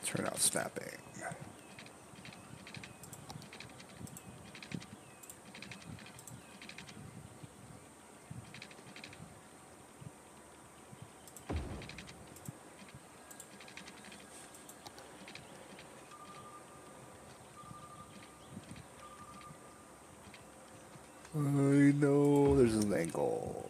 [SPEAKER 1] Turn out snapping. I know there's an angle.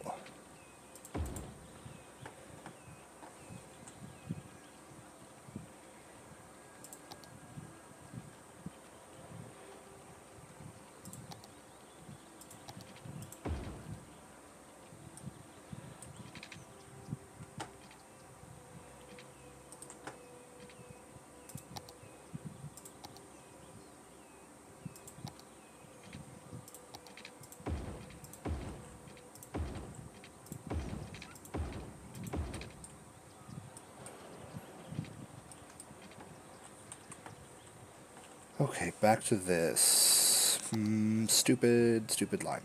[SPEAKER 1] Okay, back to this. Stupid line.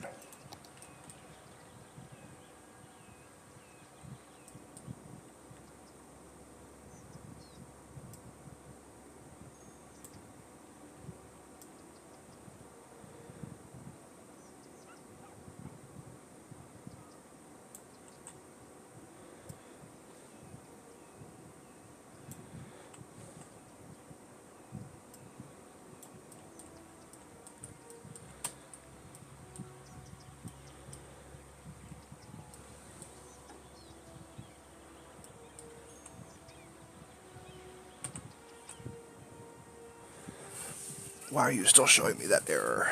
[SPEAKER 1] Why are you still showing me that error?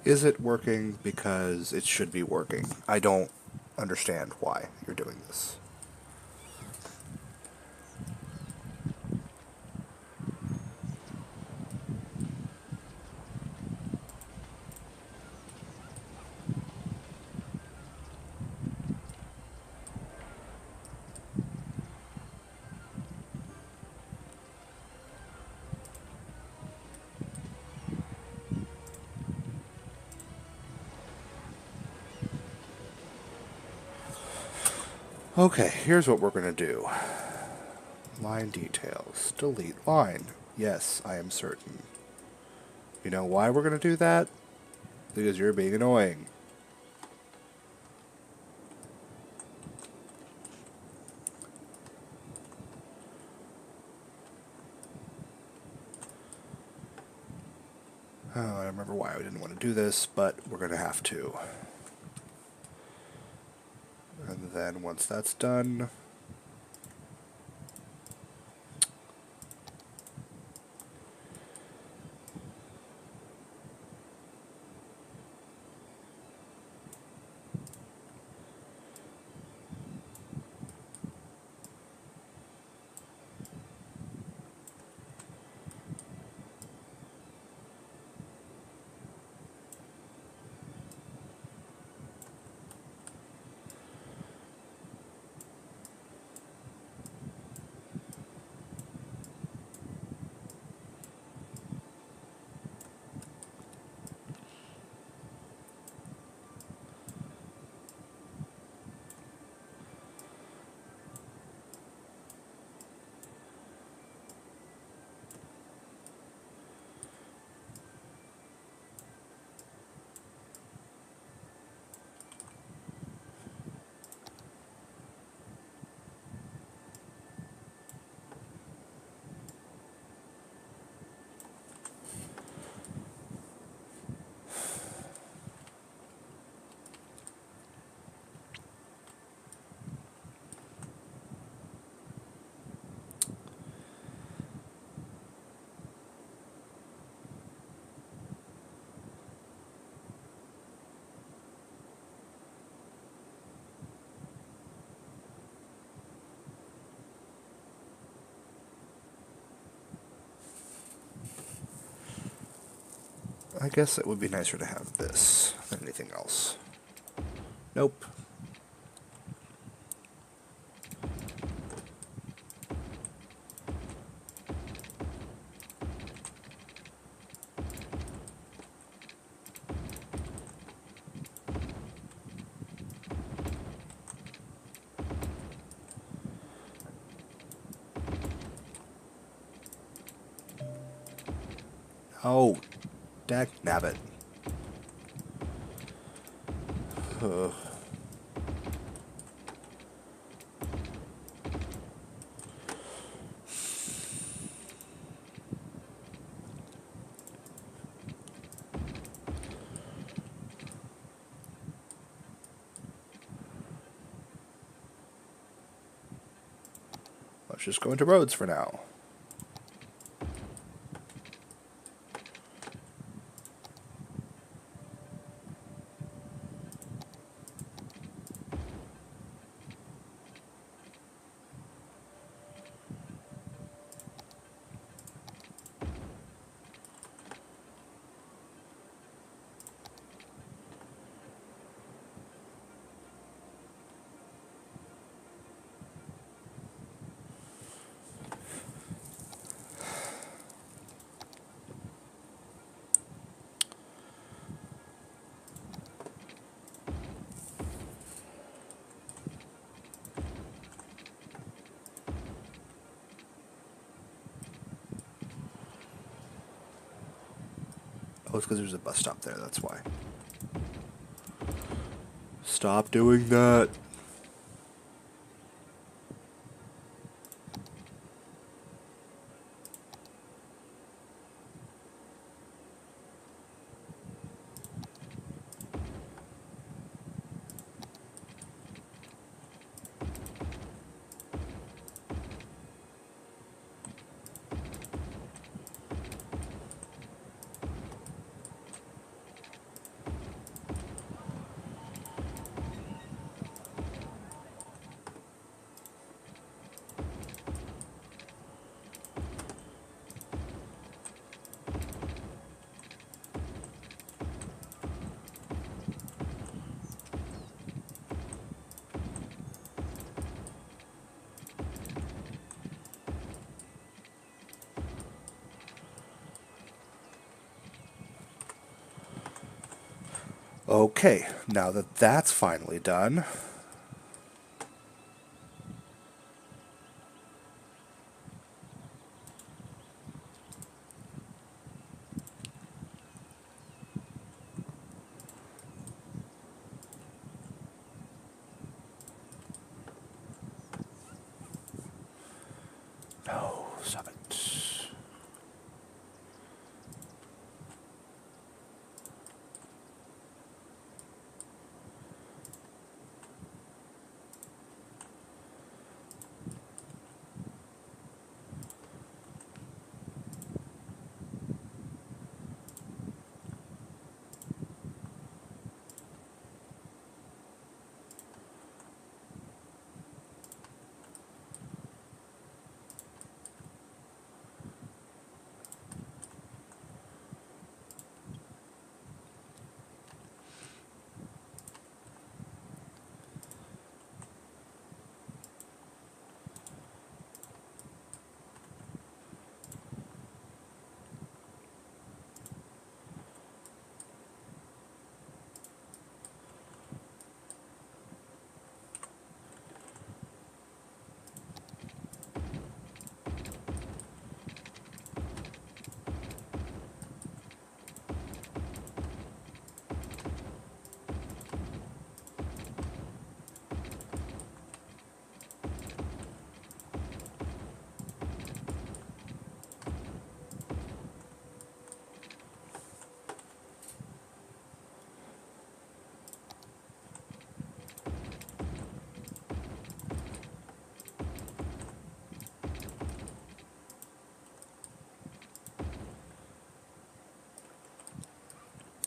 [SPEAKER 1] Is it working? Because it should be working. I don't understand why you're doing this. Okay, here's what we're going to do. Line details. Delete line. Yes, I am certain. You know why we're going to do that? Because you're being annoying. Oh, I don't remember why I didn't want to do this, but we're going to have to. And then once that's done, I guess it would be nicer to have this than anything else. Nope. Oh, dag nabbit. Ugh. Let's just go into roads for now. Oh, it's because there's a bus stop there, that's why. Stop doing that. Okay, now that that's finally done, no, stop it.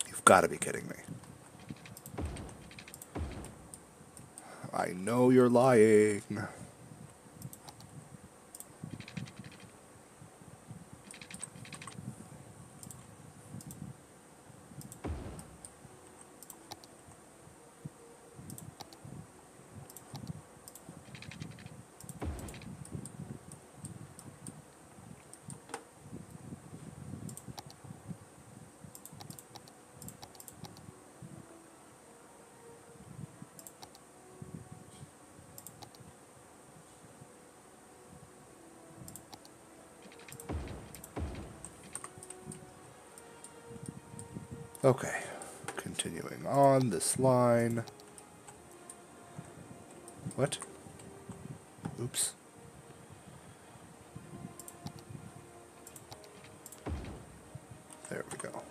[SPEAKER 1] You've got to be kidding me. I know you're lying. Okay, continuing on this line. What? Oops. There we go.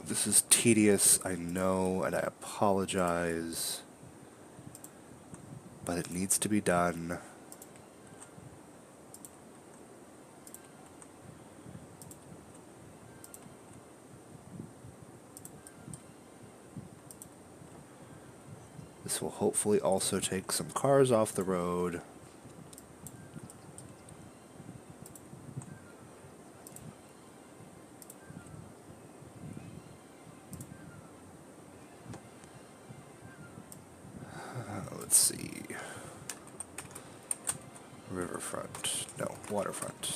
[SPEAKER 1] This is tedious, I know, and I apologize, but it needs to be done. This will hopefully also take some cars off the road. see. Riverfront. No, waterfront.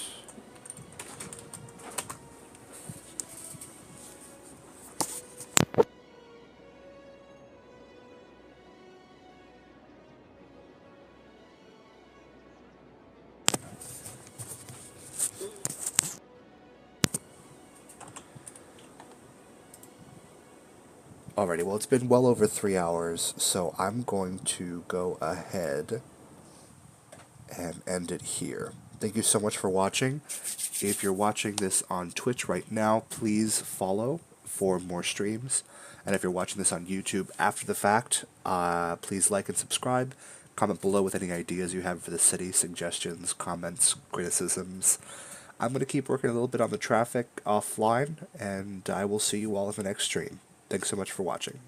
[SPEAKER 1] Alrighty, well, it's been well over 3 hours, so I'm going to go ahead and end it here. Thank you so much for watching. If you're watching this on Twitch right now, please follow for more streams. And if you're watching this on YouTube after the fact, please like and subscribe. Comment below with any ideas you have for the city, suggestions, comments, criticisms. I'm going to keep working a little bit on the traffic offline, and I will see you all in the next stream. Thanks so much for watching.